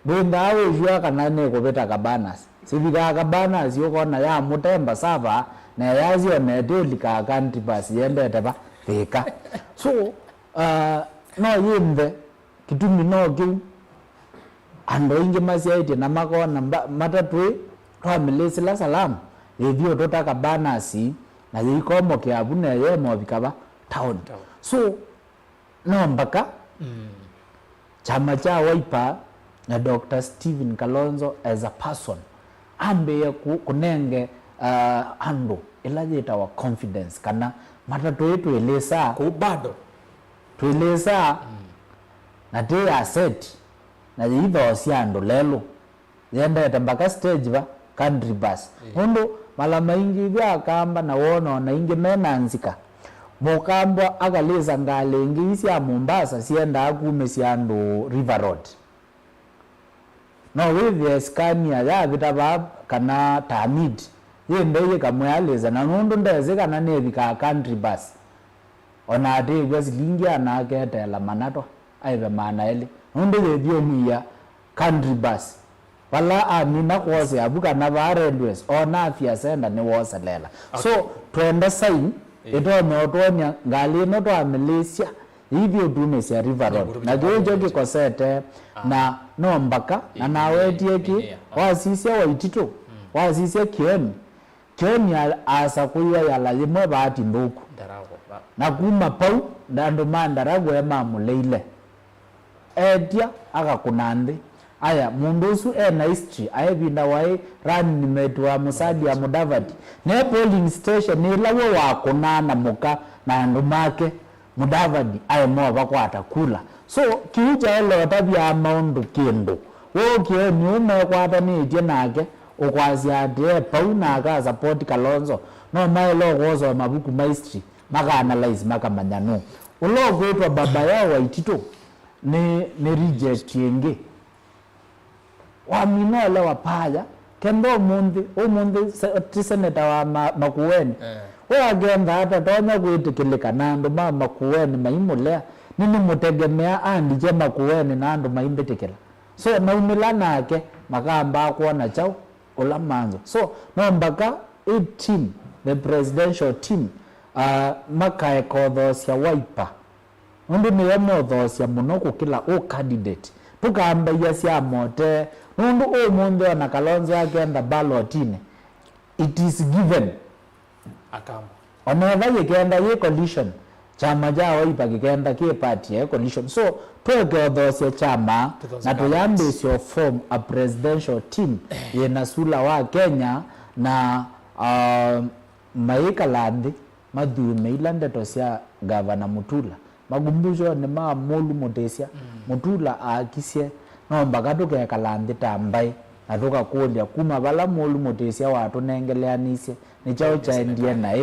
bwenda awe jua kana neko beta kabanas sivika kabanas yoko na ya mutemba sava na yazi onedeli ka kanti basi yendete ba fika so no yimbe kitumi no kiu ando inge masiaiti na makona matatwe twamelezi la salama evyo totaka banasi na yikomo kiabune yemo bikaba town so no mbaka chama cha Wiper na Dr. Stephen Kalonzo as a person ambe kunenge ando ila jeta wa confidence kana matatu yetu elesa kubado tueleza na te asset na hivyo siando lelo yenda mpaka stage ba country bus ndo mala maingi bya kamba na wona na inge menanzika mukambwa akaleza ngalengi isi ya Mombasa sienda akume siando River Road no with Scania ya bitaba kana Tamid yende kamwaleza na ndo ndeze kana nebika country bus ona ate gwesilingi anakete la manato aibe maana ele ndo yebyo mia country bus wala amina kwose abuka na baredwes ona afya senda ni woselela so twende sign ito notonya ngali no to Malaysia hivyo tumesia River Road na jojo kikosete na no mbaka na nawetie ki wasisia waitito wasisia kieni asa kuya yala limwe baati nduku na kuma pau ndando mandaragwe ya mamuleile edia aka kunande aya mundusu na history ayebinda wai run nimetwa Musadi ya Mudavadi ne polling station ni lawo wa kunana muka na ndumake Mudavadi aye mo bakwata kula so kiuja ele tabia maundu kindu wo kie ni ume kwata ni je nake okwazi ade pau na aka support Kalonzo no mailo gozo mabuku history maka analyze maka manyano ulogo etwa baba yao Waitito ni reject yenge wamino le wapaya kendo umundi senator wa Makueni agenda hata tonya kuitikilika na ndo Makueni maimulea nini mutegemea andije Makueni na ndo maimbetikila so na umilana yake makamba kuona chao ula manzo so no mbaka team the presidential team makae kodhosya Wiper ndo ni yamodhosya muno kukila candidate tukamba yasya mote ndo omundo na Kalonzo agenda ballotine it is given akamba oneva yekenda ye coalition chama ja Wiper kikenda ke party ye coalition so twekodhosya chama na tuyambisyo form a presidential team yena sula wa Kenya na maikalandi madhume ilande tosya Governor Mutula magumbusho ni Molu Mutesia Mutula akisye no mbagato ke kalandi tambai atoka kulia kuma bala Molu Mutesia watu nengeleanisye ni chao cha ndie na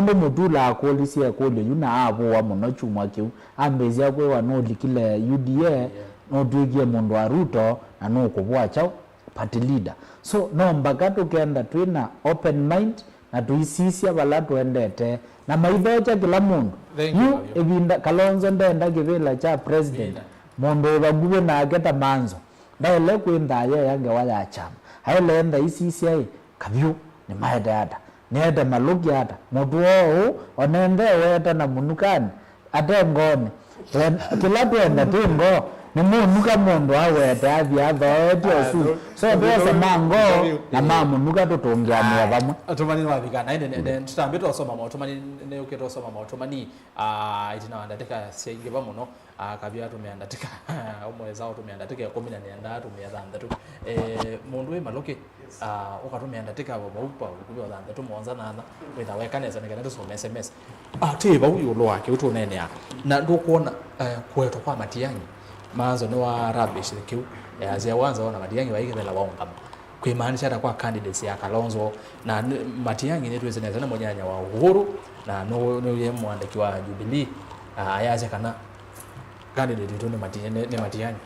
ndo Mutula akolisia kole yuna abo wa muno chuma kiu ambezia kwe wanolikile UDA no tuigie mundu wa Ruto na no kubwa chao party leader so no mbagato kenda twina open mind na tuisisia bala tuendete na maidhocha kila mundu yu ebinda Kalonzo ndenda kivila cha president mundu baguwe na ageta manzo ndaile kwenda yange waya chama haile enda isisia kabyu ni maedada nenda maluki hata mundu wao onende weta na munukani ate ngone kila tuenda tingo ni munuka mundu aweta avya dhoeti osu so besa mango na mamunuka tutongia mwa vamwe atumani wabigana ine tutambe tosoma maotomani ne uketosoma maotomani itina wandateka siege bamuno kabya tumeandateka omweza tumeandateka 10 na tumeandateka mundu we maloke ukatumeandateka baupa kubiwa dhanda tumonza nana witha wekaneza ngene so SMS atiba uyu lo wake utunene ya na ndokuona kweto kwa Matiang'i manzo ni wa rubbish kiu azia wanza wana Matiang'i waigethela waungama kuimaanisha hata kwa candidates ya Kalonzo na Matiang'i ni tuweze na monyanya wa Uhuru na no ye mwandiki wa Jubilee ayaje kana candidate tu ni Matiang'i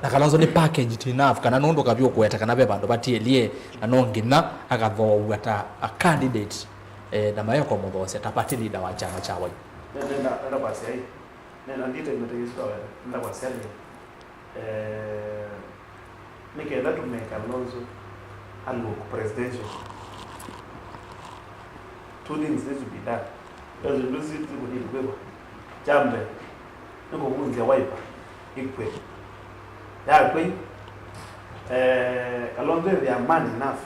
na Kalonzo ni package enough kana nondo kabyo kweta kana be bandu batielie anongina akatho ata a candidate na mayo kwa mboose tapati leader wa chama cha Wiper nenda basi ai nenda ndito imetegezwa wewe nenda basi ai nikaenda tume Kalonzo algo presidential two things need to be done as a visit to the Wiper jambe niko kunzia Wiper ikwe ya kwe Kalonzo ya man enough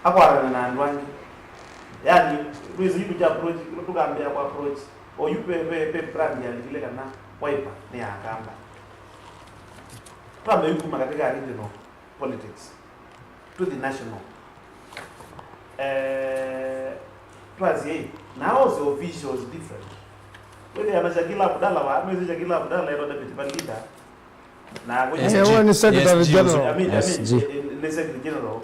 akwara na ndwangi yani ruizi yitu cha approach tugambia kwa approach o yupe brand ya ile kana Wiper ni akamba tuambe yuko katika regional politics to the national. Twazi now the officials different. When they are Shakila Abdallah, I'm Shakila Abdallah, I don't have a leader. Now, when you Secretary General, I mean, the Secretary General,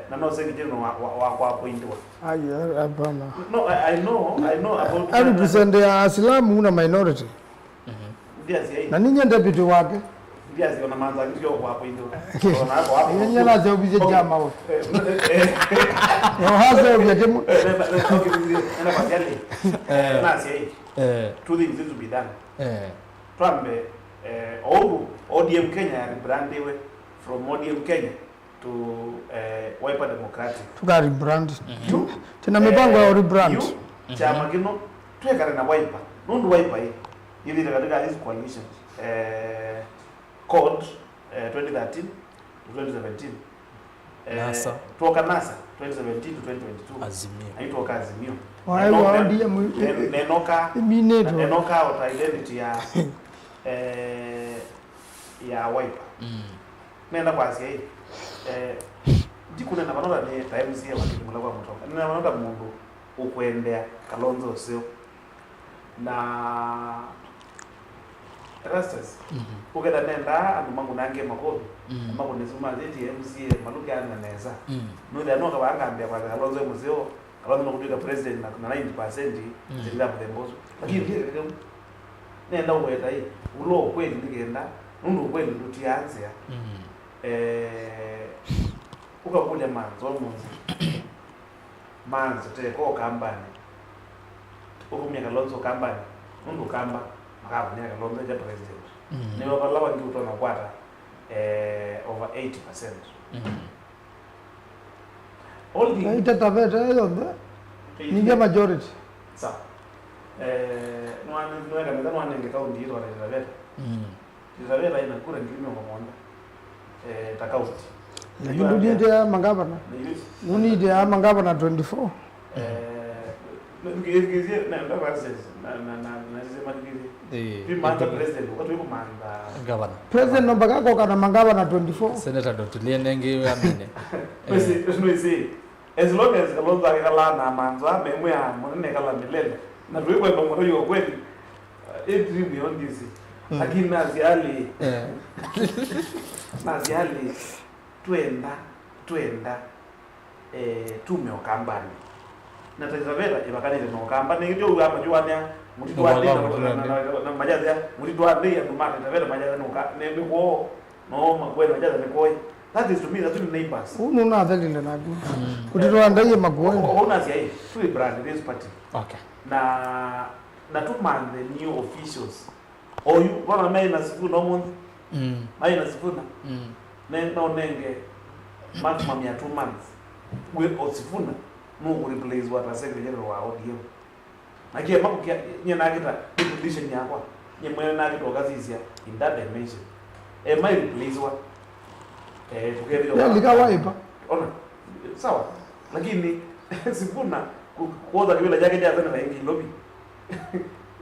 no Secretary General, no, I know about. I represent the Islam minority. Na ninyi deputy wake. Yes, kuna manza ndio kwa hapo ndio. Yeye lazima ubije jama huko. Hasa ubije. Ana kwa yale. Na si two things to be done. Twambe ODM Kenya rebranded from ODM Kenya to Wiper Democratic. Tuka rebrand. Tena mipango ya rebrand. Chama kino tuwekana na Wiper. Nundu Wiper hii. Ili katika hizo coalitions. Code 2013 to 2017. NASA. Tuoka NASA 2017 to 2022. Azimio. Haitoka Azimio. Wao ODM Nenoka out identity ya Wiper. Nenda kwa asia hii. Ndikuna na banora ni times ya wakimula kwa mtoka. Nina banora mundu ukwendea Kalonzo sio na Rastas. Ukenda nenda anumangu nange makobi. Amangu nesuma zeti MCA maluke ananeza. Ndio anoka bangambia kwa Kalonzo muzeo. Kalonzo nokutika president na 90% zilila mdembozo. Lakini ndio nenda uweta hii. Ulo kweli ndigenda. Nundu kweli ndutianzia. Ukakuja manzo muzi. Manzo teko kambani. Ukumya Kalonzo kambani. Nundu kamba makaba nya Kalonzo ja president. Ni wabalawa ngi utona kwata over 80%. All the itataveta yote ni majority. Sawa. Nwanga ndio nwanenge kaunti hizo wanataveta. Taveta ina kura ngilimo kwa mwanda. Takauti. Lakini ndio mangavana. Nuni ndio mangavana 24. Ngiye na Pimanda president wakati yuko manda Governor. President nomba kako kana mangavana 24. Senator Dr. Lienenge amine. As long as Kalonzo akala na manzo amemwe amone kala milele. Na tuwe kwa mmoja yuko kweli. Dream beyond this. Lakini naziali naziali twenda tume okambani. Na tazavera ibakanile no kambani ndio hapa juania mutitwande na majazi mutitwande ya dumata tazavera majazi no ka ne ko no makwena majazi ne koi. That is to me, that's to neighbors. Uno na dalile na gu. Kutitwande ye magwena. Ona si ai to brand this party. Okay. Na to man the new officials. Or you wana mai na sifu no month. Mai na sifu na. No nenge maximum ya 2 months. We osifuna no replace what was secretary general wa ODM. Na kia mambo kia nyena kita position yakwa. Nyemwe na kita okazisia in that dimension. Mai replace wa ya lika Wiper. Ona. Sawa. Lakini sifuna kuoza kibela jake jaza na ingi lobby.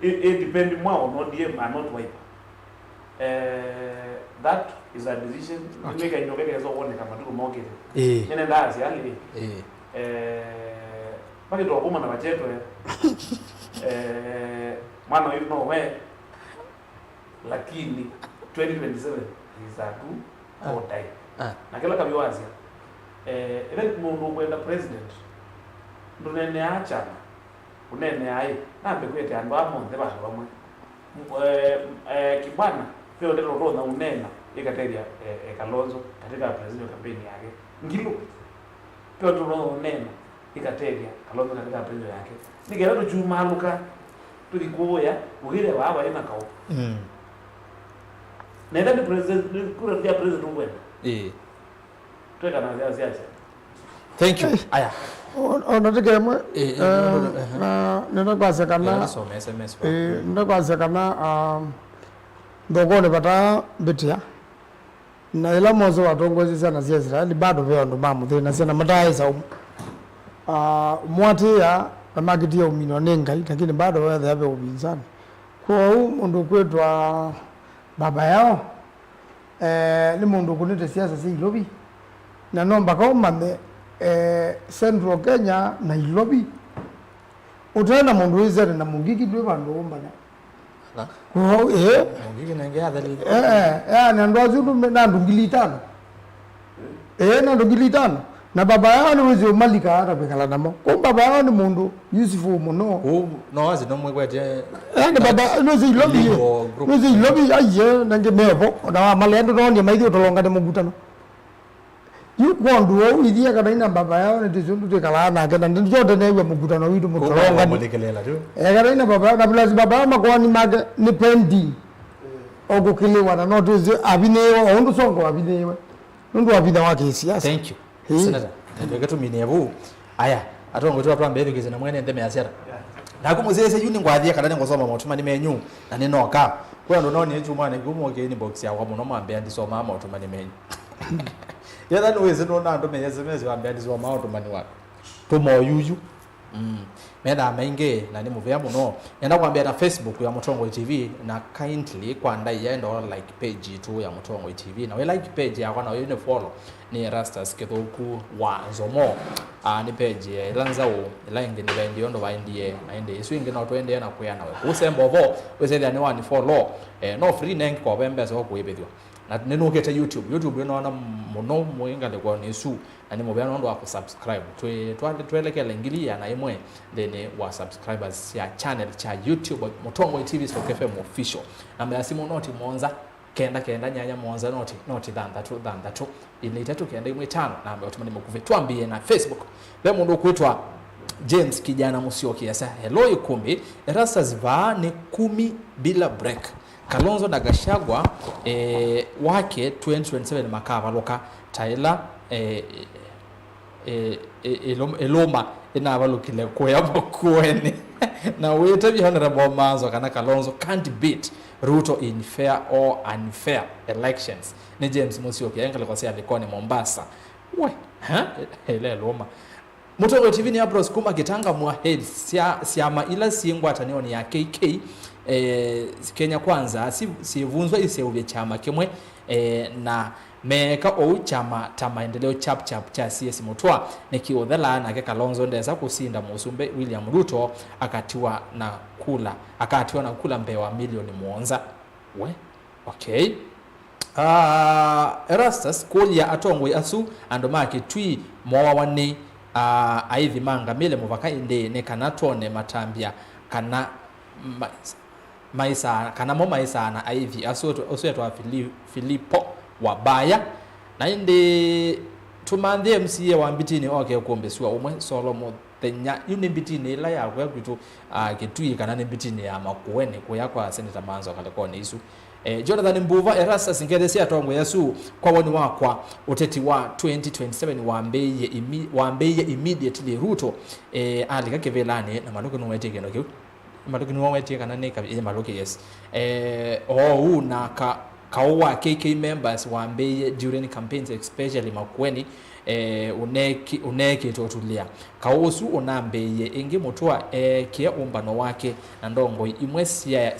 It depend more on ODM and not Wiper. That is a decision. Make a innovation so one kama tu moke. Nene ndazi ali. Bali ndo kuma na wacheto mwana you know where. Lakini 2027 is a do or die. Na kila kabiwazi ile mundu kwenda president ndo nene acha unene ai nambe kwete andu amonde bantu bamwe kibwana pio ndero ro na unena ikateria Kalonzo katika president campaign yake ngilo pio ndo unena ikateria Kalonzo katika president yake nigera ndo juma luka tulikuya ugire baba ina kao nenda ni president kura dia president ngwenda tweka na ziacha. Thank you. Aya. Onatike mwe na nenda kwasekana SMS. nenda kwasekana ndogone bata betia na ila mozo watongozi sana cia Israeli bado vyo ndo mamu na sana mataisa mwati ya magitia umino nengai lakini bado wewe hapo ubinzani kwa huu mundu kwetwa baba yao ni mundu kunite siasa si lobi na nomba kwa mame Central Kenya Nairobi utana mundu wizere na mungiki dwe bandu umbana mungiki nengea dali na ndo azundu na ndungili tano na ndungili tano na baba yao ni wizi malika arabikala namo ko baba yao ni mundu Yusufu muno no azi no mwegweje ni baba nozi lobi aye nange mebo na malendo no ni maidi utolonga de mugutano yukondu withia kana ina baba yao ni tizundu tekala na kana njote newe mugutano witu mutolonga mulekelela tu kana ina baba yao na plus baba yao makwani mage ni pendi ogukiliwa na notice abinewa ondu songo abinewa ndu abina wake siasa. Thank you Senator ndegetu minebu aya atongo tu atwa mbere kizina mwene ndeme asiara nakumuzese yuni ngwathia kana ngosoma motuma ni menyu na ninoka kwa ndo noni echuma ne gumo ke inbox ya muno mambe andisoma motuma ni menyu yatha no weze no nando menyeze mezi wambe andisoma motuma ni wako tumo yuyu meda mainge na ni muvea muno enda kwambia na Facebook ya Mutongo TV na kindly kwanda yendo like page tu ya Mutongo TV na we like page ya kwana you follow ni Rastas Kithuku wa Zomo ni page ya ilanza o ilange ni bendi yondo baindie na ende swinge na twende na kuya nawe usembovo wese thani wani follow no free nengi kwa bembe so kuibethwa na ninukete YouTube no na muno muinga le kwa nisu na ni mobile ndo wa subscribe twelekele ngilia na imwe then wa subscribers ya channel cha YouTube Mutongo TV Stock FM official na mesimu noti monza kenda nyanya monza noti danda tu ile itatu kenda imwe tano na ambayo tumani mkuve tuambie na Facebook le mundu kuitwa James kijana Musyoki yasa hello ikumbi Rastas va ni 10 bila break Kalonzo na Gachagua wake 2027 makava loka Tyler eloma inabalukile kuya Makueni na wete bi honorable Manzo kana Kalonzo can't beat Ruto in fair or unfair elections ni James Musyoki yanga likosia alikuwa ni Mombasa we ele eloma Mutongo TV ni Abros kuma kitanga mwa head siama ila singwa tanioni ya KK Kenya kwanza sivunzwa iseuvye chama kimwe na meka ou chama ta maendeleo chap cha CS Mutwa nikiodhala na Kalonzo ndeza kusinda Musumbe William Ruto akatiwa na kula mbewa milioni muonza we okay Erastus kulia atongwe asu andomake twi mowa wani aithi manga mile muvaka inde ne kanatone matambia kana maisa kana mo maisa na aithi aso etwa Filipo wabaya na inde tumandhe MCA wa Mbitini okay kuombesiwa umwe Solomon tenya yuni Mbitini ila ya kwa kitu kitui kana ni Mbitini ya Makueni kwa kwa Senator Manzo kalikuwa ni isu Jonathan Mbuva Erastus Ngedesia Tongo Yesu kwa woni wakwa uteti wa 2027 wambeye immediately Ruto alika kevelane na maluko nweteke no maluko nweteke kana ne ka maluko yes na kawa KK members wambeye during campaigns especially Makueni uneki totulia kausu unambeye ingi Mutwa kia umbano wake na ndongo imwe siya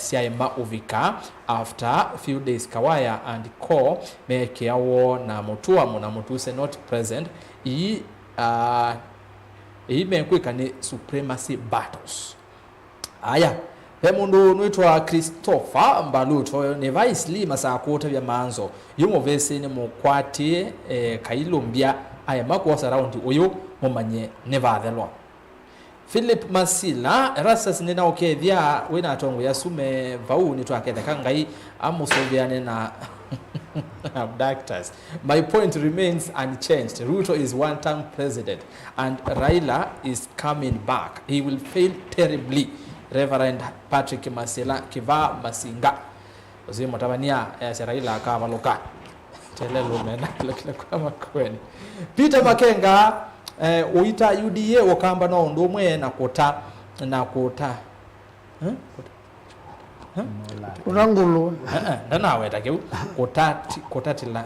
uvika after few days kawaya and call meke awo na Mutwa muna Mutuse not present mekwika ni supremacy battles aya Hemundu nuitwa Christopher Mbaluto ne vice lima saa kuota vya Manzo yumo vese ni mukwati kailumbia aya mako surround uyu mumanye nevathelwa Philip Masila Rastas nina okethia wina atongo yasume vau ni twaketha kangai amusoviane na abductors. My point remains unchanged. Ruto is one-term president and Raila is coming back. He will fail terribly. Reverend Patrick Masila Kiva Masinga uzima tabania ya Raila akavaloka telelo mena kile kwa Makueni Peter Makenga uita UDA wakamba no ndomwe na kota urangulu nawe take kotatila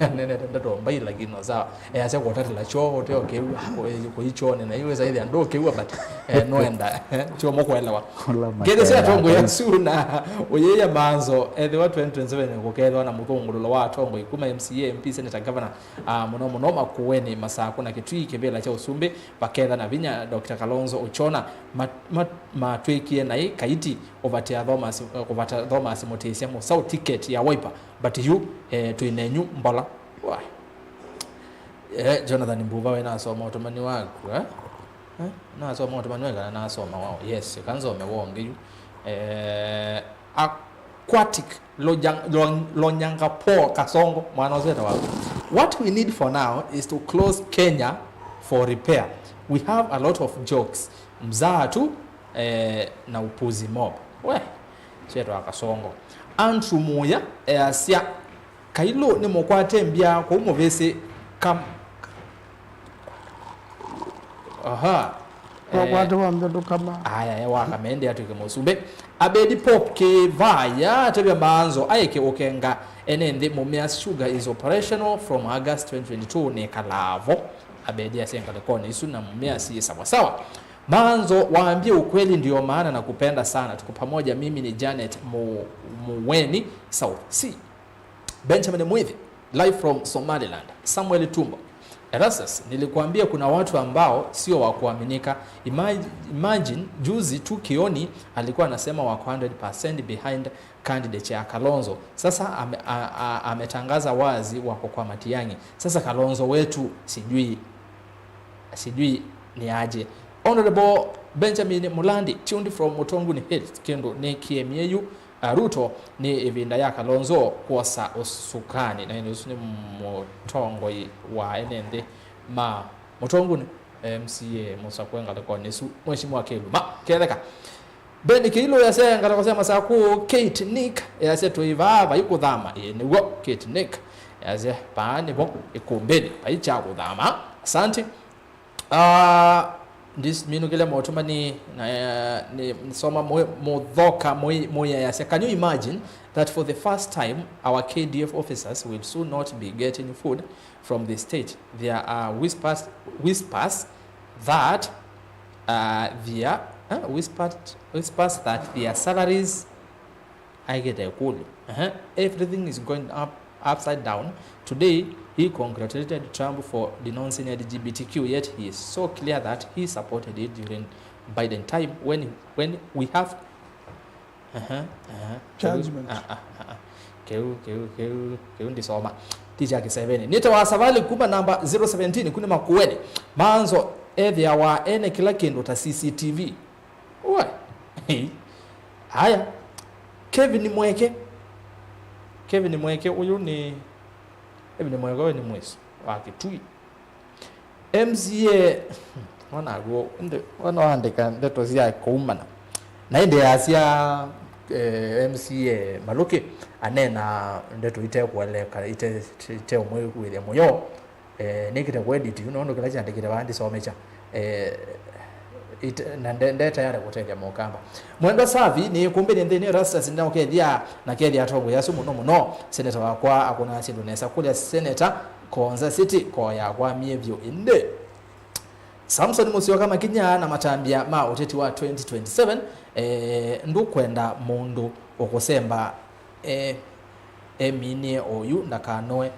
nene ndo mbai lakini sawa ase kotati la cho hote ko icho ne na iwe zaidi ndo kewa but no enda cho moko elewa gede sia tongo ya suna oyeya manzo the wa 2027 kokelo na muthungulo wa tongo ikuma MCA MP Senator Governor muno makuweni masako na kitui kebela cha usumbe baketha na vinya Dr. Kalonzo Ochona matwekie na kaiti ovatia Thomas Motesia mo sau ticket ya Wiper but you to inenyu mbola why Jonathan Mbuva we na soma otomani wako na soma otomani wako na soma wao yes kanzo mewonge yu aquatic lonyanga po kasongo mwana wazeta wako. What we need for now is to close Kenya for repair. We have a lot of jokes mzaa tu na upuzi mob we cheto akasongo Andrew Muya asia kailo ni mokwate mbia kwa umovese kam watu wa mbedo kama aya wakamende atuke musumbe abedi pop ke vaya tebya manzo ayeke okenga enende Mumias Sugar is operational from August 2022 ne kalavo abedi asenga lekone isu na Mumias si sawa manzo waambie ukweli ndio maana nakupenda sana tuko pamoja mimi ni Janet Muweni South Sea Benjamin Mwithi live from Somaliland Samuel Tumbo Erastus nilikuambia kuna watu ambao sio wa kuaminika. Imagine juzi tu Kioni alikuwa anasema wako 100% behind candidate ya Kalonzo. Sasa ametangaza wazi wako kwa Matiang'i. Sasa Kalonzo wetu sijui ni aje. Honorable Benjamin Mulandi tuned from Mutonguni Hills kendo ni Kiemyeyu Ruto ni evinda ya Kalonzo kuosa usukani na ni Mutongo wa enende ma Mutonguni MCA Musa Kwenga lekwa nesu mheshimiwa Keluma keleka Beni kilo yase ngara kusema saku Kate Nick yase toivava ikudhama niwo Kate Nick yase paani bo ikumbeni paicha kudhama asante this minugele motuma ni soma modhoka moya yase. Can you imagine that for the first time our KDF officers will soon not be getting food from the state? There are whispers that their salaries I get a cool everything is going upside down. Today he congratulated Trump for denouncing LGBTQ, yet he is so clear that he supported it during Biden time when we have judgment. Ndisoma teacher kiseveni nita wa savali kuma namba 017 kuna makuweni manzo ethia wa ene kila kindu ta CCTV we haya Kevin Mweke uyu ni Kevin Mweke ni mwezi wa Kitui MCA wanago wanaandika ndeto zia kuumana na inde asia MCA Maluki anena ndeto ite kueleka ite umwe kuile moyo nikite kwedit unaona kila chande kile bandi somecha ndeta yare kutenge mukamba mwenda savi ni kumbeni ndeni rasta sinda okedia na kedia tongo yasu muno senator wakwa akuna sindu nesa kule senator Konza City ko ya kwa mievyo inde Samson Musyoka kama kinya na matambia ma uteti wa 2027 ndukwenda mundu okusemba emine oyu nakanoe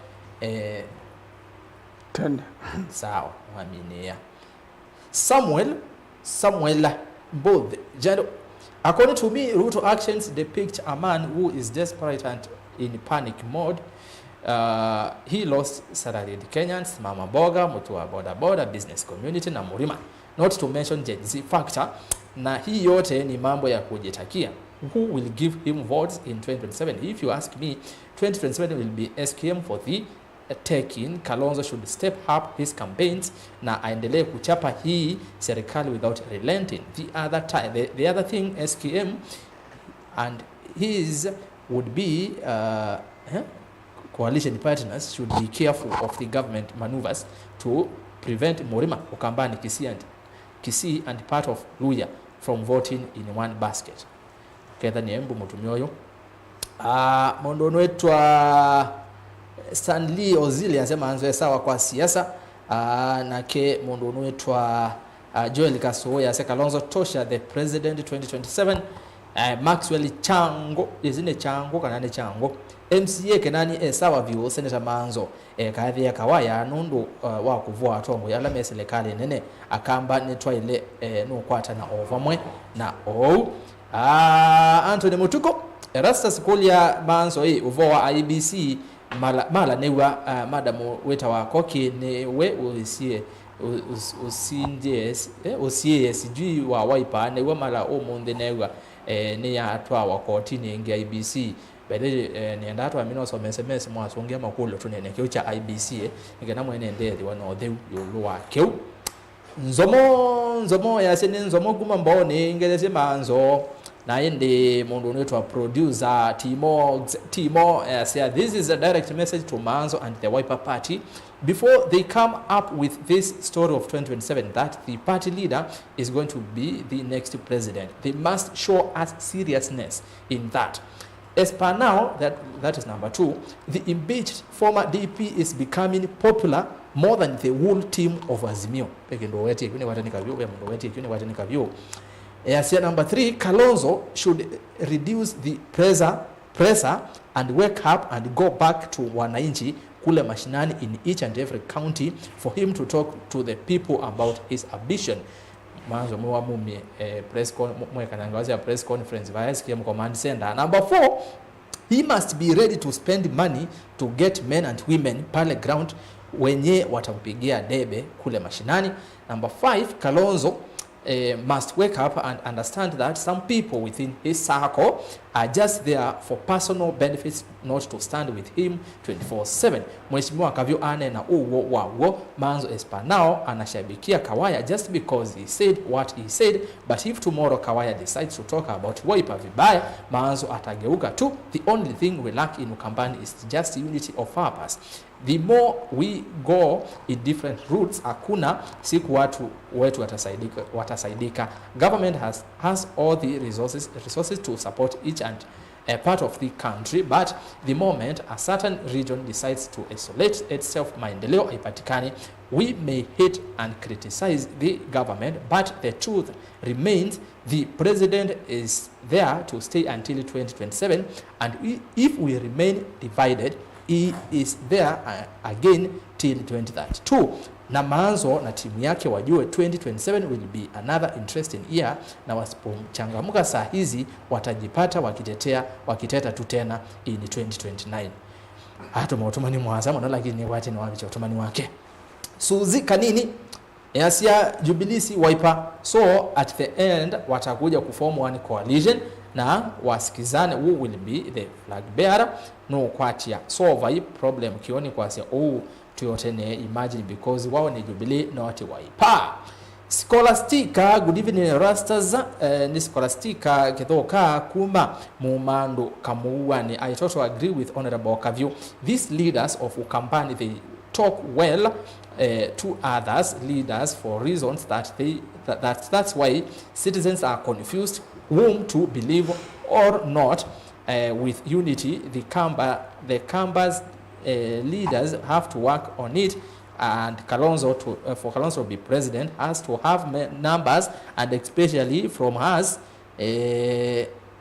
tende sawa aminia Samuel both Jado. According to me, Ruto actions depict a man who is desperate and in panic mode. He lost salaried Kenyans, Mama Boga, Mutua Boda, business community na Murima. Not to mention Gen Z factor. Na hii yote ni mambo ya kujitakia. Who will give him votes in 2027? If you ask me, 2027 will be SKM for the taking. Kalonzo should step up his campaigns na aendelee kuchapa hii serikali without relenting. The other thing SKM and his would be coalition partners should be careful of the government maneuvers to prevent Murima, Ukambani, Kisii and part of Luya from voting in one basket. Kedha ni embu mutumioyo. Mondono etwa Stanley Ozili anasema anzo sawa kwa siasa. Nake mundu unwetwa Joel Kasuoya ase Kalonzo tosha the president 2027. Maxwell Chango izine Chango kanane Chango MCA kenani sawa vyo Senator Manzo kadhi ya kawaya nundu wa kuvua atongo yala meselekali nene akamba netwa ile no kwata na ovamwe na Anthony Mutuko Erastus Kulia Manzo uvoa IBC mala newa madamu weta wa koki ne we usie usie sijui wa Wiper ne we mala omunde newa ne ya atwa wa koti ne ngi IBC bele ne ndato amino so SMS mwasongia makulo tunene kyo cha IBC ngena mwene ndeli wano the yoluwa kyo nzomo ya sene nzomo guma mbone ngeleze manzo na ende mundu unetwa producer Timo say this is a direct message to Manzo and the Wiper Party before they come up with this story of 2027 that the party leader is going to be the next president. They must show us seriousness in that. As per now, that is number 2, the impeached former DP is becoming popular more than the whole team of Azimio. Number 3, Kalonzo should reduce the pressure and wake up and go back to Wananchi kule mashinani in each and every county for him to talk to the people about his ambition. Manzo mwa mumie press conference via SKM command center. Number 4, he must be ready to spend money to get men and women pale ground wenye watampigia debe kule mashinani. Number 5, Kalonzo must wake up and understand that some people within his circle are just there for personal benefits, not to stand with him 24/7. Mheshimiwa Kavyo ane na uwo wawo Manzo Espa now anashabikia Kawaya just because he said what he said, but if tomorrow Kawaya decides to talk about Wiper vibaya, Manzo atageuka tu. The only thing we lack in Ukambani is just unity of purpose. The more we go in different routes, hakuna siku watu wetu watasaidika. Government has all the resources to support each and a part of the country, but the moment a certain region decides to isolate itself, maendeleo haipatikani. We may hate and criticize the government, but the truth remains the president is there to stay until 2027, and if we remain divided, he is there again till 2032. Na Manzo na timu yake wajue 2027 will be another interesting year, na wasipochangamuka saa hizi watajipata wakiteta tu tena in 2029. Hata mautumani mwazama na lakini wate ni wabicha utumani wake. Suzi kanini yasia Jubilisi Wiper, so at the end watakuja kuform one coalition na wasikizane who will be the flag bearer no kwatia solve hii problem kioni kwa sia tuyotene imagine because wao ni Jubilee na wati Wiper. Scholastica, good evening Rastas. Ni Scholastica kithoka kuma mumando kamuani. I totally agree with Honorable Kavyo. These leaders of Ukambani, they talk well to others leaders for reasons that's why citizens are confused whom to believe or not. With unity, the Kambas leaders have to work on it, and Kalonzo for Kalonzo to be president has to have numbers, and especially from us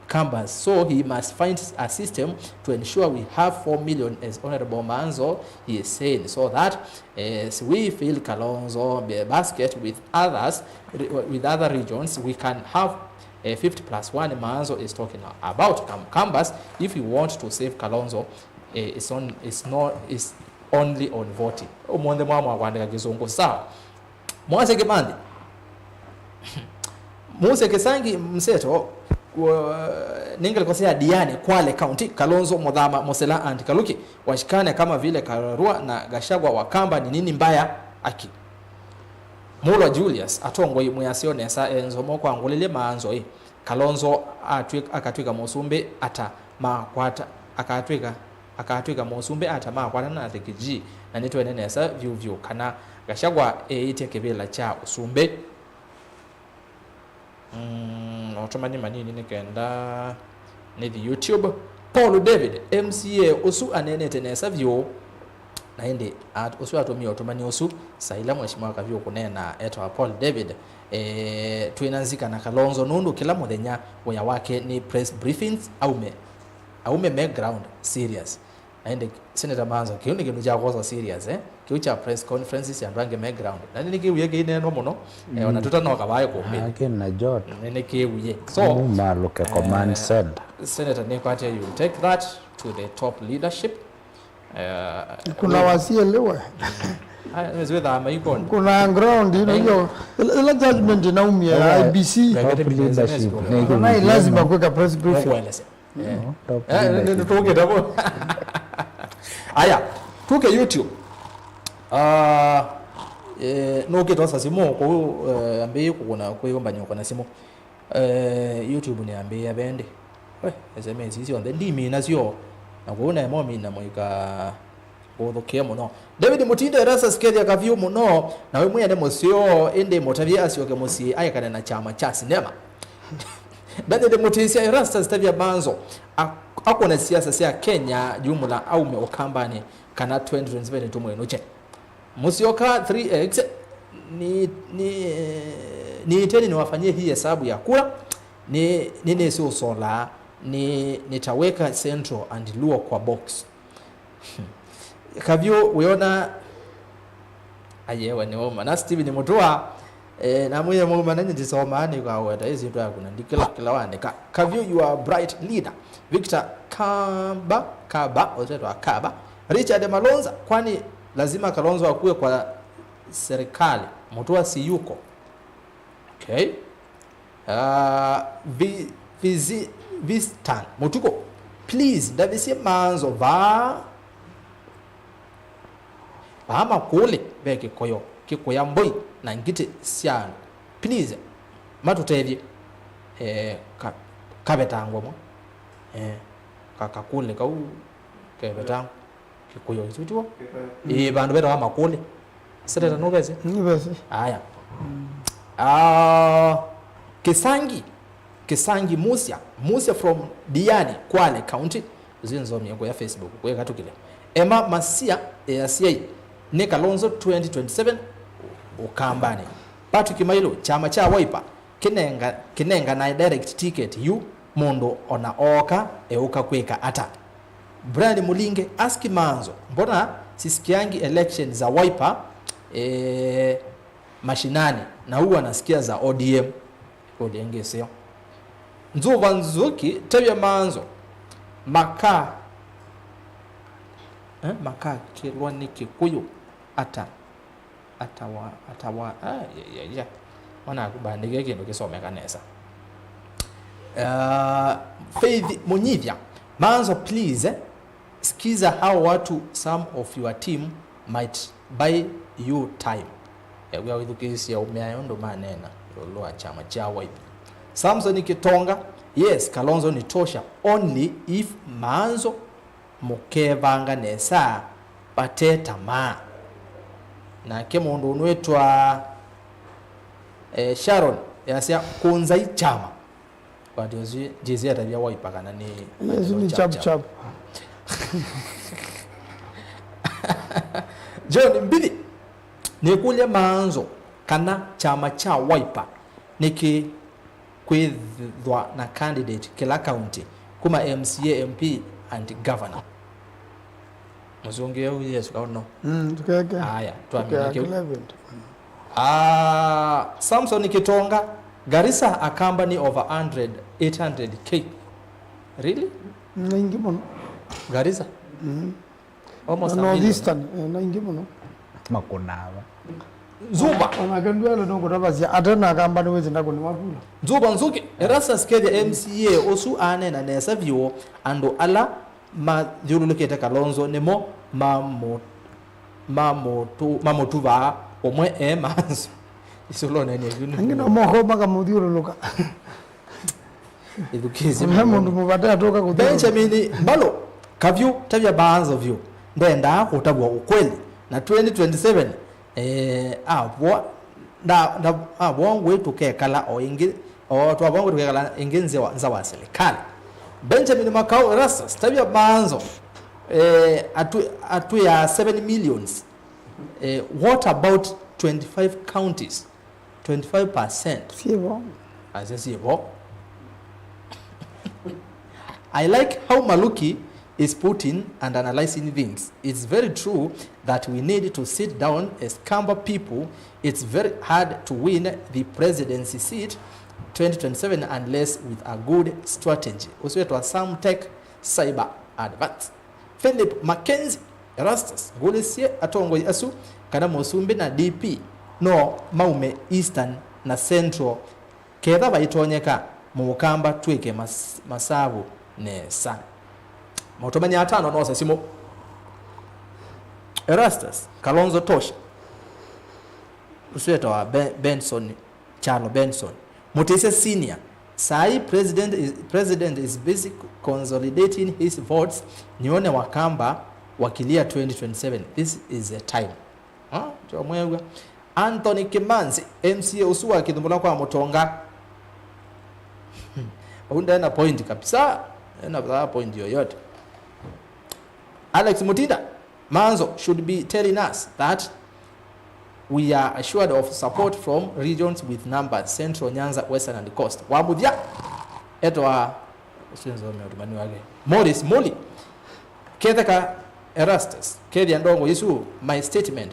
Kambas. So he must find a system to ensure we have 4 million, as Honorable Manzo he is saying, so that as we fill Kalonzo basket with other regions, we can have a 50+1. Manzo is talking about Kambas. If you want to save Kalonzo, it's only on voting. Omonde mwa kwandika kizungu sawa. Mwase Kimandi. Muse Kesangi mseto ningelikosea Diani Kwale County, Kalonzo Modhama Mosela and Kaluki washikane kama vile Karua na Gashagwa Wakamba. Ni nini mbaya aki Mulwa Julius atongwe muyasione sa enzomo kwa ngulile Manzo Kalonzo akatwika Musumbe ata makwata akatwika Musumbe ata makwata na thikiji na nitwe nene sa vyuvyu kana Gashagwa ite kebela cha Usumbe. Otomani manini nikenda ni the YouTube. Paul David MCA osu anene tenesa vyo na indi usu atumia utumani usu saila mheshimiwa Kavyu kunena etwa Paul David tuinanzika na Kalonzo nundu kila muthenya waya wake ni press briefings aume background serious na indi Senator Manzo kiu ni kindu cha kosa serious kiu cha press conferences ya range background na ni kiu yake ineno muno ona tutanoka baye kumbi again na jot ni kiu ye so maluke command center Senator Nikwate, you take that to the top leadership. Kuna wasielewa. Kuna ground hiyo ile judgment inaumia IBC. Na lazima kuweka press briefing. Tuke dabo. Aya, tuke YouTube. No kitosa simo ko ambe kuna kuyomba nyoko na simo. YouTube ni ambe abende. SMS hizi on the ndimi nasio na kuona mo mina moika bothokea muno David Mutinda Erasa skedia Kavyu muno na we mwene musio ende motavia asioke musi ayakana na chama cha sinema David Mutinda Erasa stavia banzo akona siasa sia Kenya jumla au meokambani kana 2027 tumwe che musioka 3x ni teni ni wafanyie hii hesabu ya kula ni nini sio sola nitaweka Central and Luo kwa box. Kavyu uona ayewa ni oma na Steve ni mutua na mwenye mungu manani jisoma ni kwa weta hizi ndio kuna ndikila waandika Kavyu you are bright leader Victor Kaba ozetwa Kaba Richard Malonza kwani lazima Kalonzo akue kwa serikali mutua si yuko okay Vistan Mutuko please Davisi Manzo va makule beke koyo kikoya mboi na ngite siano please matutevye kabetangwa mo kakakule kau kabetang kikoyo kituo bandu beta makule sasa no bese ni bese aya Kisangi Musia from Diani Kwale County zinzo miengo ya Facebook kwa katukile Emma Masia ACA ne Kalonzo 2027 ukambani Patrick Mailo chama cha Wiper kinenga na direct ticket yu mondo ona oka euka kweka ata Brand Mulinge aski Manzo mbona sisikiangi election za Wiper mashinani na huwa nasikia za ODM sio Nzuva Nzuki tabia Manzo maka kilwani Kikuyu atawa wana kubandike kindu kisomeka nesa Faith Munyivya Manzo please skiza how watu some of your team might buy you time we are with kesi ya umeayondo manena loloa chama cha Wiper Samson Kitonga yes Kalonzo ni tosha only if Manzo mukevanga nesa pateta ma na kemondo unwetwa Sharon yasia kunza ichama kwa ndio jezi ya tabia Wiper kana ni ni chap John Mbidi nikule Manzo kana chama cha Wiper niki kwithwa na candidate kila county kuma MCA MP and governor muzongea huyu Yesu kaono tukeke haya tuamini Samson Kitonga Garissa a company over 800k really naingi mono Garissa almost no distant naingi mono makunava Zuba anagandwa lo ngo tabazi atana kamba niwezi ndako ni mafula Zuba Nzuki Erasa skedia MCA osu ane na nesa vyo ando ala ma yululukete Kalonzo nemo mamotuva omwe Manzo isolo nene yunu angina moho maka mudhuruluka edukizi mundu mubata atoka kudhuru Benjamin Mbalo Kavyu tabia baanzo vyo ndenda kutabwa ukweli na 2027 abwo tukekala oingi twabongo tukekala ingenze za wa serikali Benjamin Makau Erasa tabia banzo atu ya 7 millions. What about 25 counties? 25%. Sivyo. Asisivo. I like how Maluki is putting and analyzing things. It's very true that we need to sit down as Kamba people. It's very hard to win the presidency seat 2027 unless with a good strategy. Also to some tech cyber advance. Philip Mackenzie Erastus Gulesie atongo asu kana Musumbi na DP no maume Eastern na Central ketha baitonyeka mu Mukamba twike masabu nesa motomanya atano no sesimo Erastus Kalonzo Tosha usweta wa Benson Charlo Benson Mutese Senior sai president is busy consolidating his votes nione Wakamba wakilia 2027. This is a time mwegwa Anthony Kimanzi MCA usuwa kidhumbula kwa Mutonga unda na point kabisa na point yoyote. Alex Mutinda Manzo should be telling us that we are assured of support from regions with numbers Central, Nyanza, Western and Coast. Wabudia etwa usinzo umetumani wake Morris Muli Ketheka Erastus Kedi Andongo Yesu. My statement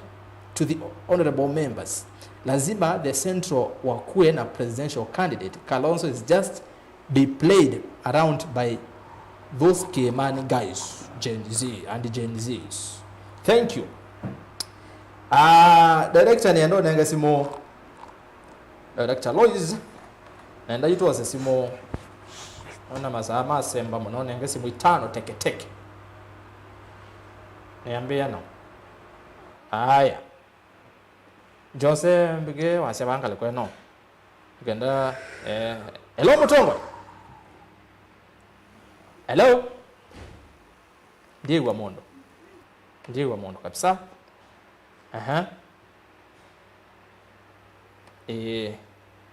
to the honorable members, lazima the Central wakuwe na presidential candidate. Kalonzo is just be played around by those Kimani guys, Gen Z and Gen Zs. Thank you. Director ni ando nenga simo Director Lois nenda yitu simo ona mazama semba muno nenga simo 5 teke niambia no aya Jose mbige wasebanga lekwe no genda hello Mutongo. Hello Diego Mondo kabisa.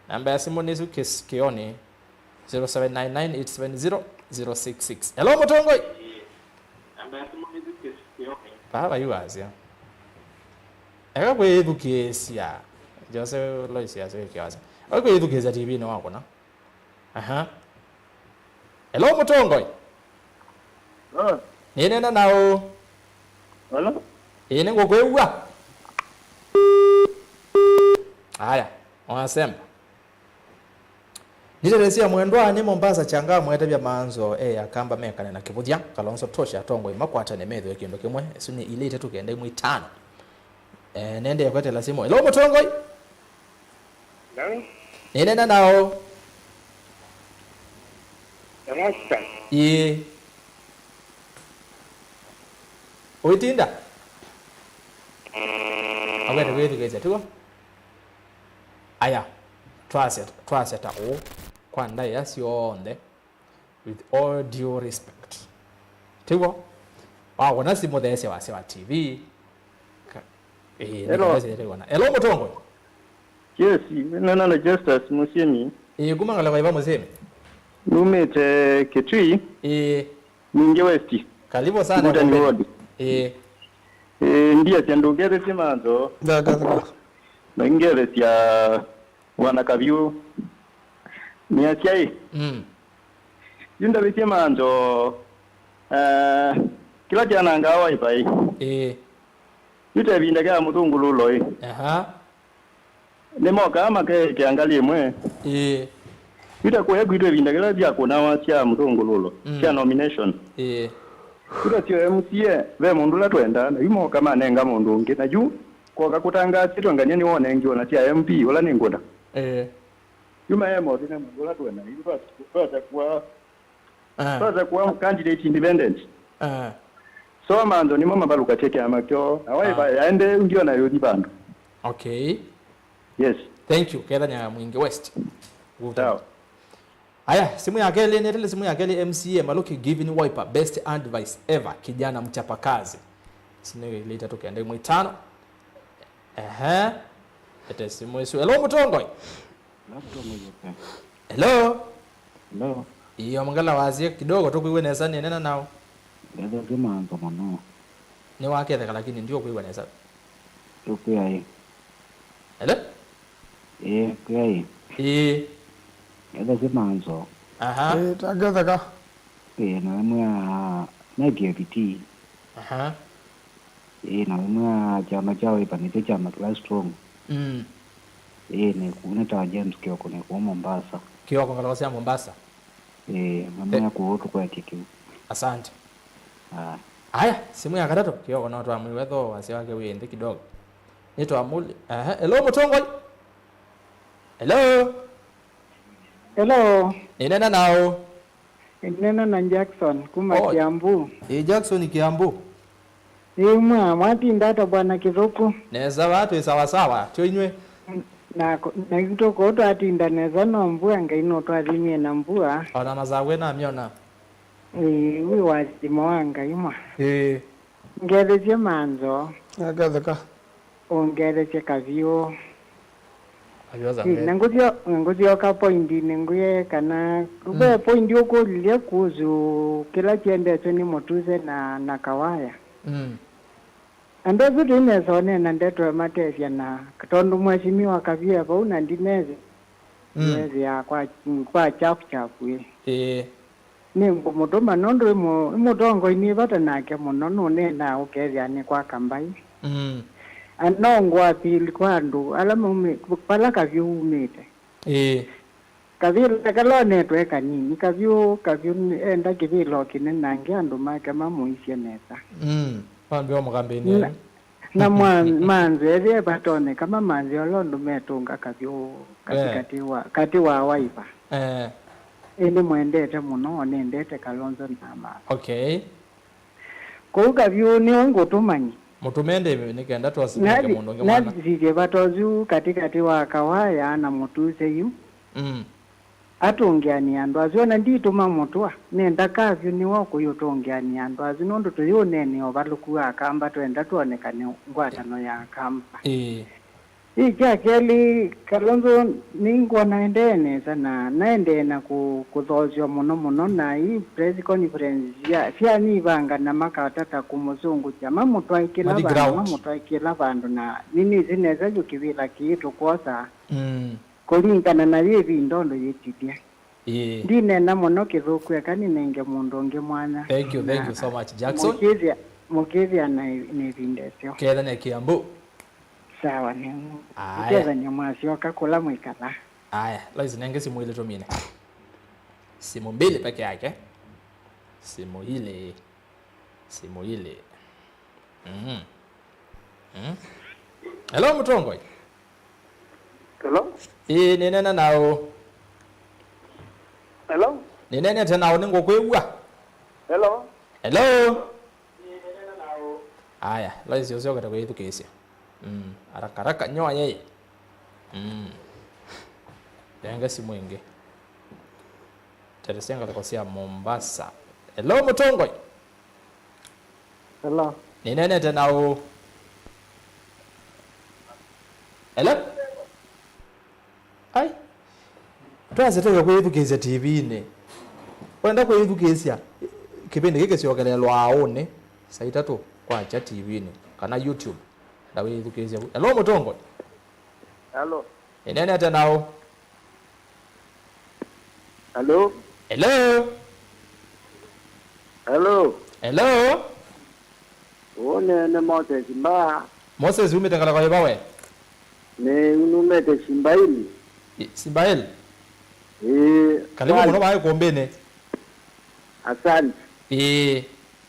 Namba ya simu nizu kioni 0799870066. Hello Mutongo. Namba ya simu nizu kioni. Baba yuazi ya. Eka kwe edukesia. Jose Loisia zo kiwaza. Eka kwe edukesia TV no wako na. Hello Mutongo. Nene nao. Hello. Ine ngokwewa. Haya, wanasema. Niteresia mwendwani Mombasa changa mwete bya manzo akamba mekane na kibudya Kalonzo Tosha atongo imakwata ne medho ekindo kimwe esuni ilete tukende mu 5. Nende yakwete la simo. Hello Mutongo. Hello. Nene nao. Rasta. Oitinda. Awere wewe geze tuko. Aya. Trust o kwa ndai yasionde with all due respect. Tuko. Wana simo dese wa TV. Hello. Hello Mutongo. Yes, nana Justice Musiemi. Kumangala kwa Musemi. Numete Kitui. Ninge West. Karibu sana kwa road. Ndia tiandogere simanzo. Daga. Ngere tia wanakavyu. Niachai. Yunda bitie manzo. Kila jana ngawa ipai. Yute bindaga mutungululo. Nemo kama ke angalie mwe. Yute kwa yegwitwe bindaga bya kona wa tia mutungululo. Tia nomination. Kuda tio MCA ve mundu la twenda na yumo kama nenga mundu ngi na juu kwa kakutanga chito nganyeni wone ngi ona tia MP wala ningoda yuma yemo dine mundu la twenda yuba kwa candidate independent so manzo ni mama baluka cheke amakyo awai ba yaende ngi ona yodi bandu. Okay, yes, thank you keda nya Mwingi West. Sawa. Aya, simu ya Kelly netele simu ya Kelly MCA Maluki giving Wiper best advice ever kijana mchapakazi. Sine ileta tukende mu 5. Ete simu yesu. Hello Mutongo. Hello. No. Iyo mangala wazie kidogo tu kuiwe nesa nena nao. Ndio kama ndo mano. Ni wake theka lakini ndio kuigwa nesa. Okay. Hello? Okay. Ndio kama ndo. Aha. Tagathaga. Na mwa na GPT. Aha. Na mwa chama chao ipanite chama Class Strong. Ni kuneta James Kioko ni kwa Mombasa. Kioko ngalosia Mombasa. Mama kuotu kwa TQ. Asante. Haya, simu ya katatu Kioko na watu wa mwetho wasi wake wende kidogo. Nito amuli. Hello Mutongoi. Hello. Hello. Nena nao. Nena na Jackson kuma Kiambu. Jackson Kiambu. Mwati ndata bwana Kiruku. Neza watu sawa sawa. Tuinywe. Na kitoko oto atinda neza no mbua ngaino to alimie na mbua. Ona mazawe na miona. Wi wazi mwanga ima. Ngeleje manzo. Agathaka. Ongeleje kavio. Ayoza. Nguzio ka point nguye kana kube point yoko liye kuzu kila kiende choni motuze na kawaya. Ando vitu inezone na ndeto matesia na katondu mweshimiwa kavia pa una ndineze. Mwezi ya kwa chafu ni mutuma nondo mutongo ini bata nake muno none na ukezia ni kwa kambai. Anongwa pili kwa ndu alama pala kavyo umete. Kavyo kalone tweka nini kavyo enda kivilo kinenange andu make mamuisye neta. Pambio mugambeni. Na manze batone kama manze olondo metunga kavyo kati wa waipa. Ene mwendete muno nendete Kalonzo nama. Okay. Kuga vyu ni wangu tumanyi. Mutumende nikenda twasinge mundo ngemana. Nazije batozu katikati wa kawaya na mutuze yu. Atongeani andu aziona ndituma mutwa nenda kavyu ni wako yotongeani andu azinondo tuyonene obaluku akamba twenda tuonekane ngwatano ya akamba. Keli Kalonzo ningwa naendene sana naendena kuthozio muno na hii press conference ya ni banga na makatata kumuzungu chama mutwaikila bandu na nini zineza yukivila kitu kosa kulingana na yevi ndondo yetidia ndine na muno kithuku kani nenge mundu nge mwana. Thank you so much Jackson. Mukizia na nevindesio kela ne Kiambu. Sawa ni keza nyamwasio kakula mwikala. Aya, laizi nenge simu ile tomine. Simu mbili peke yake. Simu ile. Hello Mutongoi. Hello? Nena nao. Hello? Nena tena ningo kwegwa. Hello? Hello? Aya, laizi yosio kata kwa kesi. Haraka nyoa yeye. Yanga simu inge. Teresenga takosia Mombasa. Hello Mutongoi. Hello. Ni nene tena o. Hello? Ai. Twaze toyo kwithukizia TV ne. Wenda kwithukizia kipindi gike ciongererwa aone saa 3 kwa cha TV ne kana YouTube. Dawe idukizia. Hello Mutongoi. Hello. Nene tena o. Hello. Hello. Hello. One Moses Simba. Moses umetangala kwa bawe. Ne unumete Simbaili. Simbaili. Kalibu muno bae kombene. Asante.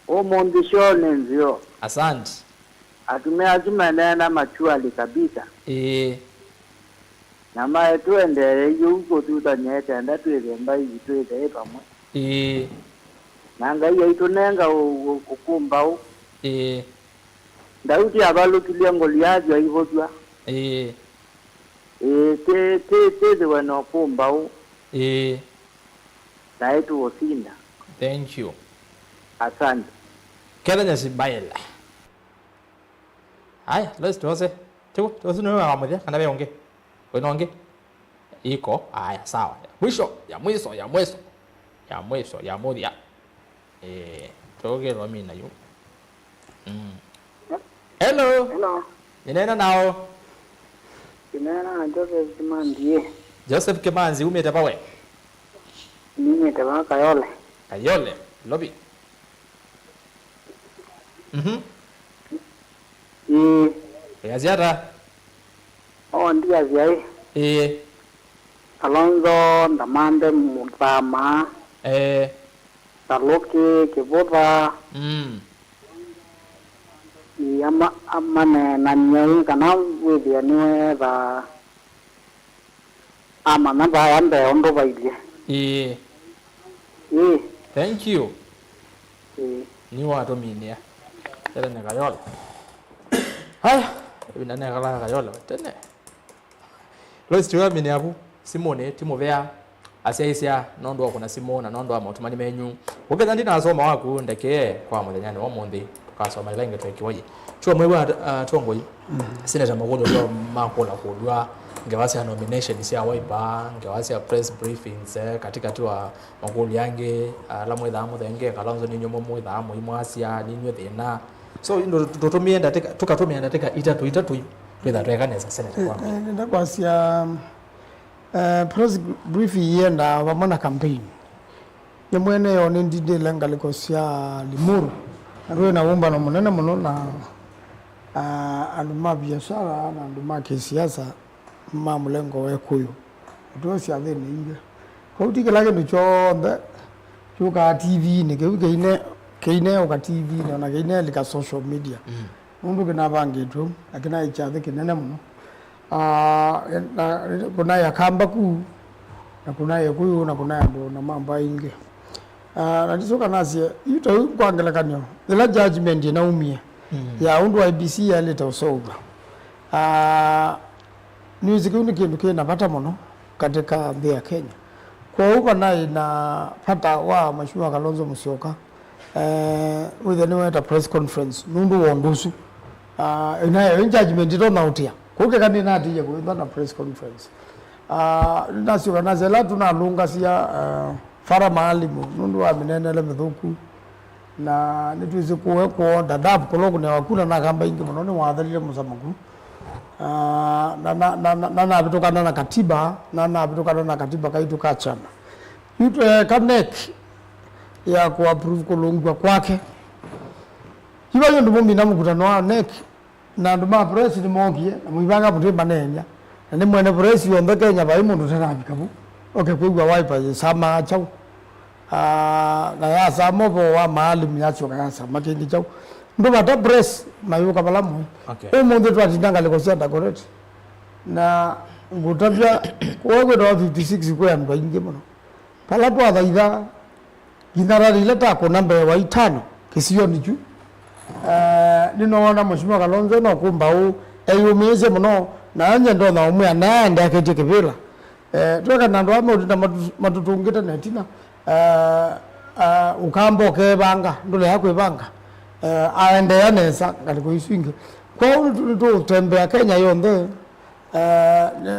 Mondishone nzio. Asante. Atumeazima machuali kabisa. Na mae tuende yuko tutanyete anda tuiremba yituire pamwe. Nanga iyo itunenga ukukumba u. Ndauti abalukilia ngoliazi aivojwa. Te wano kumba u. Na etu osinda. Thank you. Asante. Kela nyasi baila. Aya, let's tuose. Tuose nwewe wamudia, kanda beonge. Wenonge. Iko, aya, sawa. Mwisho, ya mudia. toge lo mina yo hello inena nao inena Joseph Kimanzi Joseph Kimanzi umete pawe mimi taba Kayole lobby yaziara ndia ziai Alonso Ndamande Mutama Taloki Kivuva amane nanyai kana withia niwe ba amana ba yambe ondo baile thank you ni watu minia tena ne Kayole haya ina ne kala Kayole tena Lois tuwa mini abu Simone Timovea asiaisia nondo kuna Simona nondo amotumani menyu ukeza ndina asoma waku ndeke kwa muthenyani wa mundi tukasoma ilenge twekiwoje chuo mwewa tongoi senator magodo kwa makola kodwa ngewasi nomination sia waipa ngewasi press briefings katika tuwa magoli yange la mwetha muthenge kalonzo ninyo mwetha muimwasia ninyo thina so ndo tutumie tukatumia ndateka itatu twetha twekaneza senator kwa ndakwasia press briefing yenda vamona campaign yemwene yone ndide lengaliko sia Limuru ndio naomba na munene muno na anduma biashara na anduma kisiasa mamulengo wekuyo ndio sia thini inge kauti kelage ndo chonde chuka TV ni keine oka TV na keine lika social media mundu kana bangetu akina ichadhe kinene muno kuna ya kambaku na kuna ya kuyu na kuna ndo na mambo inge natisoka nasi yuto kwangela kanyo ila judgment inaumia ya undu wa IBC ya leta usoga music ni kindu kinapata muno katika nthi ya Kenya kwa huko naye na pata wa Mheshimiwa Kalonzo Musyoka with the press conference nundu wondusu ina judgment ndo nautia kuke kandi natije kuimba na press conference nasio nazela tunalunga sia fara maalimu nundu wa minenele mithuku na nitwize kuweko Dadaab kologo ne wakuna na kamba ingi munone wathalile musamaku na abitokana na katiba na abitokana na katiba kaitu kachama yuto kanek ya ku approve kulungwa kwake hiyo ndo mumbi na mkutano wa nek na nduma president mogie na muibanga muti manenya na ni mwene president yombe Kenya bai mundu tena bikabu okay kwigwa wipe sama chau na ya samobo wa maalim yacho kaya sama kingi chau ndo bata press mayuka balamu okay mundu twatindanga likosia dakoreti na ngutabya kwogo do 56 kwa ndo inge muno pala twa thaitha ginarari leta ko namba wa 5 kisiyo nichu ninaona Mheshimiwa Kalonzo no kumbau eyumize muno na anje ndo na umwe anaenda akete kibila tweka nando amutinda matutungita netina ukambo ke banga ndole yakwe banga aende yanesa ngaliko iswinge kwa ulu tembea Kenya yonde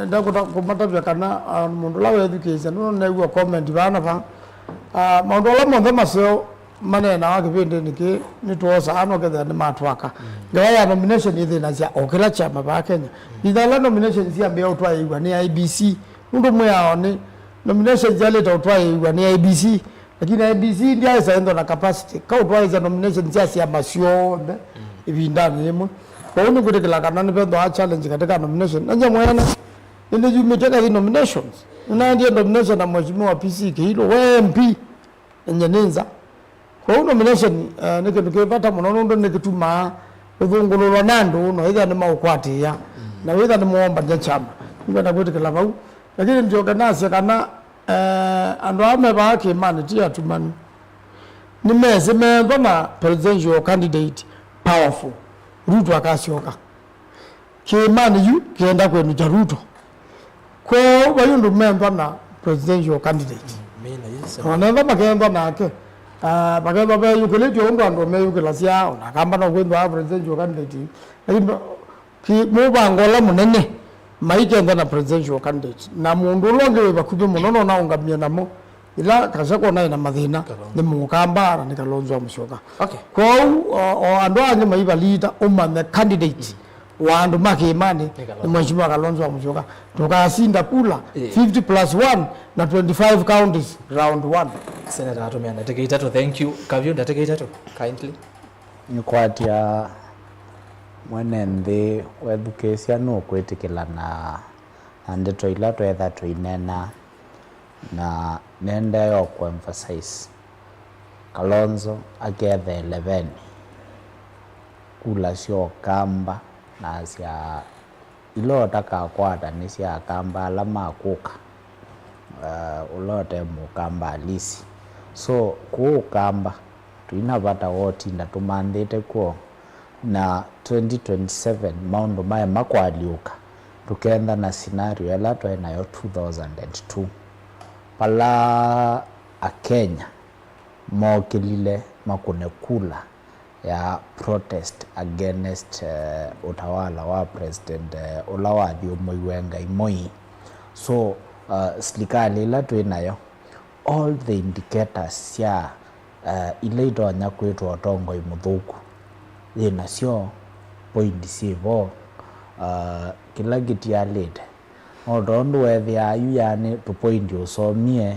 ndakuta kumatabya kana mundu lawe education no negwa comment bana pa maundu la monde maseo manena wakipindi niki nituosa ano ketha ni matwaka ngaya nomination ithi na cia okira chama ba Kenya ithala nomination cia mbia utwa igwa ni IBC ndu mwao ni nomination cia leta utwa igwa ni IBC lakini IBC ndia isaendo na capacity ka utwa iza nomination cia masionde ibindani yemwe kwa unu kutekela kana ni pendo a challenge katika nomination nanya mwana ile jumeteka the nominations unaandia nomination na mheshimiwa PC hilo MP nyenenza kwa nomination nikipata muno ndo nikituma uvungulwa nando no ida ni maukwati ya na witha ni muomba ja chama ngenda kutikela bau lakini ndio kanasi kana ando ame ba ke mani tia tumani ni meze memba na presidential candidate powerful Ruto akasioka ke mani yu kenda kwenu ja Ruto kwa bayundu memba na presidential candidate mina yesa onenda makenda nake bakaba ba yukele jondo ando me yukela sia na kamba no kwenda presidential candidate lakini ki mubangola munene maikenda na presidential candidate na mundu longe bakupe munono na ungamia namo ila kasako na ina mathina ni mukambara ni Kalonzo Musyoka. Okay. Kwa o andu anye maiba leader umame candidate wa andu makimani ni Mheshimiwa Kalonzo Musyoka. Tukasinda kula 50+1 na 25 counties round 1. Senator Atumia ndateke itatu, thank you. Kavyo ndateke itatu kindly. Nikwatia mwene nthi wethukicia no kwitikila na ndeto ila twetha twinena na nenda yo emphasize Kalonzo agethe 11 kula cio kamba na cia ilota ka kwata ni cia kamba ala makuka ulote mukamba alisi so ku kamba tuina bata woti na tumandite ko na 2027 maundu maya makwaliuka tukenda na scenario ela twenayo 2002 pala Kenya mokilile makunekula ya protest against utawala wa president Olawadhi Omoiwenga Moi. So serikali ila twenayo all the indicators ya ile itonya kwitwa Tongoi Muthuku ina sio point sivo kila gitialite odondo wethia ayu yani to point usomie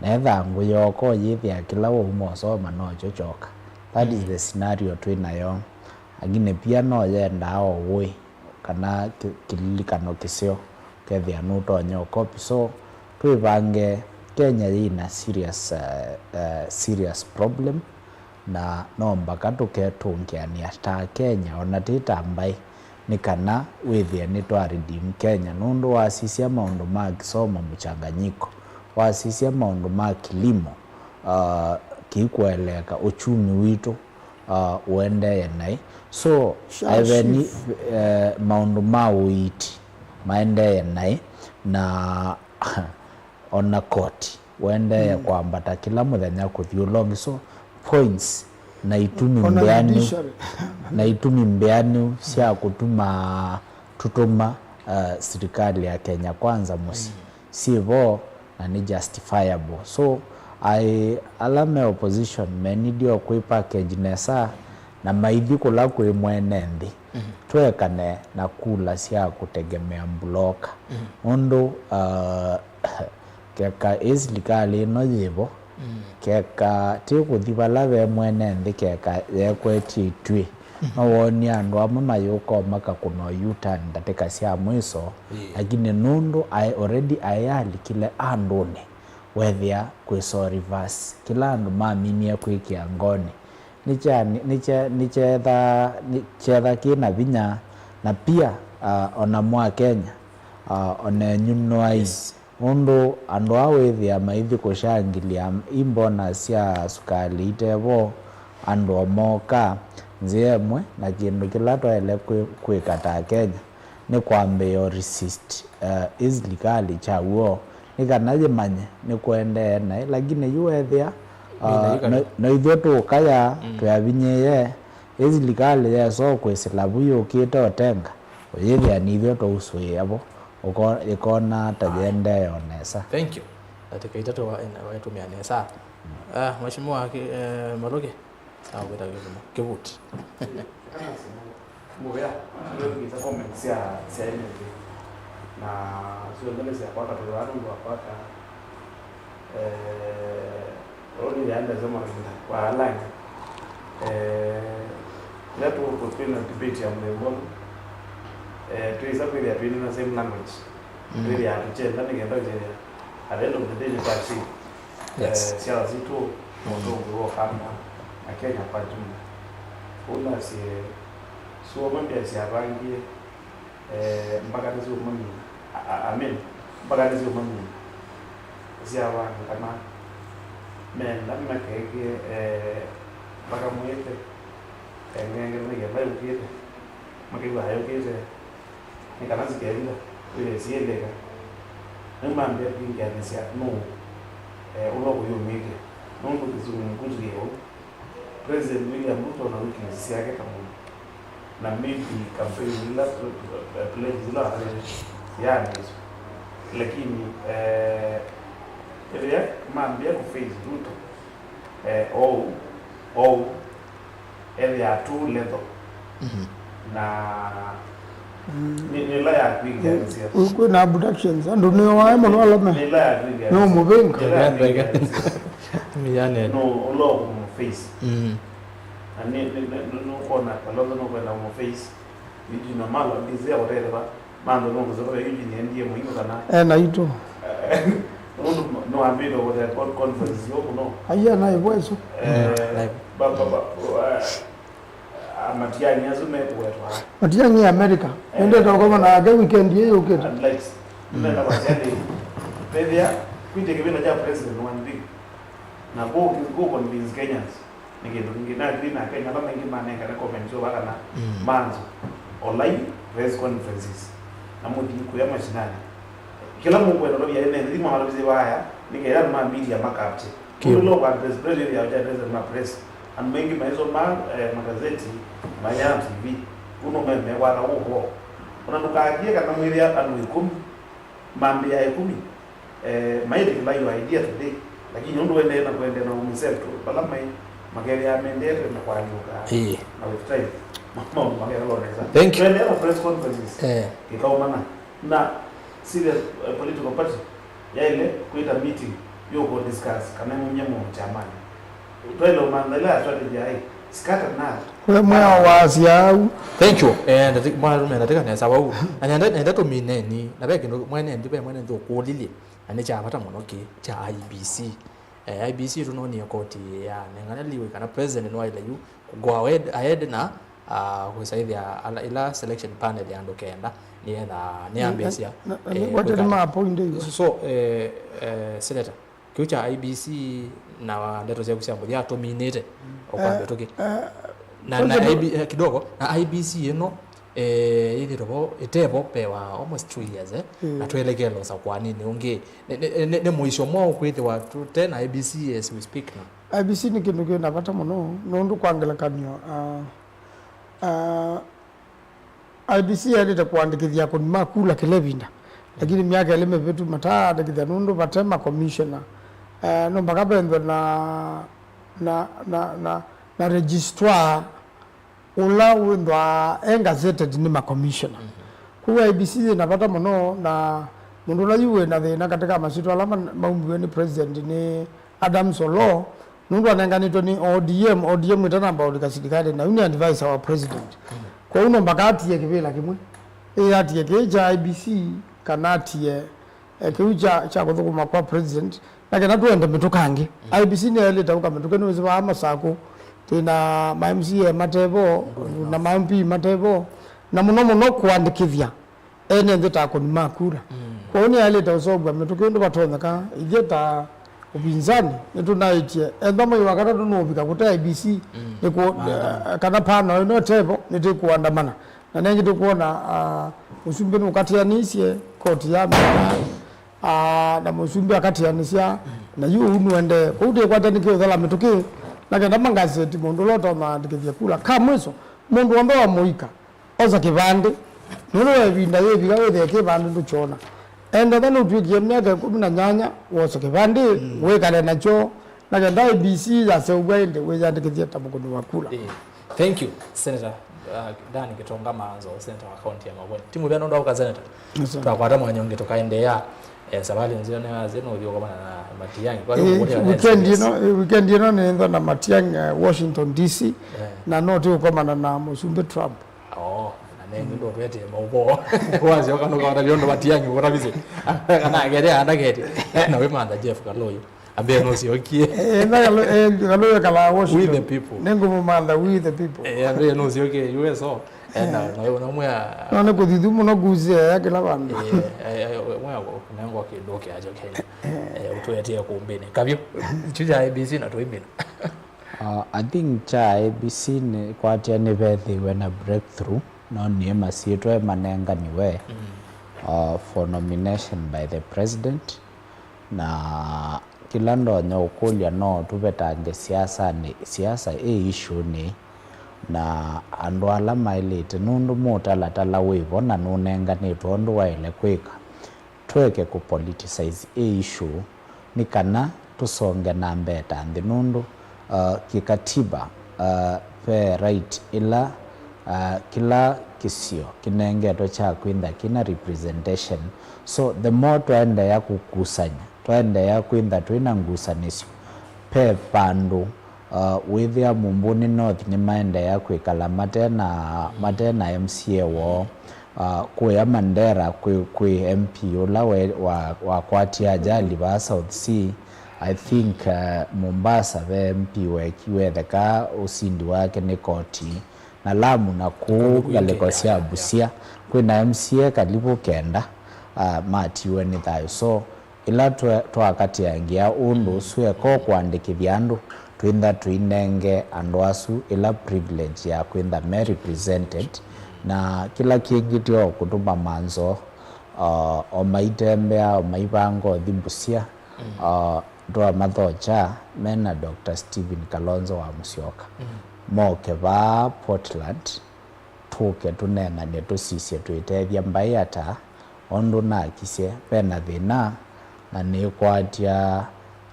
netha nguyoko yithia kila umo soma no chochoka. That is the scenario twinayo agine pia no yenda owe kana kililikano kisio kethia nutonyo copy so twibange Kenya ina serious problem na no mpaka tuketungiania ta Kenya ona titambai ni kana withia ni twaridim Kenya nundu wasisia maundu ma kisoma mchanganyiko wasisia maundu ma kilimo kikweleka uchumi witu uende nai so even maundu ma uiti maende nai na ona koti wende kwambata kila muthenya kuthiulongi so points na itumi mbeanu cia kutuma tutuma serikali ya Kenya kwanza musi sivo na ni justifiable so I alame opposition many dio kwi package nesa na maithi kula kwi mwene nthi twekane na kula cia kutegemea bloka ondo keka serikali no yivo keka tikuthibala ve mwene nthi keka yekweti twi awoni andu amwe mayuko maka kuno U-turn ndateka cia mwiso lakini nundu I already ayali kile andune wethia kwiso reverse kila andu maminie kwikia ngoni nichetha kina vinya na pia ona mwa Kenya ona nyunwai undu andu awethia maithi kushangilia imbona cia sukali itevo andu omoka nziemwe na kindu kila twele kwikata Kenya ni kwambia resist islikali chawo nikanaje manye ni kuende na lakini yuethia no ithio tukaya twavinyeye islikali ya so kwisilabu yukite otenga oyethia ni ithio tuusuyabo ikona tajende yonesa. Thank you. Katika itatu watumia nesa. Mheshimiwa Maloge. Sawa bila kivuti. Mbona ndio kita comment sia na sio ndio sia kwa watu wa paka rodi yaenda zama kwa line letu kupina debate ya mlengoni tuisabiri ya pili na same language really ya tuchenda ningenda je at the end of the day ni taxi sia zito moto wa kama na Kenya kwa jumla una si suo mambia si abangie mpaka hizo mami amen mpaka hizo mami si abantu kama men namna keke mpaka mwete ngenge ngenge bayo kete makiwa hayo kete nikana zikenda ile siendeka ngambia pinga nisia no ulo kuyumike nungu kizungumzio President William Ruto na weakness yake kama na maybe campaign la pledge la yani lakini ile mambia ku face Ruto area 2 level na ni la ya kwingia uko na abductions ando ni wa mo no lama ni la ya kwingia no mubenga miyane no lo mu face ani no kona paloza no kwenda mu face bidi na malo ndizia orere ba mando no kuzoro hivi ni ndiye muhimu sana na ito no ambido with the conference yoko no aya na iwezo baba Matiang'i azume kuwetwa Matiang'i America ende tokoma na age weekend hiyo uketa like nenda wasende pedia kwite kibina ja president one thing na go convince Kenyans ngina green na Kenya kama ingi maneka na comment so baka na manzo online press conferences na mudi kuya mashinani kila mungu ndo ya ene ndimo malize waya ningera ma media makapte kilo kwa president ya president na press and mengi maizo magazeti maya TV uno meme wala huko unanukaje kana mwili anu 10 mambi ya 10 maidi kila hiyo idea today lakini ndo ende na kwenda na umself bala mai magari ya mendere na kwa yuka na with time mama magari loneza thank you when there press conferences kikao mana na serious political party ya ile kuita meeting yoko discuss kama mnyemo chamani utwelo mandala strategy hai skata na kwa mwa wasia thank you mwana rume nataka na sababu anaenda to mineni na beke ndo mwene ndibe mwene ndo kulili ane cha pata monoke cha IBC IBC runo ni koti ya ngana liwe kana president no ile you go ahead na kusaidia ila selection panel ya ndokenda ni ambia what is my point so senator kiucha IBC na leto za kusiambo ya dominate okwambia toki na IBC kidogo na IBC ino ili robo etebo pewa almost 2 years na tuelekelo sa kwa nini unge ne muisho mwa kwete watu tena IBC as we speak now IBC ni kindu kina pata muno nondu kwangela kanyo IBC yaleta kuandikithia kwa makula kilevinda lakini miaka ile mevetu mataa ndikithia nondu batema commissioner no bakabendo na registrar ula wendwa gazetted ni ma commissioner kwa IBC napata muno na mundu la yuwe na thina katika masitu alama maumbiwe ni president ni Adam Solo nundu anenganitwo ni ODM itanamba ulikasirikali na uni advise our president kwa uno mbakatie kivila kimwe atie keja IBC kanatie kiucha cha kuthukuma kwa president na kana tuende mitukangi IBC ni ile tauka mitukani wezo ama sako tena ma MCA matebo na ma MP matebo na muno kuandikithia ene ndeta ko ni makura kwa uni ile tawsobwa mitukani batoneka igeta ubinzani nitunaitie endamo wakata tunobika kuta IBC niko kana pano ino tebo nitikuandamana na nengi tukuona usumbe nukatianisie koti ya na musumbe akatianisia na yu unwende kude kwata nikio mituki na kenda mangazeti mundu loto maandikithia kula kamweso mundu wambe wa muika oza kivande nuno webinda yebiga wethe kivande nduchona enda thana utwikie miaka 18 woso kivande wekale nacho na kenda IBC ya seugwende weyandikithia tamukundu wa kula thank you Senator Dani Gitonga Manzo Senator wa county ya Mabweni timu bya ndo ka Senator twakwata mwanyonge tokaendea sabali nzio na zeno ndio kama na Matiang'i kwa hiyo weekend nenda na Matiang'i Washington DC na noti kama na Musumbe Trump na nengi ndo twete maubo wazi okano kwa biondo Matiang'i kwa bize kana gere andagete na we manda Jeff Kaloyo ambe no si okie Kaloyo kala Washington with the people nengo manda with the people ambe no si okie USO na mwa na kudhidu muno guzie yake la bandu mwa nango kidoke aje Kenya utuetie kumbini kabyo chuja IBC na tuimbina I think cha IBC ni kwatia ni bethi when a breakthrough no ni masitwe manenga niwe for nomination by the president na kila ndo ukulia no tubetange siasa issue ni na andu ala mailite nundu mutala tala wivo na nunenga ni tondu waile kwika tweke ku politicize issue ni kana tusonge na mbeta nthi nundu kikatiba pe right ila kila kisio kinengetwa cha kwintha kina representation. So the more twende ya kukusanya, twende ya kwintha twina ngusanisyo pe pandu withia Mumbuni North ni maende ya kwikala matena MCA wo kuya Mandera kwi MP ula wa kwatia ajali ba South Sea. I think Mombasa ve MP wekiwetheka usindi wake ni koti na Lamu na galiko cia Busia kwina MCA karibu kenda matiwe ni thayo. So ila twakatia undu suye ko kwandikithia andu twintha twinenge andu asu ila privilege ya kwintha me represented na kila kingi tio kutuma manzo o maitembea o maibango thimbusia ndwa mathoja mena Dr. Stephen Kalonzo wa Musyoka moke ba Portland tuke tunengane tusisie twitethia mbai ata ondu na kisye pena thina na ni kwatia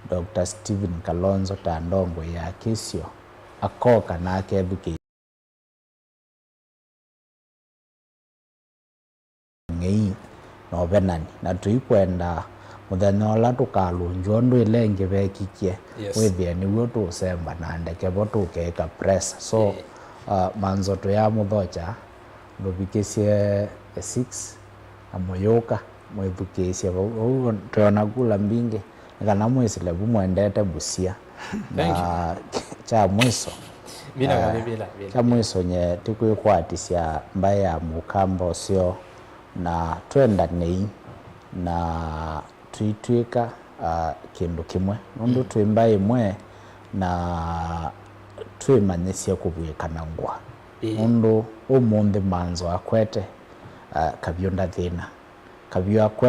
Dr. Stephen Kalonzo ta ndongo ya kisio akoka na akethuki ngei no benani na tuikwenda muthenya ola tukalunjwa ndu ilenge bekikie withie niwo tusemba na ndeke bo tukeka press. So manzo to ya muthocha ndubikisie 6 amoyoka mwithukisie bo tuona kula mbinge kana mwesile bumwendete Busia na cha mwiso bila cha mwiso nye tikwikwatisia mbaye ya mukamba ucio na twenda nei na tuitwika kindu kimwe nundu twimba imwe na twimanyisia kubuikana ngwa nundu umunthi manzo akwete kabyonda thina kabyo